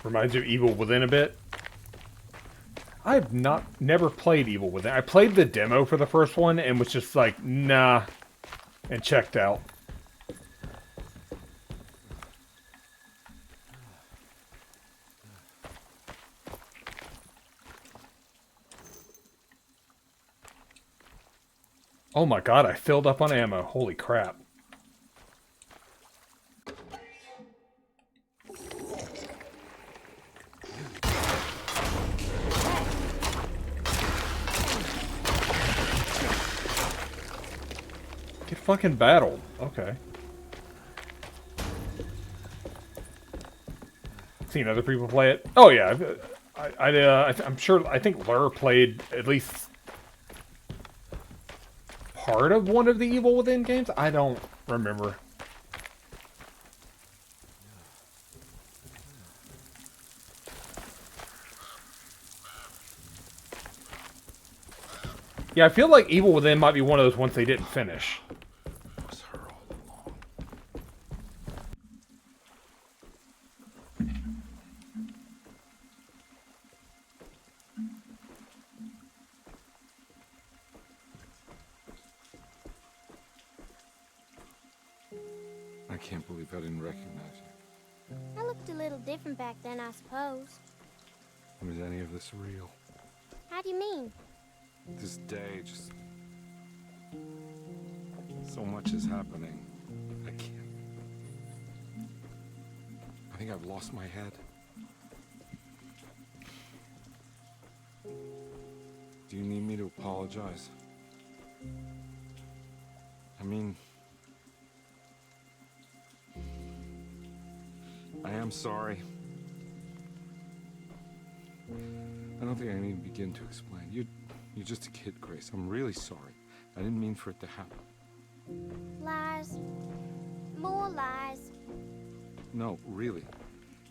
Reminds you of Evil Within a bit. I've never played Evil Within. I played the demo for the first one and was just like, nah, and checked out. Oh my god, I filled up on ammo. Holy crap. Get fucking battled. Okay. Seen other people play it. Oh yeah, I'm sure. I think Lur played at least part of one of the Evil Within games. I don't remember. Yeah, I feel like Evil Within might be one of those ones they didn't finish. It was her all along. I can't believe I didn't recognize you. I looked a little different back then, I suppose. Was any of this real? How do you mean? This day, just... so much is happening. I can't... I think I've lost my head. Do you need me to apologize? I mean... I am sorry. I don't think I need to begin to explain. You're just a kid, Grace. I'm really sorry. I didn't mean for it to happen. Lies. More lies. No, really.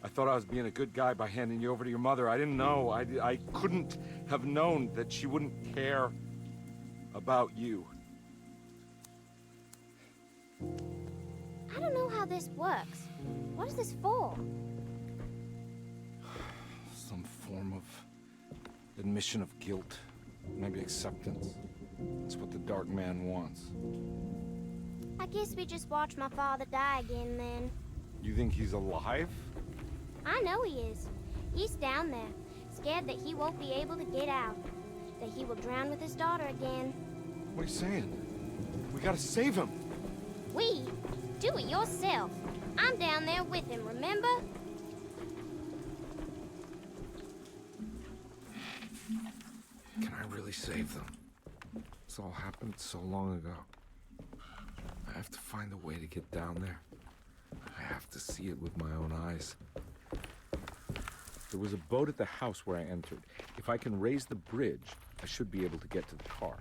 I thought I was being a good guy by handing you over to your mother. I didn't know. I couldn't have known that she wouldn't care about you. I don't know how this works. What is this for? Some form of admission of guilt. Maybe acceptance. It's what the Dark Man wants. I guess we just watch my father die again then. You think he's alive? I know he is. He's down there, scared that he won't be able to get out. That he will drown with his daughter again. What are you saying? We gotta save him. We? Do it yourself. I'm down there with him, remember? Can I really save them? This all happened so long ago. I have to find a way to get down there. I have to see it with my own eyes. There was a boat at the house where I entered. If I can raise the bridge, I should be able to get to the car.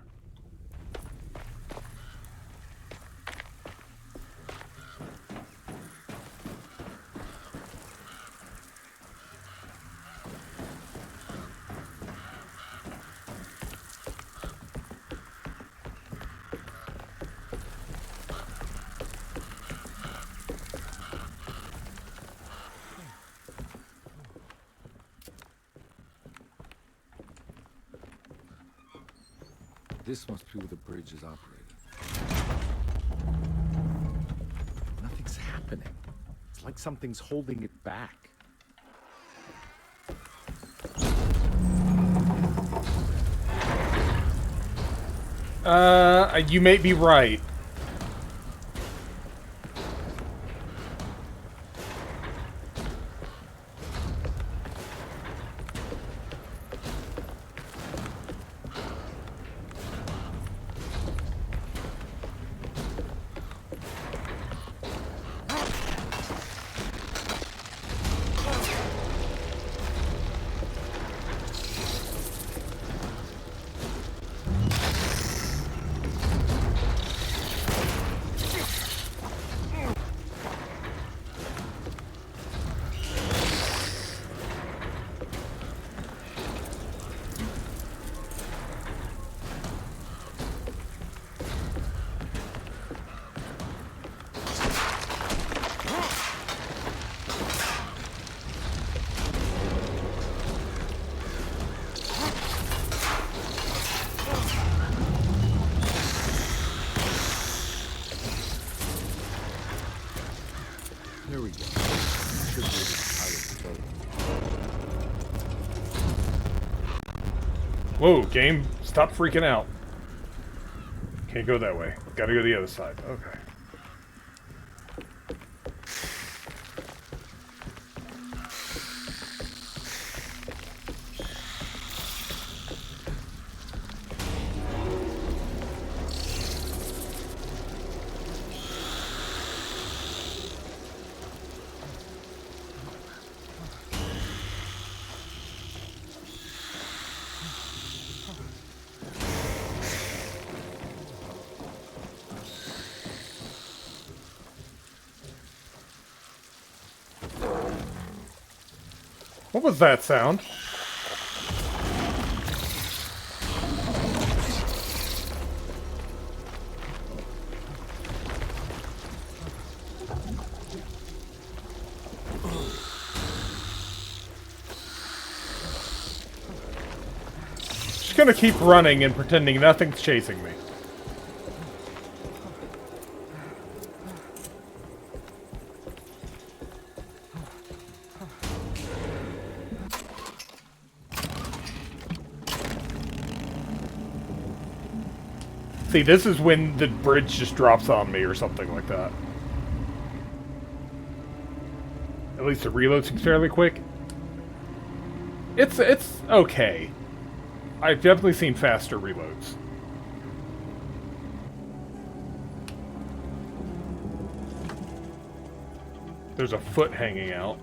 This must be where the bridge is operated. Nothing's happening. It's like something's holding it back. You may be right. There we go. Should be able to pilot the boat. Whoa, game, stop freaking out. Can't go that way. Gotta go the other side. Okay. What was that sound? Just gonna keep running and pretending nothing's chasing me. See, this is when the bridge just drops on me or something like that. At least the reload seems fairly quick. It's okay. I've definitely seen faster reloads. There's a foot hanging out.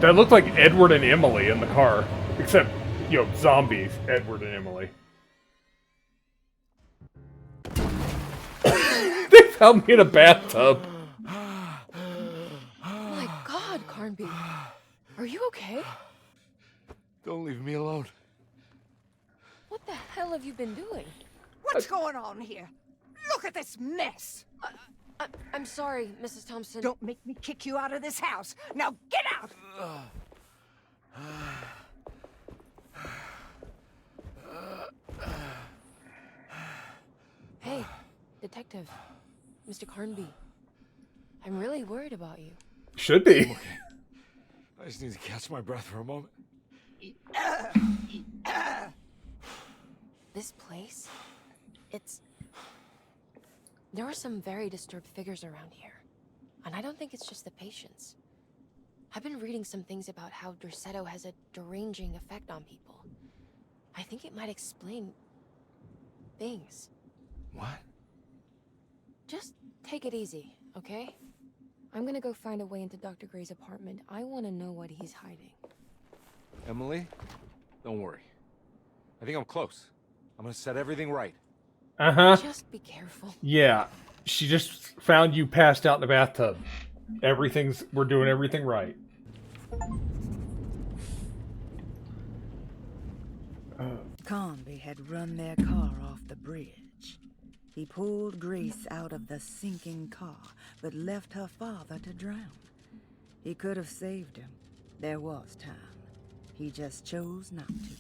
That looked like Edward and Emily in the car. Except, you know, zombies, Edward and Emily. They found me in a bathtub. Oh my god, Carnby. Are you okay? Don't leave me alone. What the hell have you been doing? What's going on here? Look at this mess! I'm sorry, Mrs. Thompson. Don't make me kick you out of this house. Now get out! Hey, Detective. Mr. Carnby. I'm really worried about you. Should be. Okay. I just need to catch my breath for a moment. This place? There are some very disturbed figures around here. And I don't think it's just the patients. I've been reading some things about how Derceto has a deranging effect on people. I think it might explain things. What? Just take it easy, okay? I'm gonna go find a way into Dr. Gray's apartment. I want to know what he's hiding. Emily, don't worry. I think I'm close. I'm gonna set everything right. Uh-huh. Just be careful. Yeah. She just found you passed out in the bathtub. We're doing everything right. Carnby had run their car off the bridge. He pulled Grace out of the sinking car, but left her father to drown. He could have saved him. There was time. He just chose not to.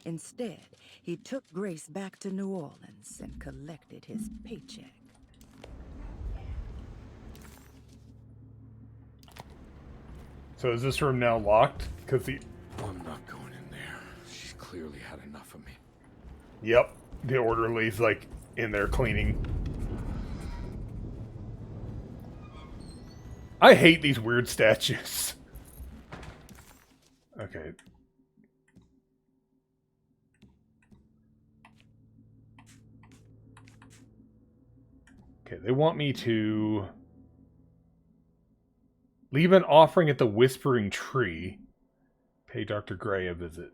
Instead, he took Grace back to New Orleans and collected his paycheck. So is this room now locked? Because the... I'm not going in there. She's clearly had enough of me. Yep. The orderly's, like, in there cleaning. I hate these weird statues. Okay. Okay, they want me to leave an offering at the Whispering Tree. Pay Dr. Gray a visit.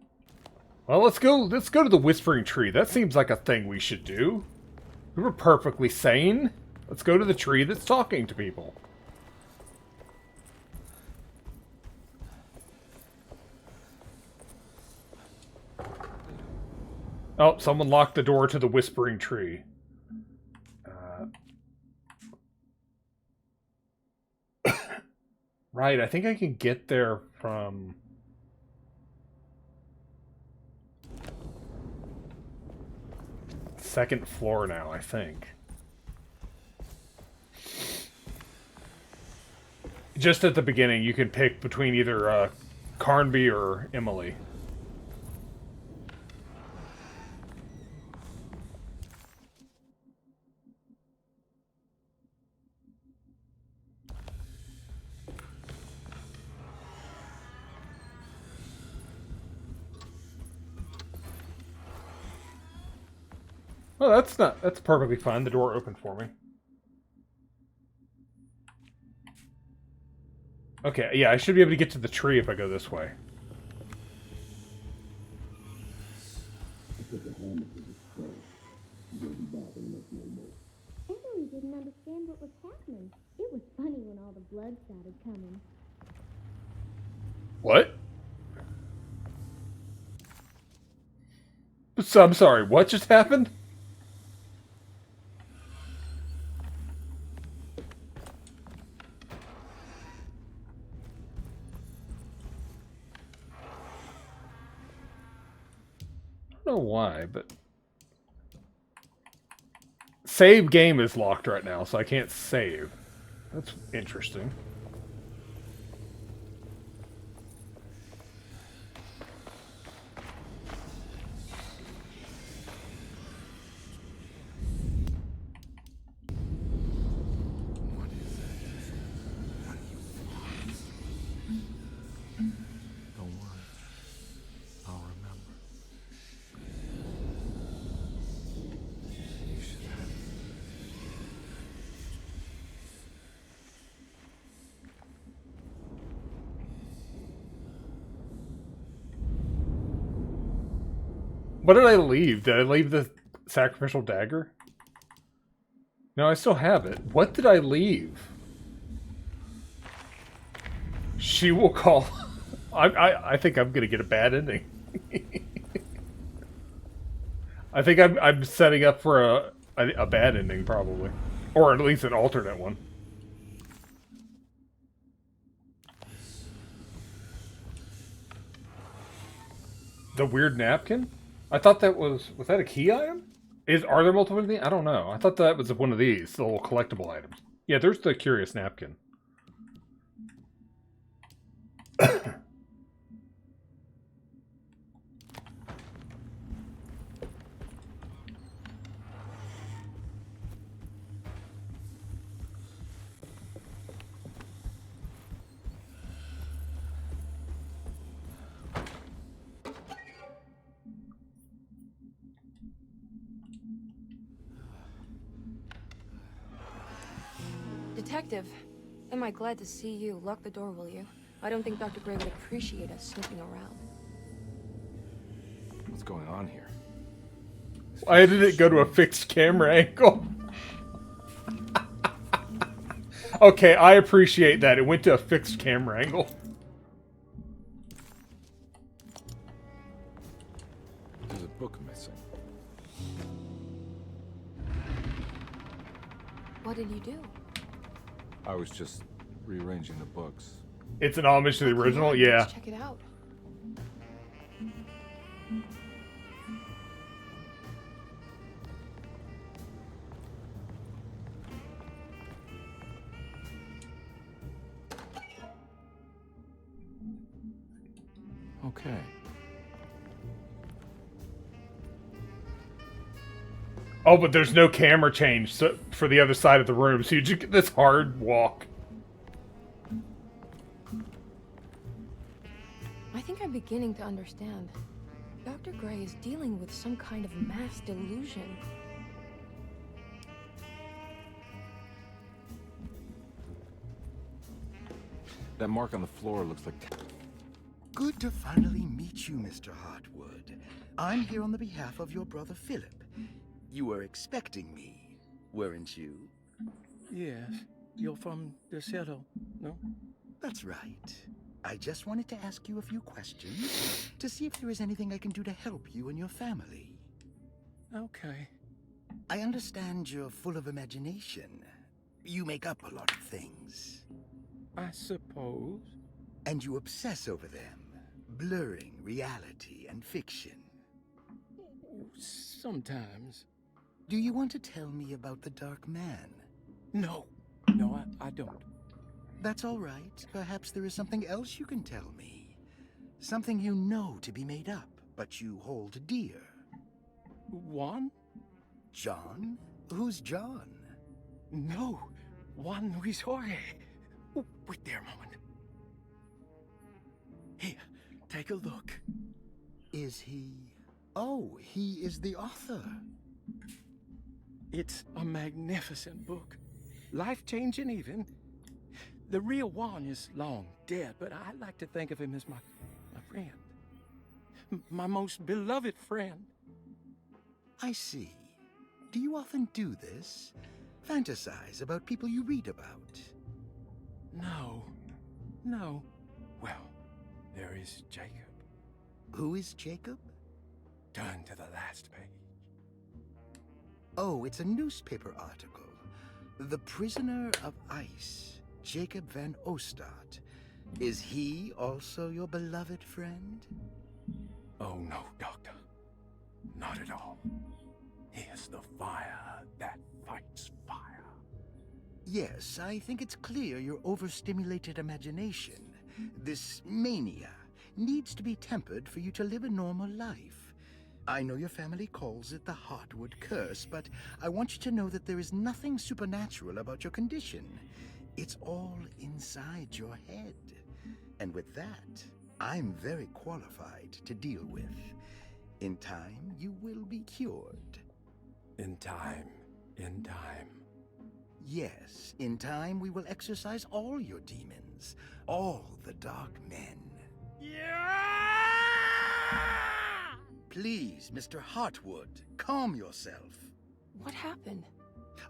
Well, let's go to the Whispering Tree. That seems like a thing we should do. We were perfectly sane. Let's go to the tree that's talking to people. Oh, someone locked the door to the Whispering Tree. Right, I think I can get there from... second floor now, I think. Just at the beginning, you can pick between either Carnby or Emily. Well, that's perfectly fine. The door opened for me. Okay, yeah, I should be able to get to the tree if I go this way. Emily didn't understand what was happening. It was funny when all the blood started coming. What? So, I'm sorry, what just happened? I don't know why, but save game is locked right now, so I can't save. That's interesting. Don't worry. I'll remember. You should have. What did I leave? Did I leave the sacrificial dagger? No, I still have it. What did I leave? She will call. I think I'm gonna get a bad ending. I think I'm setting up for a bad ending probably, or at least an alternate one. The weird napkin? I thought that was that a key item? Are there multiple of these? I don't know. I thought that was one of these, the little collectible items. Yeah, there's the curious napkin. Detective, am I glad to see you? Lock the door, will you? I don't think Dr. Gray would appreciate us snooping around. What's going on here? Why did it go to a fixed camera angle? Okay, I appreciate that. It went to a fixed camera angle. There's a book missing. What did you do? I was just rearranging the books. It's an homage to the original, yeah. Let's check it out. Okay. Oh, but there's no camera change for the other side of the room, so you just get this hard walk. I think I'm beginning to understand. Dr. Gray is dealing with some kind of mass delusion. That mark on the floor looks like... Good to finally meet you, Mr. Hartwood. I'm here on the behalf of your brother Philip. You were expecting me, weren't you? Yes. You're from Derceto, no? That's right. I just wanted to ask you a few questions to see if there is anything I can do to help you and your family. Okay. I understand you're full of imagination. You make up a lot of things. I suppose. And you obsess over them, blurring reality and fiction. Sometimes. Do you want to tell me about the Dark Man? No. No, I don't. That's all right. Perhaps there is something else you can tell me. Something you know to be made up, but you hold dear. Juan? John? Who's John? No. Juan Luis Jorge. Oh, wait there a moment. Here, take a look. Is he... Oh, he is the author. It's a magnificent book. Life-changing even. The real Juan is long dead, but I like to think of him as my friend. My most beloved friend. I see. Do you often do this? Fantasize about people you read about? No. No. Well, there is Jacob. Who is Jacob? Turn to the last page. Oh, it's a newspaper article. The Prisoner of Ice, Jacob van Ostad. Is he also your beloved friend? Oh, no, Doctor. Not at all. He is the fire that fights fire. Yes, I think it's clear your overstimulated imagination, this mania, needs to be tempered for you to live a normal life. I know your family calls it the Hartwood Curse, but I want you to know that there is nothing supernatural about your condition. It's all inside your head. And with that, I'm very qualified to deal with. In time, you will be cured. In time. In time. Yes, in time we will exorcise all your demons, all the Dark Men. Please, Mr. Hartwood, calm yourself. What happened?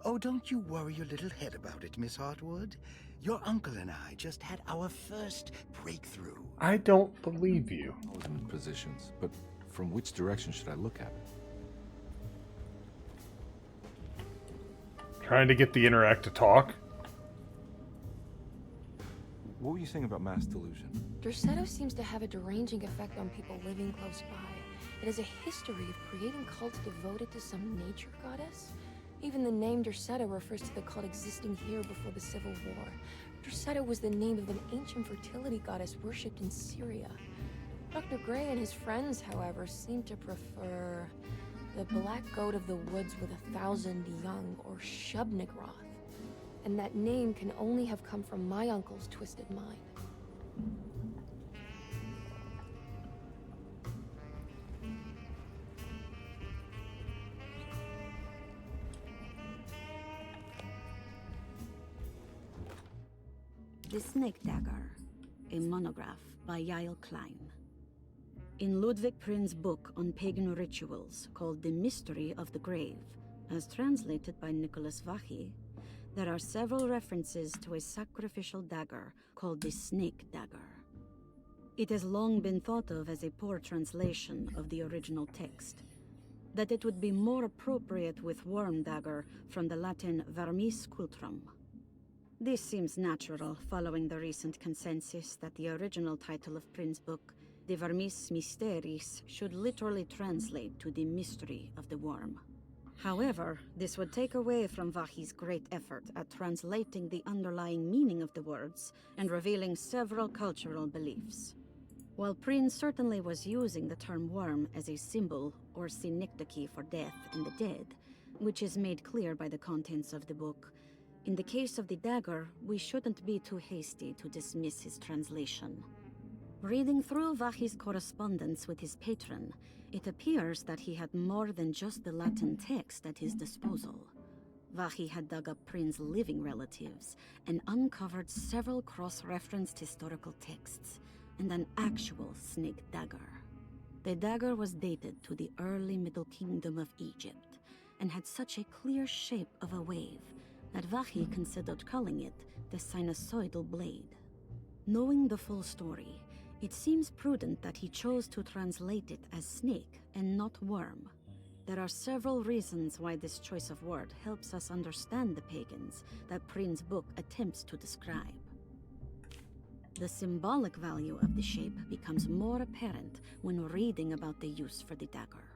Oh, don't you worry your little head about it, Miss Hartwood. Your uncle and I just had our first breakthrough. I don't believe you. I was in positions, but from which direction should I look at it? Trying to get the Interact to talk. What were you saying about mass delusion? Derceto seems to have a deranging effect on people living close by. It has a history of creating cults devoted to some nature goddess. Even the name Derceto refers to the cult existing here before the Civil War. Derceto was the name of an ancient fertility goddess worshipped in Syria. Dr. Gray and his friends, however, seem to prefer the Black Goat of the Woods with 1,000 Young, or Shub-Nigroth. And that name can only have come from my uncle's twisted mind. The Snake Dagger, a monograph by Yael Klein. In Ludwig Prin's book on pagan rituals called The Mystery of the Grave, as translated by Nicholas Vachy, there are several references to a sacrificial dagger called the Snake Dagger. It has long been thought of as a poor translation of the original text. that it would be more appropriate with Worm Dagger from the Latin vermis cultrum. This seems natural following the recent consensus that the original title of Prin's book, De Vermis Mysteris, should literally translate to the mystery of the worm. However, this would take away from Vahi's great effort at translating the underlying meaning of the words and revealing several cultural beliefs. While Prin certainly was using the term worm as a symbol or synecdoche for death and the dead, which is made clear by the contents of the book, in the case of the dagger, we shouldn't be too hasty to dismiss his translation. Reading through Vahi's correspondence with his patron, it appears that he had more than just the Latin text at his disposal. Vahi had dug up Prin's living relatives and uncovered several cross-referenced historical texts and an actual snake dagger. The dagger was dated to the early Middle Kingdom of Egypt and had such a clear shape of a wave that Vahi considered calling it the sinusoidal blade. Knowing the full story, it seems prudent that he chose to translate it as snake and not worm. There are several reasons why this choice of word helps us understand the pagans that Prin's book attempts to describe. The symbolic value of the shape becomes more apparent when reading about the use for the dagger.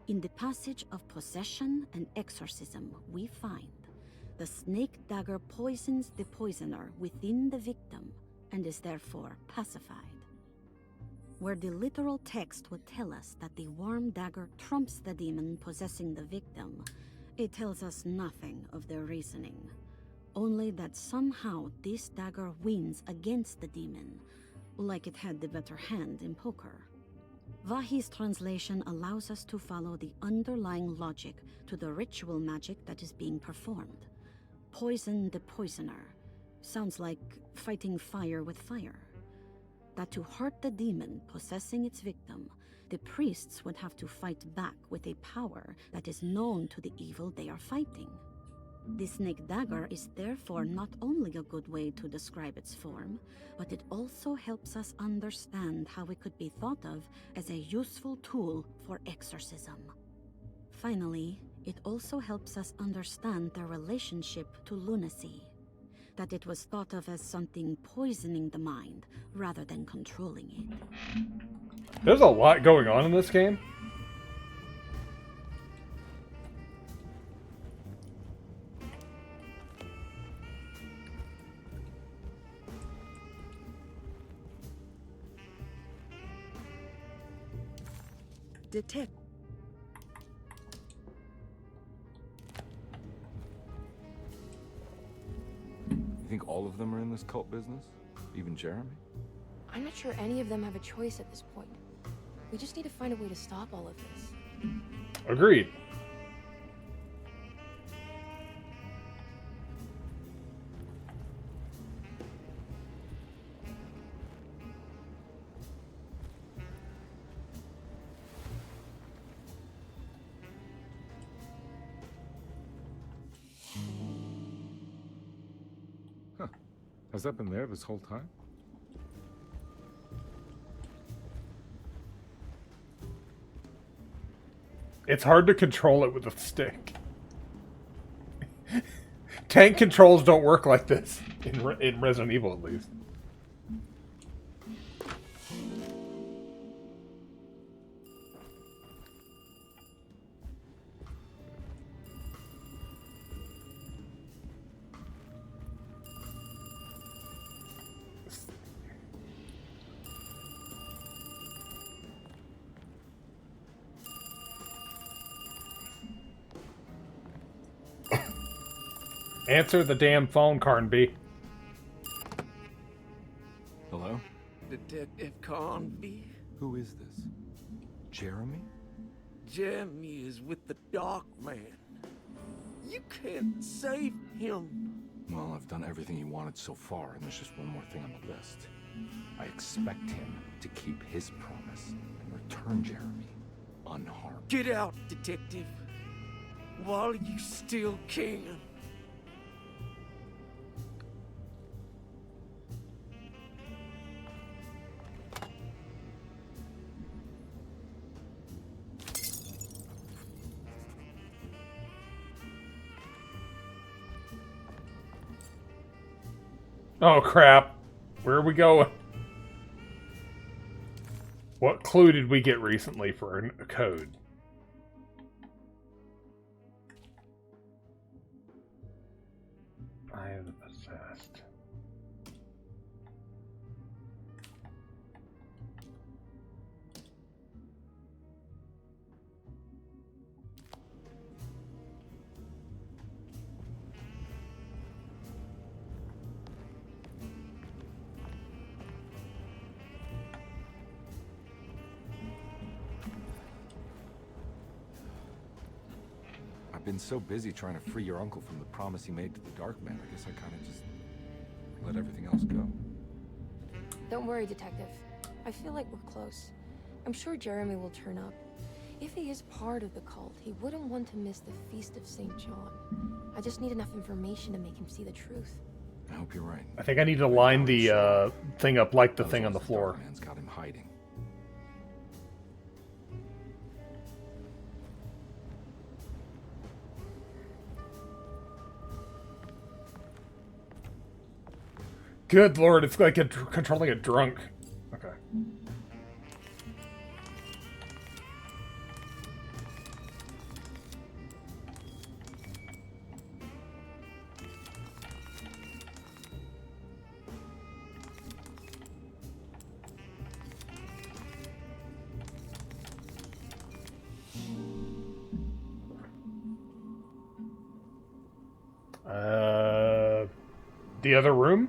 In the passage of possession and exorcism, we find the snake dagger poisons the poisoner within the victim and is therefore pacified. Where the literal text would tell us that the worm dagger trumps the demon possessing the victim, it tells us nothing of their reasoning. Only that somehow this dagger wins against the demon, like it had the better hand in poker. Vahi's translation allows us to follow the underlying logic to the ritual magic that is being performed. Poison the poisoner. Sounds like fighting fire with fire. That to hurt the demon possessing its victim, the priests would have to fight back with a power that is known to the evil they are fighting. The snake dagger is therefore not only a good way to describe its form, but it also helps us understand how it could be thought of as a useful tool for exorcism. Finally, it also helps us understand their relationship to lunacy, that it was thought of as something poisoning the mind rather than controlling it. There's a lot going on in this game. Detect. You think all of them are in this cult business? Even Jeremy? I'm not sure any of them have a choice at this point. We just need to find a way to stop all of this. Agreed. Huh. Has that been there this whole time? It's hard to control it with a stick. Tank controls don't work like this, in Resident Evil at least. Answer the damn phone, Carnby. Hello? Detective Carnby? Who is this? Jeremy? Jeremy is with the Dark Man. You can't save him. Well, I've done everything he wanted so far, and there's just one more thing on the list. I expect him to keep his promise and return Jeremy unharmed. Get out, Detective. While you still can. Oh crap. Where are we going? What clue did we get recently for a code? I am possessed. I've been so busy trying to free your uncle from the promise he made to the Dark Man, I guess I kind of just let everything else go. Don't worry, Detective. I feel like we're close. I'm sure Jeremy will turn up. If he is part of the cult, he wouldn't want to miss the Feast of St. John. I just need enough information to make him see the truth. I hope you're right. I think I need to line the thing up like the thing on the floor. Dark Man's got him hiding. Good lord, it's like controlling a drunk. Okay. The other room?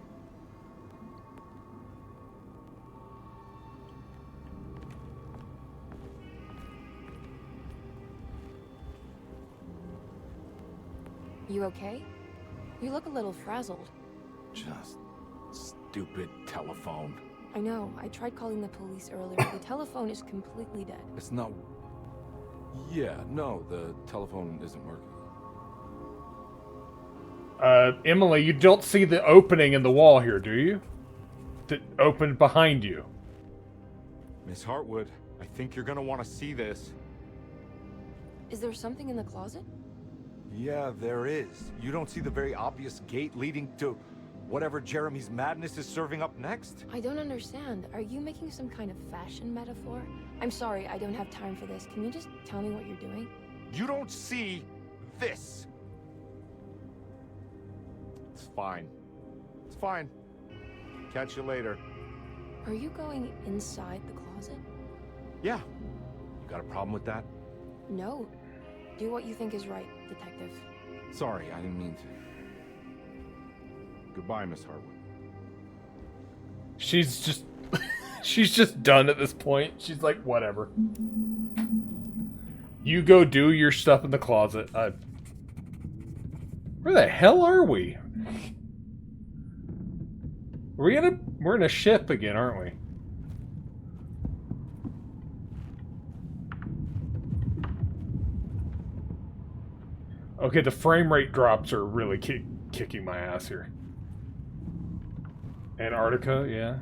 You okay? You look a little frazzled. Just stupid telephone. I know. I tried calling the police earlier. The telephone is completely dead. It's not... Yeah, no, the telephone isn't working. Emily, you don't see the opening in the wall here, do you? That opened behind you. Miss Hartwood, I think you're gonna want to see this. Is there something in the closet? Yeah, there is. You don't see the very obvious gate leading to whatever Jeremy's madness is serving up next? I don't understand. Are you making some kind of fashion metaphor? I'm sorry, I don't have time for this. Can you just tell me what you're doing? You don't see this. It's fine. It's fine. Catch you later. Are you going inside the closet? Yeah. You got a problem with that? No. Do what you think is right, Detective. Sorry, I didn't mean to. Goodbye, Miss Hartwood. She's just... she's just done at this point. She's like, whatever. You go do your stuff in the closet. Where the hell are we? We're in a ship again, aren't we? Okay, the frame rate drops are really kicking my ass here. Antarctica, yeah.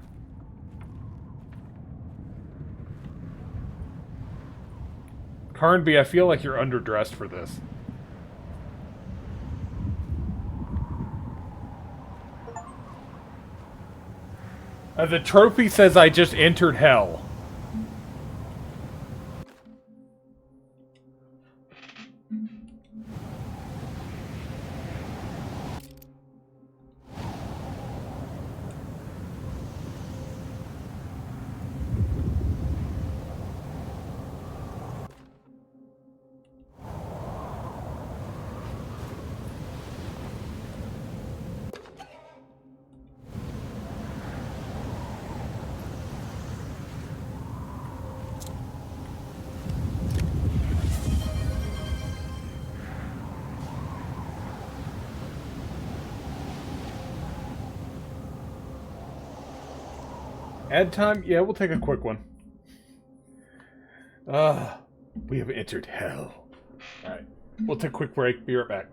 Carnby, I feel like you're underdressed for this. The trophy says I just entered hell. Ad time? Yeah, we'll take a quick one. We have entered hell. Alright. We'll take a quick break. Be right back.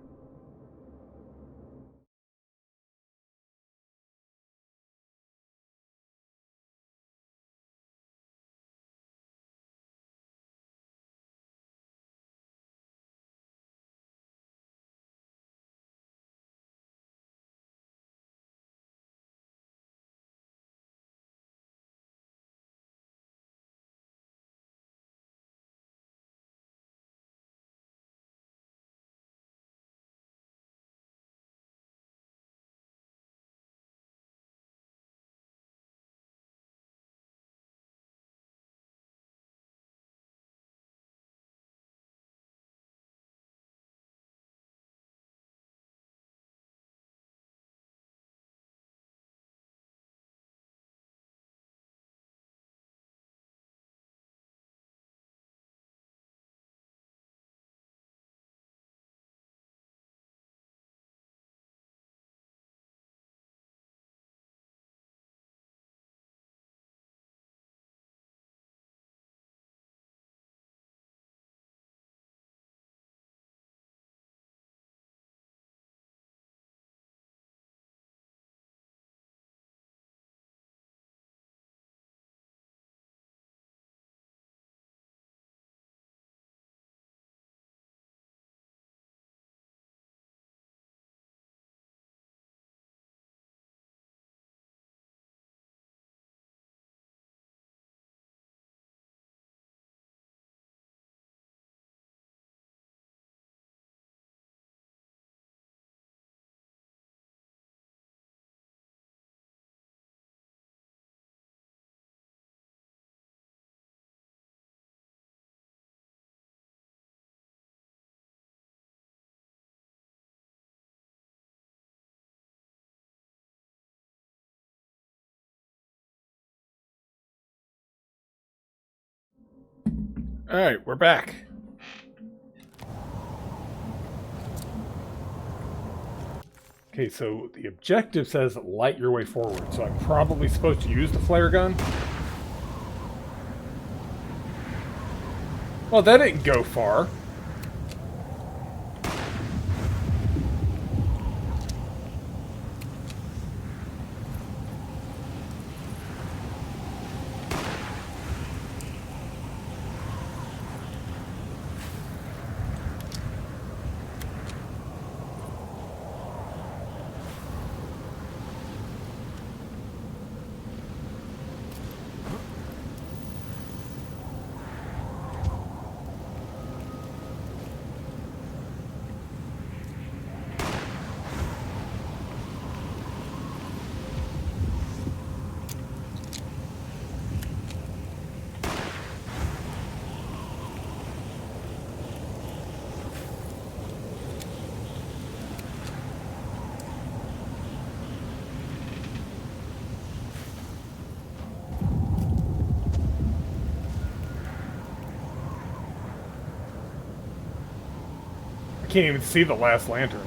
Alright, we're back. Okay, so the objective says light your way forward, so I'm probably supposed to use the flare gun? Well, that didn't go far. I can't even see the last lantern.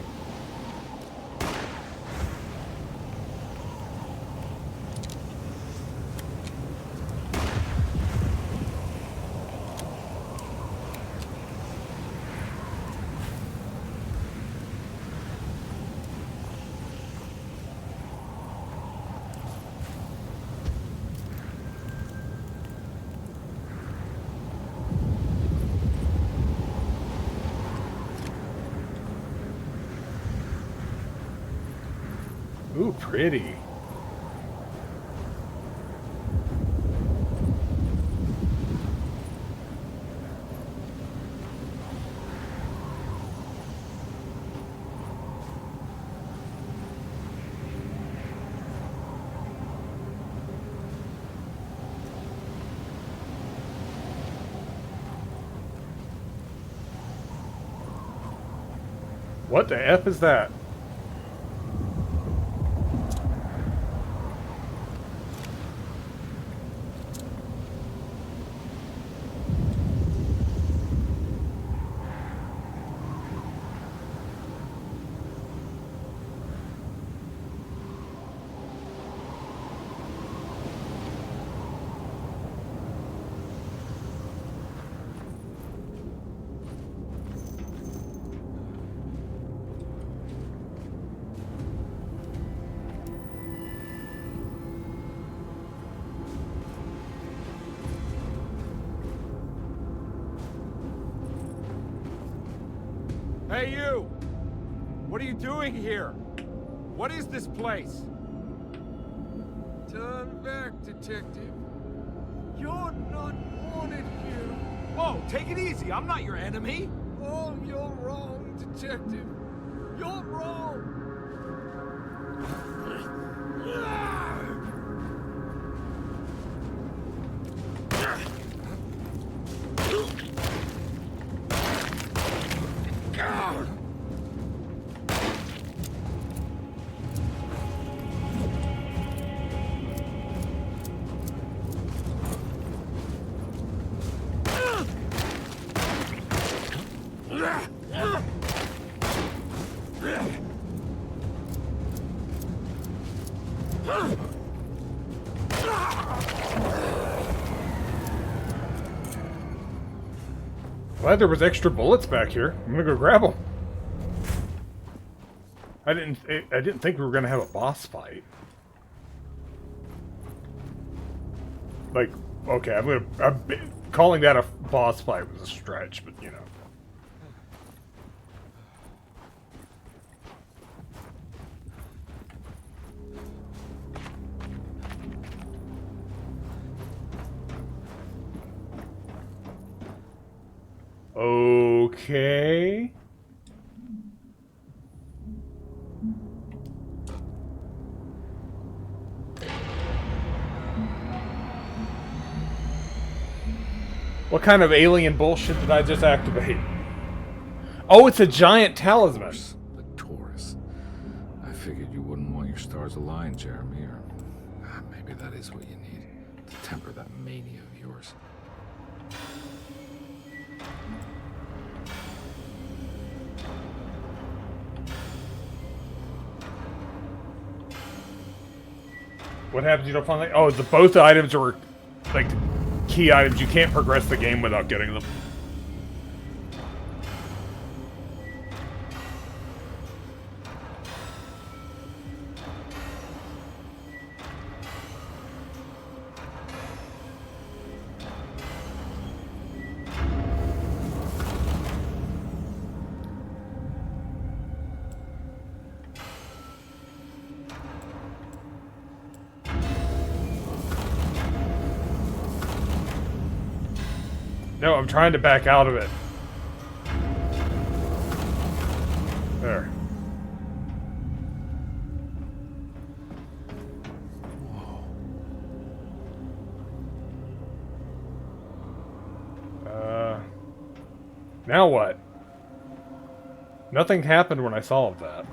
Ooh, pretty. What the F is that? Hey, you! What are you doing here? What is this place? Turn back, detective. You're not wanted here. Whoa, take it easy. I'm not your enemy. Oh, you're wrong, detective. You're wrong. Glad there was extra bullets back here. I'm gonna go grab them. I didn't think we were gonna have a boss fight. Like, okay, I'm calling that a boss fight was a stretch, but you know. Okay. What kind of alien bullshit did I just activate? Oh, it's a giant talisman. The Taurus. I figured you wouldn't want your stars aligned, Jeremy, or maybe that is what you need to temper that mania of yours. What happens if you don't find like? Oh, both items are like key items. You can't progress the game without getting them. No, I'm trying to back out of it. There. Now what? Nothing happened when I solved that.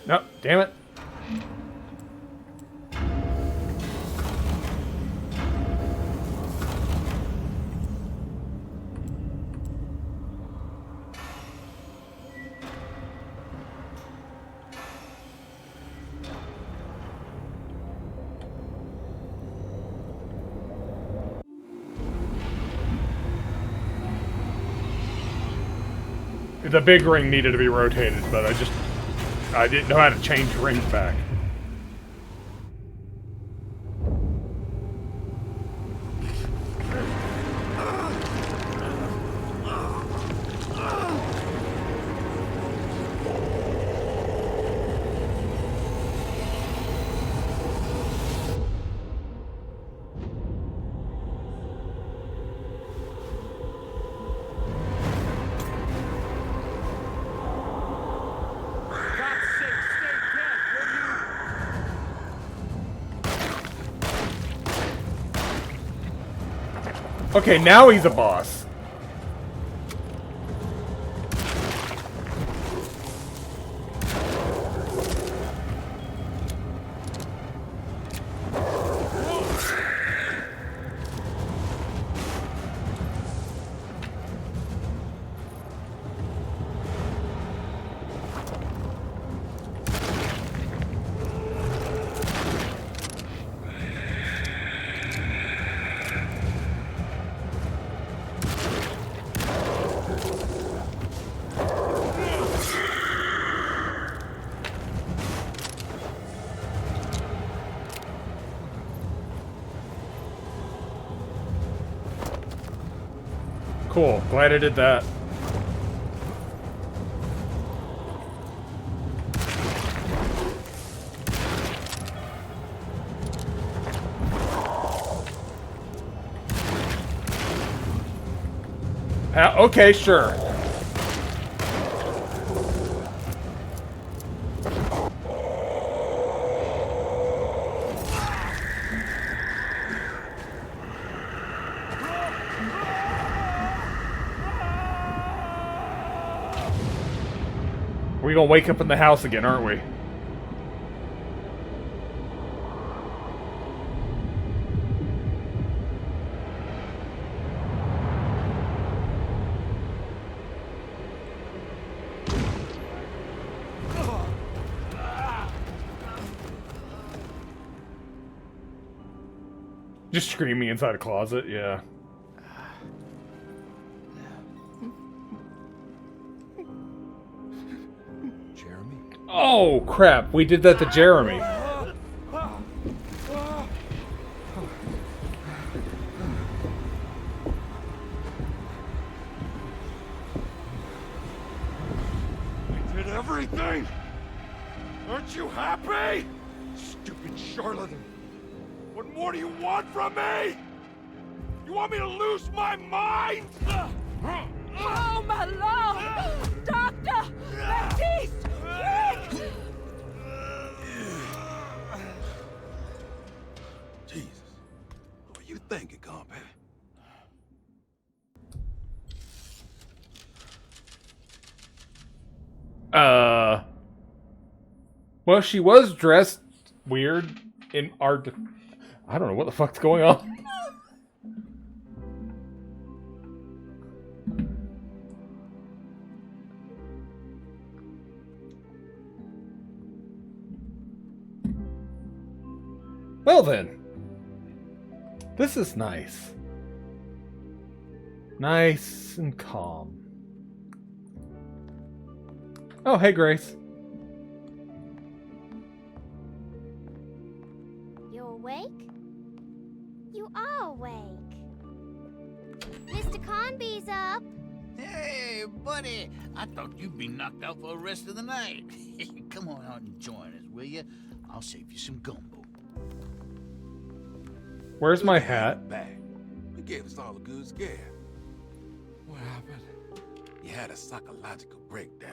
No, damn it. The big ring needed to be rotated, but I didn't know how to change rings back. Okay, now he's a boss. Cool, glad I did that. Okay, sure. We're gonna wake up in the house again, aren't we? Just screaming inside a closet, yeah. Jeremy? Oh, crap. We did that to Jeremy. I did everything! Aren't you happy? Stupid charlatan! What more do you want from me? You want me to lose my mind? Oh, my lord! Doctor! Baptiste! Quick! Well, she was dressed weird in our... I don't know what the fuck's going on. Well then. This is nice. Nice and calm. Oh, hey, Grace. You awake? You are awake. Mr. Conby's up. Hey, buddy. I thought you'd be knocked out for the rest of the night. Come on out and join us, will you? I'll save you some gumbo. Where's my hat? Back. He gave us all a good scare. What happened? You had a psychological breakdown.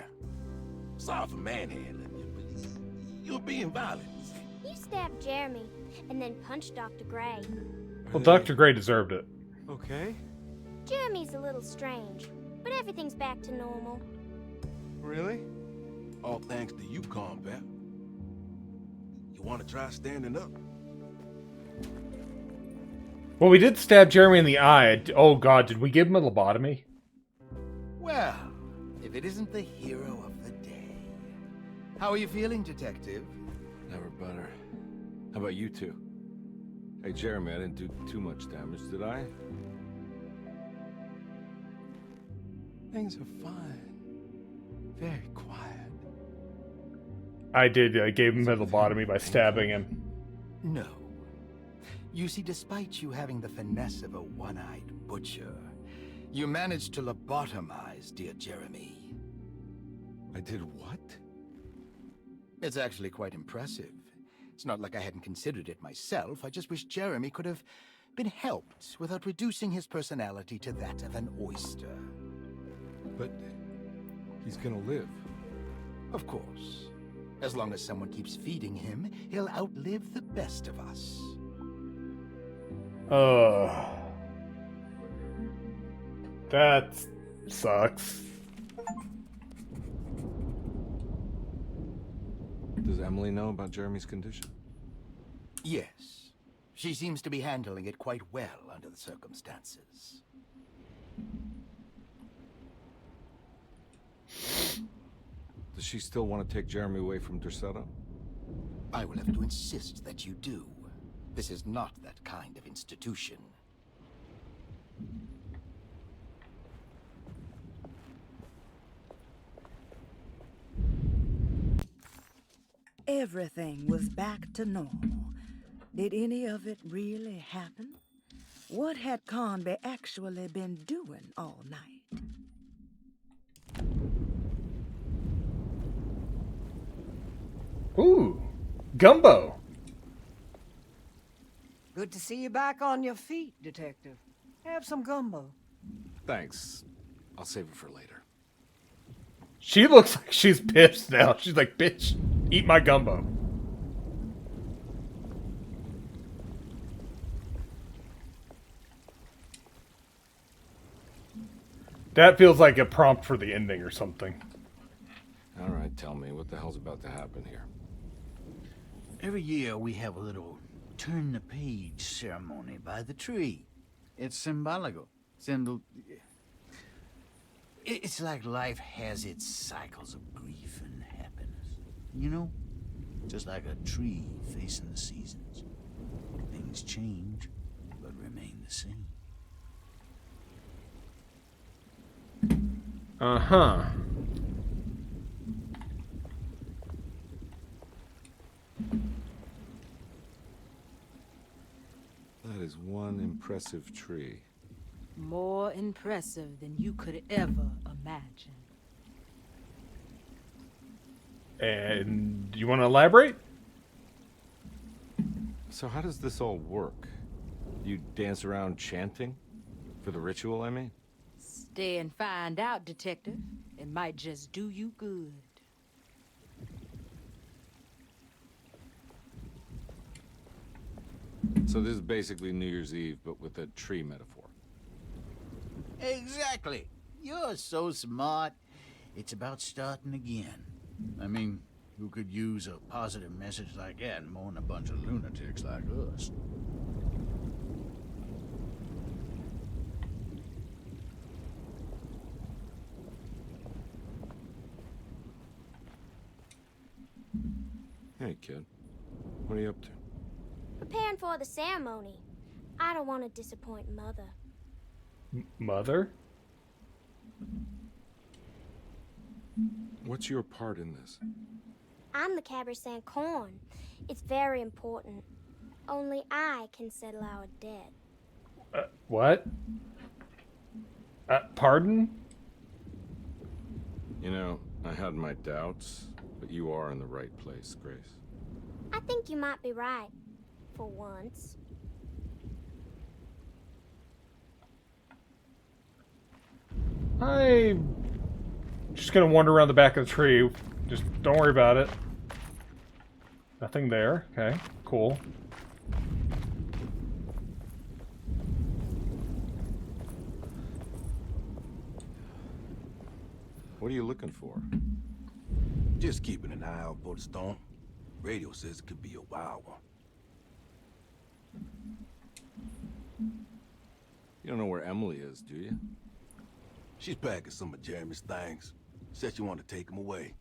Sorry for manhandling you, but you were being violent. You stabbed Jeremy and then punched Dr. Gray. Well, Dr. Gray deserved it. Okay. Jeremy's a little strange, but everything's back to normal. Really? All thanks to you, Combat. You want to try standing up? Well, we did stab Jeremy in the eye. Oh god, did we give him a lobotomy? Well, if it isn't the hero of the day. How are you feeling, Detective? Never better. How about you two? Hey, Jeremy, I didn't do too much damage, did I? Things are fine. Very quiet. I did. I gave him a lobotomy by stabbing him. No. You see, despite you having the finesse of a one-eyed butcher, you managed to lobotomize dear Jeremy. I did what? It's actually quite impressive. It's not like I hadn't considered it myself. I just wish Jeremy could have been helped without reducing his personality to that of an oyster. But he's gonna live. Of course. As long as someone keeps feeding him, he'll outlive the best of us. That sucks. Does Emily know about Jeremy's condition? Yes. She seems to be handling it quite well under the circumstances. Does she still want to take Jeremy away from Derceto? I will have to insist that you do. This is not that kind of institution. Everything was back to normal. Did any of it really happen? What had Conby actually been doing all night? Ooh, gumbo. Good to see you back on your feet, Detective. Have some gumbo. Thanks. I'll save it for later. She looks like she's pissed now. She's like, bitch, eat my gumbo. That feels like a prompt for the ending or something. All right, tell me, what the hell's about to happen here? Every year we have a little turn the page ceremony by the tree. It's symbolical. It's like life has its cycles of grief and happiness. You know? Just like a tree facing the seasons. Things change, but remain the same. Uh-huh. That is one impressive tree. More impressive than you could ever imagine. And you want to elaborate? So how does this all work? You dance around chanting? For the ritual, I mean? Stay and find out, Detective. It might just do you good. So this is basically New Year's Eve, but with a tree metaphor. Exactly. You're so smart. It's about starting again. I mean, who could use a positive message like that more than a bunch of lunatics like us. Hey, kid. What are you up to? Preparing for the ceremony. I don't want to disappoint Mother. Mother? What's your part in this? I'm the Cabresan Corn. It's very important. Only I can settle our debt. What? Pardon? You know, I had my doubts, but you are in the right place, Grace. I think you might be right. For once. I'm just gonna wander around the back of the tree. Just don't worry about it. Nothing there. Okay, cool. What are you looking for? Just keeping an eye out for the storm. Radio says it could be a wild one. You don't know where Emily is, do you? She's packing some of Jeremy's things. Said she wanted to take them away.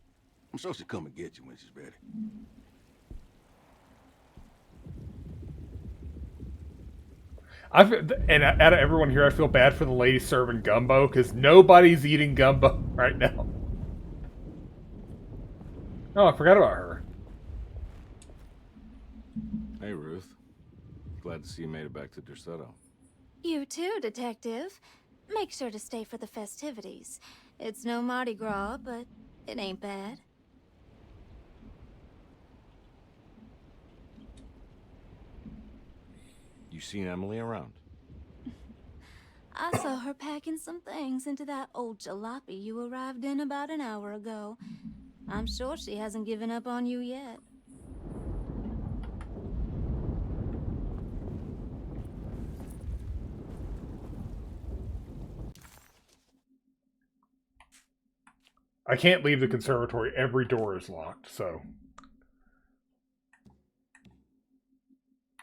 I'm sure she'll come and get you when she's ready. And out of everyone here, I feel bad for the lady serving gumbo, because nobody's eating gumbo right now. Oh, I forgot about her. Hey, Ruth. Glad to see you made it back to Derceto. You too, Detective. Make sure to stay for the festivities. It's no Mardi Gras, but it ain't bad. You seen Emily around? I saw her packing some things into that old jalopy you arrived in about an hour ago. I'm sure she hasn't given up on you yet. I can't leave the conservatory. Every door is locked, so.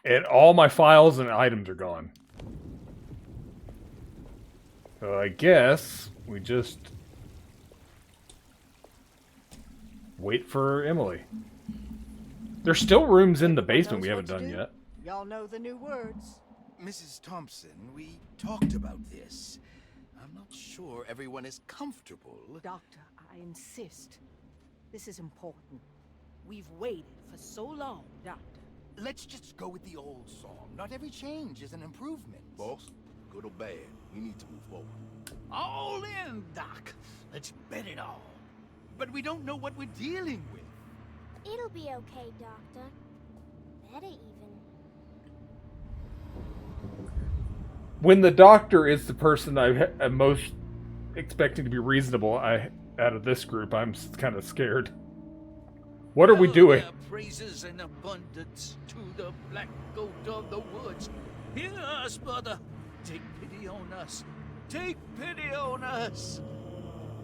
And all my files and items are gone. So I guess we just wait for Emily. There's still rooms in the basement we haven't done yet. Y'all know the new words. Mrs. Thompson, we talked about this. I'm not sure everyone is comfortable. Doctor, I insist. This is important. We've waited for so long, Doctor. Let's just go with the old song. Not every change is an improvement. Boss, good or bad, we need to move forward. All in, Doc. Let's bet it all. But we don't know what we're dealing with. It'll be okay, Doctor. Better even. When the doctor is the person I'm most expecting to be reasonable out of this group, I'm kind of scared. What are we doing? Praises and abundance to the black goat of the woods. Hear us, mother. Take pity on us. Take pity on us.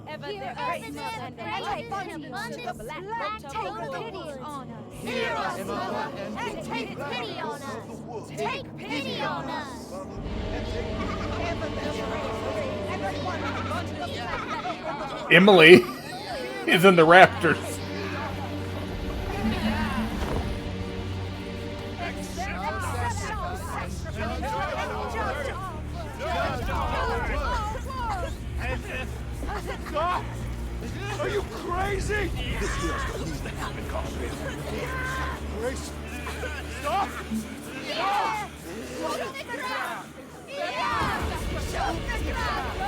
Ever Hear there us praise and and abundance to the black goat take of the pity woods. on us. Hear us, Mother, and take pity on us. Take pity on us. Emily is in the rafters. Stop! Are you crazy? This here's what needs to happen, Carver. Grace, stop! Yeah! Shoot the ground! Yeah! Shoot the ground!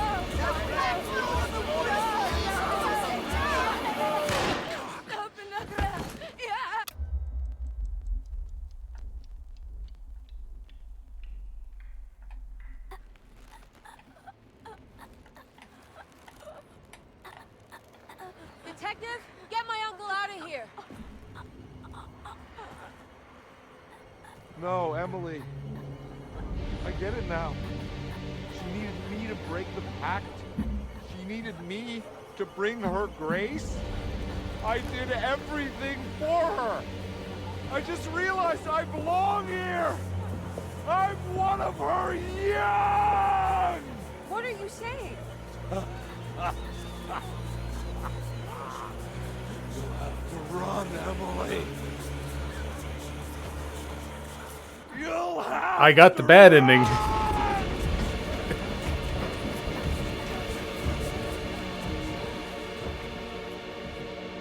Detective, get my uncle out of here. No, Emily. I get it now. She needed me to break the pact. She needed me to bring her grace. I did everything for her. I just realized I belong here. I'm one of her young. What are you saying? You'll have to run, Emily. You'll have I got the bad ending.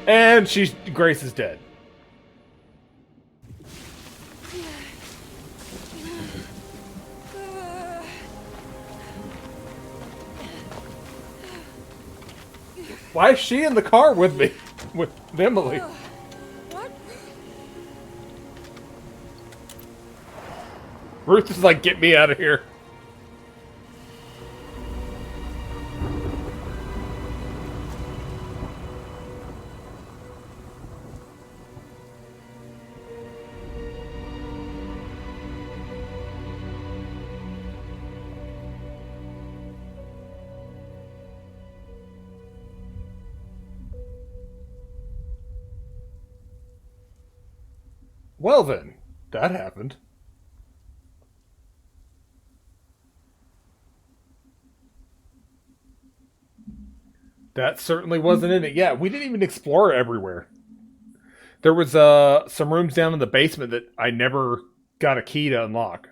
And Grace is dead. Why is she in the car with me? With Emily? What? Ruth is like, get me out of here. Well then, that happened. That certainly wasn't in it. Yeah, we didn't even explore everywhere. There was some rooms down in the basement that I never got a key to unlock.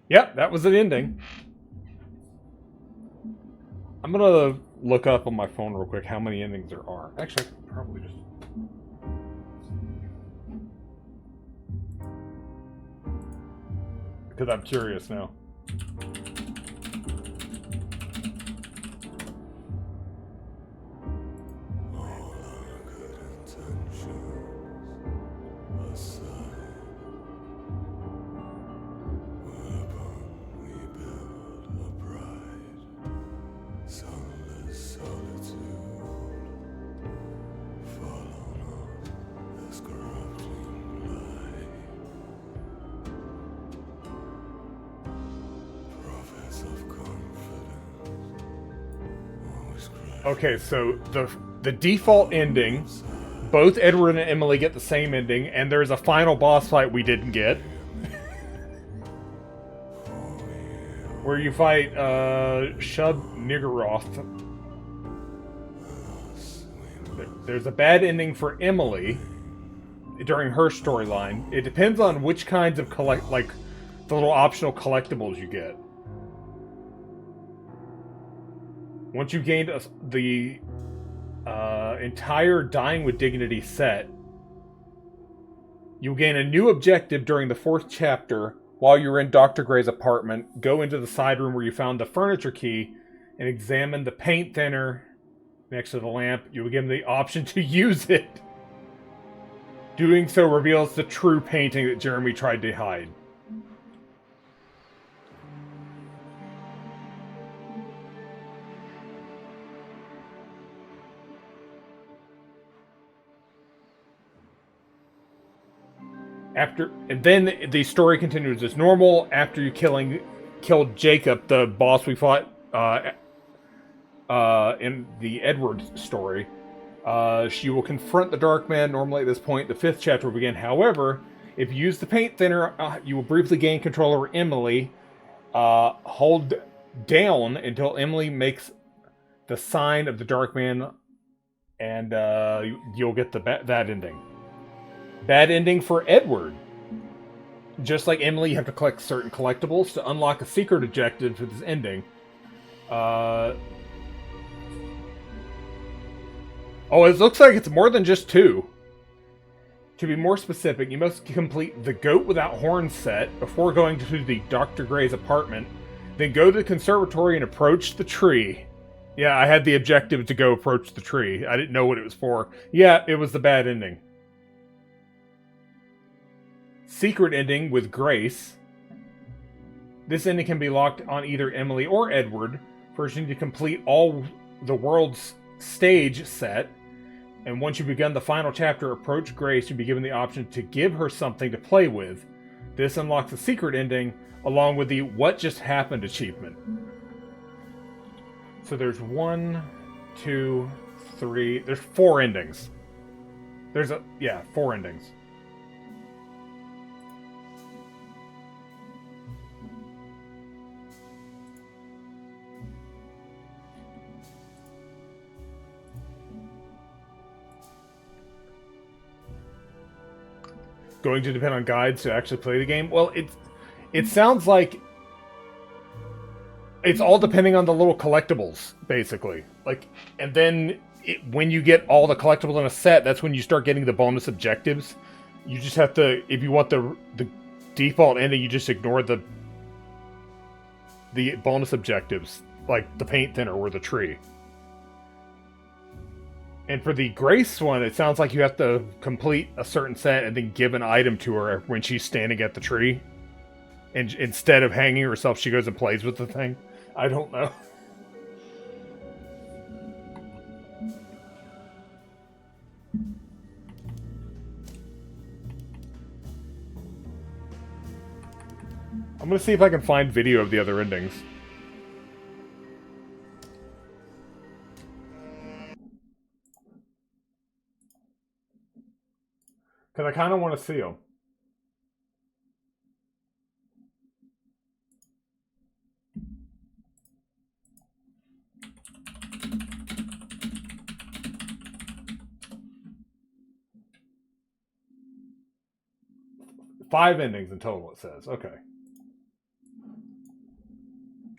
Yep, that was an ending. I'm gonna look up on my phone real quick how many endings there are. Actually, I could probably just... because I'm curious now. Okay, so the default ending, both Edward and Emily get the same ending, and there's a final boss fight we didn't get. Where you fight Shub Niggurath. There's a bad ending for Emily during her storyline. It depends on which kinds of the little optional collectibles you get. Once you gained the entire Dying with Dignity set, you'll gain a new objective during the 4th chapter while you're in Dr. Gray's apartment. Go into the side room where you found the furniture key and examine the paint thinner next to the lamp. You'll give him the option to use it. Doing so reveals the true painting that Jeremy tried to hide. And then the story continues as normal after you killed Jacob, the boss we fought in the Edward story. She will confront the Dark Man. Normally at this point, the 5th chapter will begin. However, if you use the paint thinner, you will briefly gain control over Emily. Hold down until Emily makes the sign of the Dark Man, and you'll get that ending. Bad ending for Edward. Just like Emily, you have to collect certain collectibles to unlock a secret objective for this ending. Oh, it looks like it's more than just 2. To be more specific, you must complete the Goat Without Horns set before going to the Dr. Gray's apartment. Then go to the conservatory and approach the tree. Yeah, I had the objective to go approach the tree. I didn't know what it was for. Yeah, it was the bad ending. Secret ending with Grace. This ending can be locked on either Emily or Edward. First, you need to complete all the world's stage set. And once you've begun the final chapter, approach Grace, you'll be given the option to give her something to play with. This unlocks the secret ending, along with the What Just Happened achievement. So there's 1, 2, 3... There's 4 endings. There's 4 endings. Going to depend on guides to actually play the game? Well, it sounds like it's all depending on the little collectibles, basically. Like, and then when you get all the collectibles in a set, that's when you start getting the bonus objectives. You just have to, if you want the default ending, you just ignore the bonus objectives, like the paint thinner or the tree. And for the Grace one, it sounds like you have to complete a certain set and then give an item to her when she's standing at the tree. And instead of hanging herself, she goes and plays with the thing. I don't know. I'm gonna see if I can find video of the other endings. Because I kind of want to see them. Five endings in total, it says. Okay.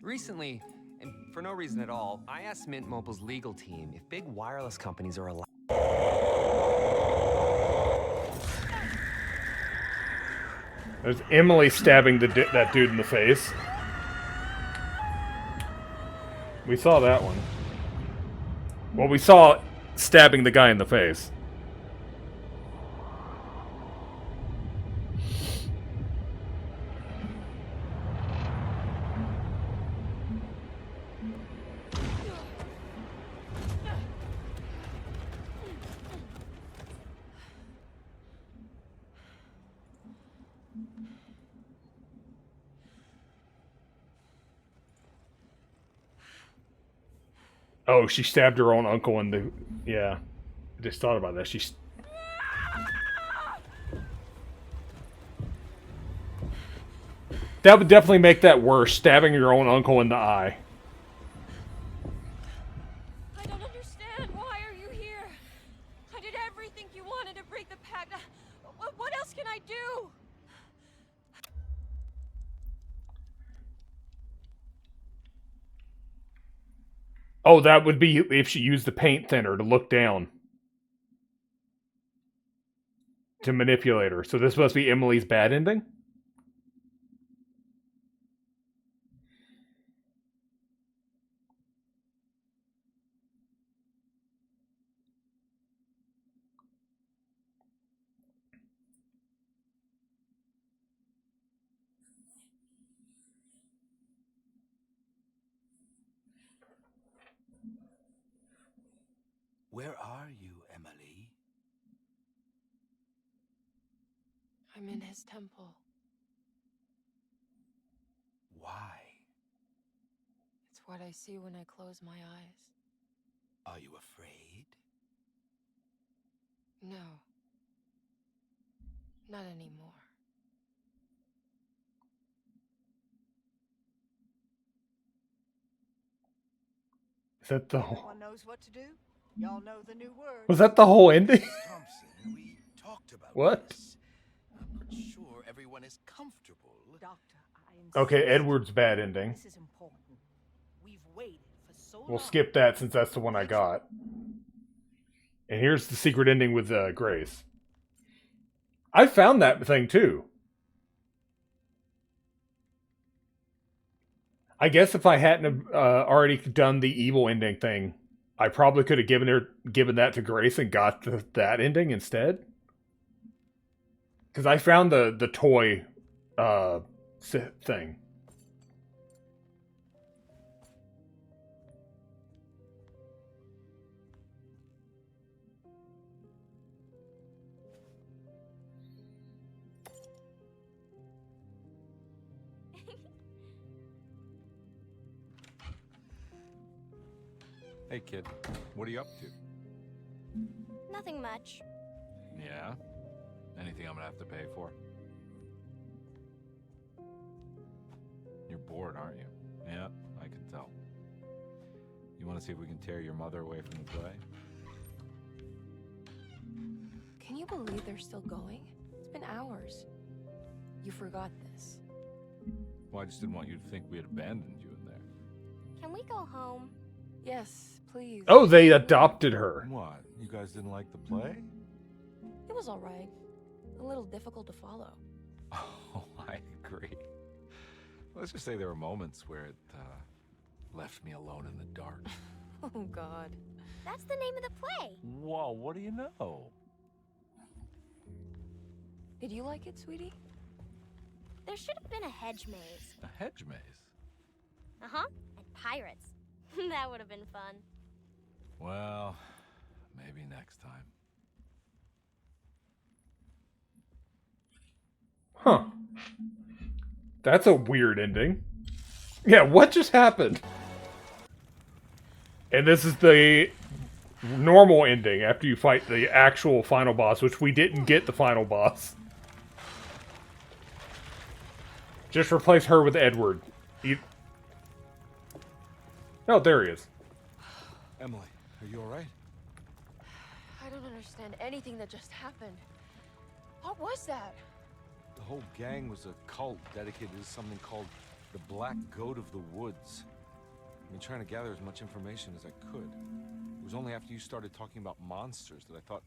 Recently, and for no reason at all, I asked Mint Mobile's legal team if big wireless companies are allowed. There's Emily stabbing that dude in the face. We saw that one. Well, we saw stabbing the guy in the face. Oh, she stabbed her own uncle in the... Yeah. I just thought about that. That would definitely make that worse, stabbing your own uncle in the eye. I don't understand. Why are you here? I did everything you wanted to break the pact. What else can I do? Oh, that would be if she used the paint thinner to look down. To manipulate her. So this must be Emily's bad ending? Where are you, Emily? I'm in his temple. Why? It's what I see when I close my eyes. Are you afraid? No. Not anymore. Is that the whole... Everyone knows what to do. Y'all know the new word. Was that the whole ending? Thompson, we talked about What? this. I'm not sure everyone is comfortable. Doctor, Okay, Edward's bad ending. this is important. We've waited for so We'll long. skip that since that's the one I got. And here's the secret ending with Grace. I found that thing too. I guess if I hadn't already done the evil ending thing, I probably could have given that to Grace and got that ending instead. Because I found the toy thing. Hey, kid. What are you up to? Nothing much. Yeah? Anything I'm gonna have to pay for? You're bored, aren't you? Yeah, I can tell. You want to see if we can tear your mother away from the play? Can you believe they're still going? It's been hours. You forgot this. Well, I just didn't want you to think we had abandoned you in there. Can we go home? Yes, please. Oh, they adopted her. What? You guys didn't like the play? It was all right. A little difficult to follow. Oh, I agree. Let's just say there were moments where it left me alone in the dark. Oh, God. That's the name of the play. Whoa, what do you know? Did you like it, sweetie? There should have been a hedge maze. A hedge maze? Uh-huh. And pirates. That would have been fun. Well, maybe next time. Huh. That's a weird ending. Yeah, what just happened? And this is the normal ending after you fight the actual final boss, which we didn't get the final boss. Just replace her with Edward. Oh, there he is. Emily, are you alright? I don't understand anything that just happened. What was that? The whole gang was a cult dedicated to something called the Black Goat of the Woods. I've been trying to gather as much information as I could. It was only after you started talking about monsters that I thought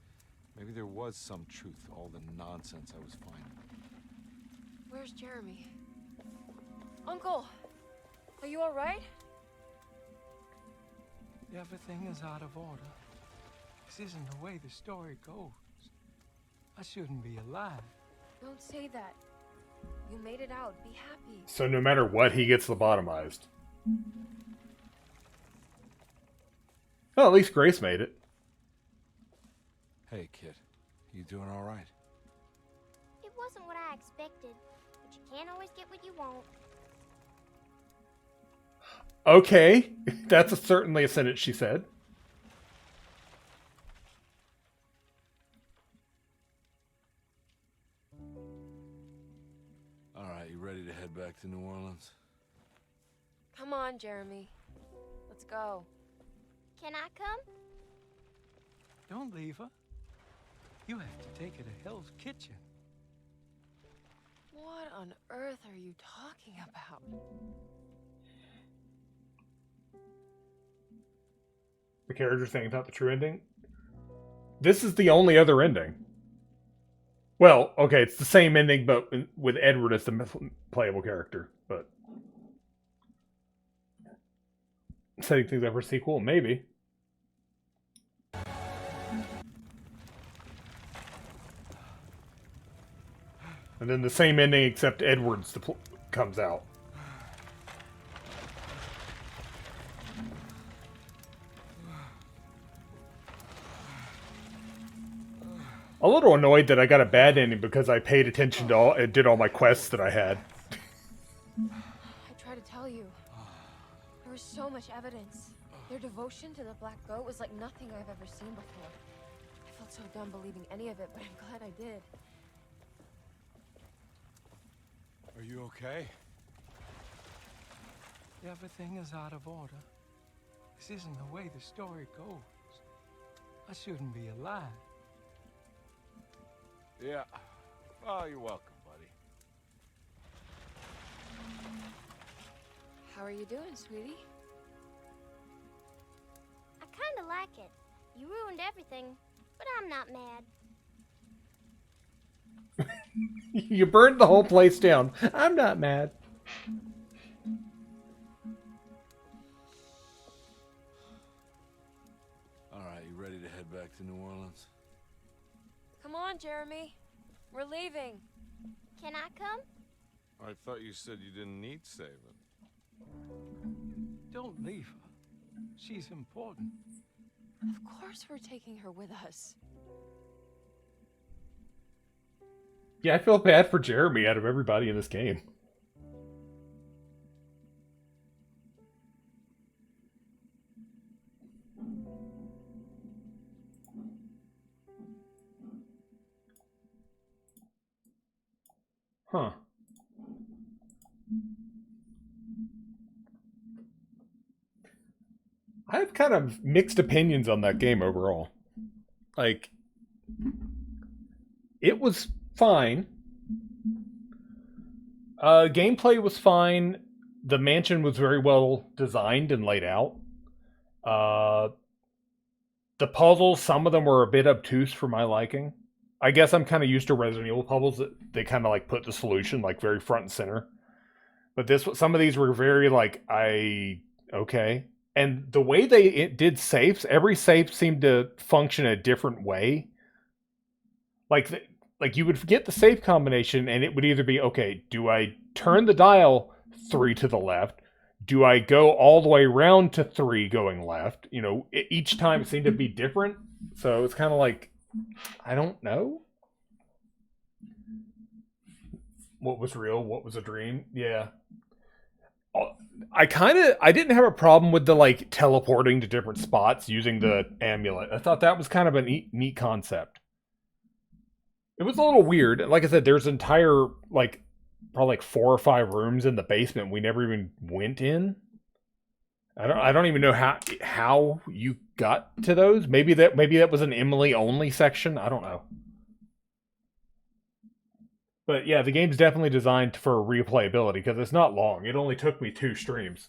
maybe there was some truth to all the nonsense I was finding. Where's Jeremy? Uncle! Are you alright? Everything is out of order. This isn't the way the story goes. I shouldn't be alive. Don't say that. You made it out. Be happy. So no matter what, he gets lobotomized. Well, at least Grace made it. Hey, kid. You doing alright? It wasn't what I expected, but you can't always get what you want. Okay, that's certainly a sentence she said. Alright, you ready to head back to New Orleans? Come on, Jeremy. Let's go. Can I come? Don't leave her. You have to take her to Hell's Kitchen. What on earth are you talking about? The character saying about the true ending. This is the only other ending. Well, okay, it's the same ending, but with Edward as the playable character. But setting things up for a sequel, maybe. And then the same ending, except Edward's comes out. A little annoyed that I got a bad ending because I paid attention to all and did all my quests that I had. I tried to tell you. There was so much evidence. Their devotion to the Black Goat was like nothing I've ever seen before. I felt so dumb believing any of it, but I'm glad I did. Are you okay? Everything is out of order. This isn't the way the story goes. I shouldn't be alive. Yeah. Well, you're welcome, buddy. How are you doing, sweetie? I kinda like it. You ruined everything, but I'm not mad. You burned the whole place down. I'm not mad. Alright, you ready to head back to New Orleans? Come on, Jeremy. We're leaving. Can I come? I thought you said you didn't need saving. Don't leave her. She's important. Of course we're taking her with us. Yeah, I feel bad for Jeremy out of everybody in this game. Huh. I have kind of mixed opinions on that game overall. Like, it was fine. Gameplay was fine. The mansion was very well designed and laid out. The puzzles, some of them were a bit obtuse for my liking. I guess I'm kind of used to Resident Evil puzzles that they kind of like put the solution like very front and center. But some of these were very like, okay. And the way they did safes, every safe seemed to function a different way. Like you would get the safe combination and it would either be, okay, do I turn the dial 3 to the left? Do I go all the way around to 3 going left? You know, each time it seemed to be different. So it's kind of like, I don't know. What was real? What was a dream? Yeah. I didn't have a problem with the like teleporting to different spots using the amulet. I thought that was kind of a neat concept. It was a little weird. Like I said, there's entire like probably like 4 or 5 rooms in the basement we never even went in. I don't even know how you got to those. Maybe that was an Emily only section. I don't know. But yeah, the game's definitely designed for replayability because it's not long. It only took me 2 streams.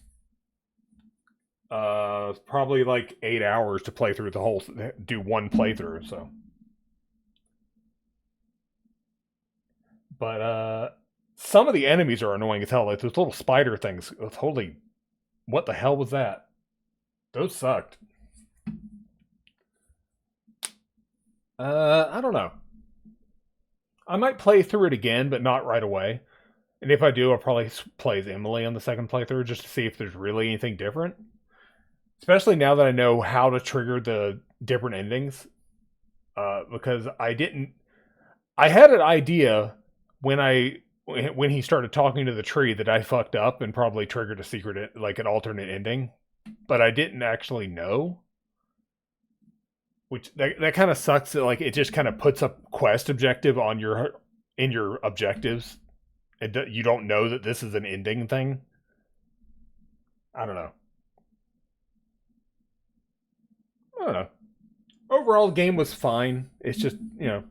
Probably like 8 hours to play through do one playthrough, so. But some of the enemies are annoying as hell. Like those little spider things. Holy, what the hell was that? Those sucked. I don't know. I might play through it again, but not right away. And if I do, I'll probably play as Emily on the second playthrough just to see if there's really anything different. Especially now that I know how to trigger the different endings. Because I had an idea when he started talking to the tree that I fucked up and probably triggered a secret, like an alternate ending. But I didn't actually know. Which that kind of sucks. That, like, it just kind of puts a quest objective on in your objectives, and you don't know that this is an ending thing. I don't know. Overall, the game was fine. It's just, you know,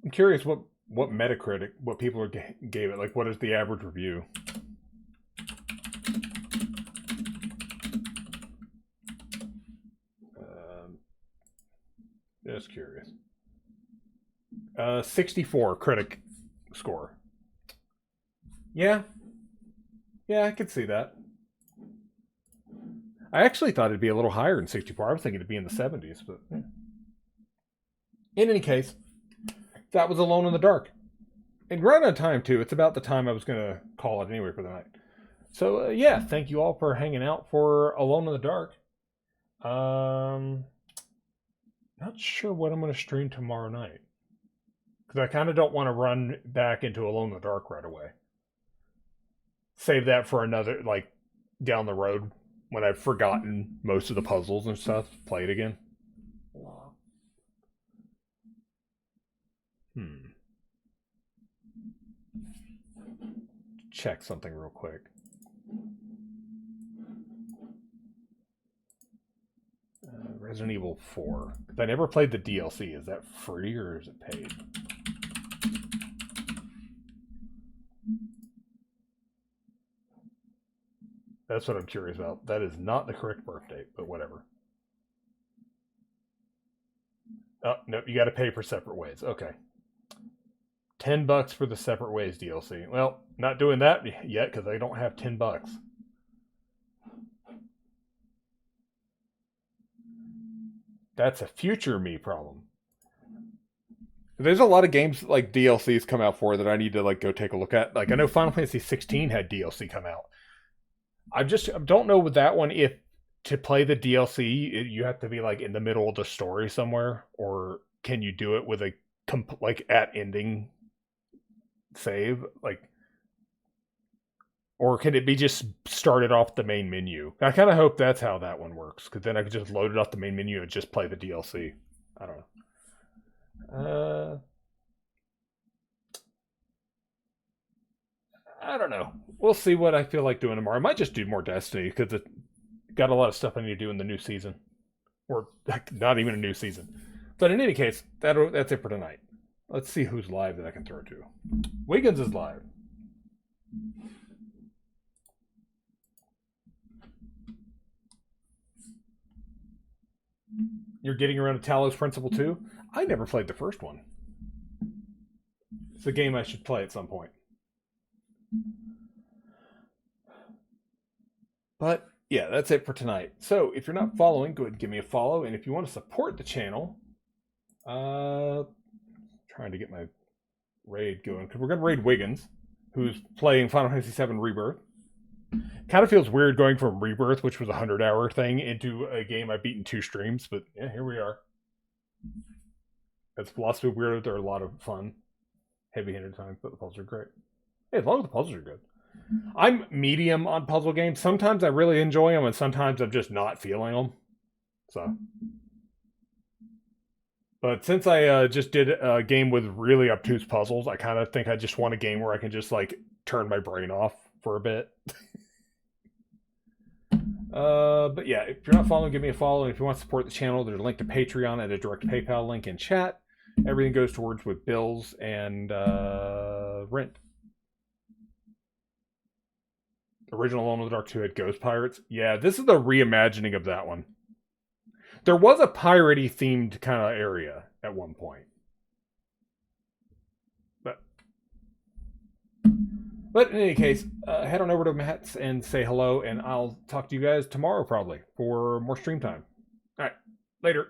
I'm curious what Metacritic, what people gave it. Like, what is the average review? Just curious. 64 critic score. Yeah, I could see that. I actually thought it'd be a little higher than 64. I was thinking it'd be in the 70s, but yeah. In any case, that was Alone in the Dark. And right on time, too. It's about the time I was going to call it anyway for the night. So, yeah, thank you all for hanging out for Alone in the Dark. Not sure what I'm going to stream tomorrow night. Because I kind of don't want to run back into Alone in the Dark right away. Save that for another, like, down the road when I've forgotten most of the puzzles and stuff. Play it again. Check something real quick. Resident Evil 4. I never played the DLC. Is that free or is it paid? That's what I'm curious about. That is not the correct birth date, but whatever. Oh, no, you got to pay for Separate Ways. Okay. $10 for the Separate Ways DLC. Well, not doing that yet because I don't have $10. That's a future me problem. There's a lot of games like DLCs come out for that I need to like go take a look at. Like I know Final Fantasy 16 had DLC come out. I don't know with that one if to play the DLC you have to be like in the middle of the story somewhere, or can you do it with a like at ending save, like, or can it be just started off the main menu? I kind of hope that's how that one works, because then I could just load it off the main menu and just play the DLC. I don't know. I don't know. We'll see what I feel like doing tomorrow. I might just do more Destiny because it got a lot of stuff I need to do in the new season, or not even a new season. But in any case, that's it for tonight. Let's see who's live that I can throw to. Wiggins is live. You're getting around to Talos Principle 2? I never played the first one. It's a game I should play at some point. But yeah, that's it for tonight. So if you're not following, go ahead and give me a follow. And if you want to support the channel, trying to get my raid going, because we're going to raid Wiggins, who's playing Final Fantasy VII Rebirth. Kind of feels weird going from Rebirth, which was a 100-hour thing, into a game I beat in 2 streams, but yeah, here we are. It's philosophy weird. They're a lot of fun. Heavy-handed times, but the puzzles are great. Hey, as long as the puzzles are good. I'm medium on puzzle games. Sometimes I really enjoy them, and sometimes I'm just not feeling them. So, but since I just did a game with really obtuse puzzles, I kind of think I just want a game where I can just like turn my brain off for a bit. But yeah, if you're not following, give me a follow. And if you want to support the channel, there's a link to Patreon and a direct PayPal link in chat. Everything goes towards with bills and rent. Original Alone in the Dark 2 had Ghost Pirates. Yeah, this is the reimagining of that one. There was a piratey themed kind of area at one point. But in any case, head on over to Matt's and say hello, and I'll talk to you guys tomorrow probably for more stream time. All right, later.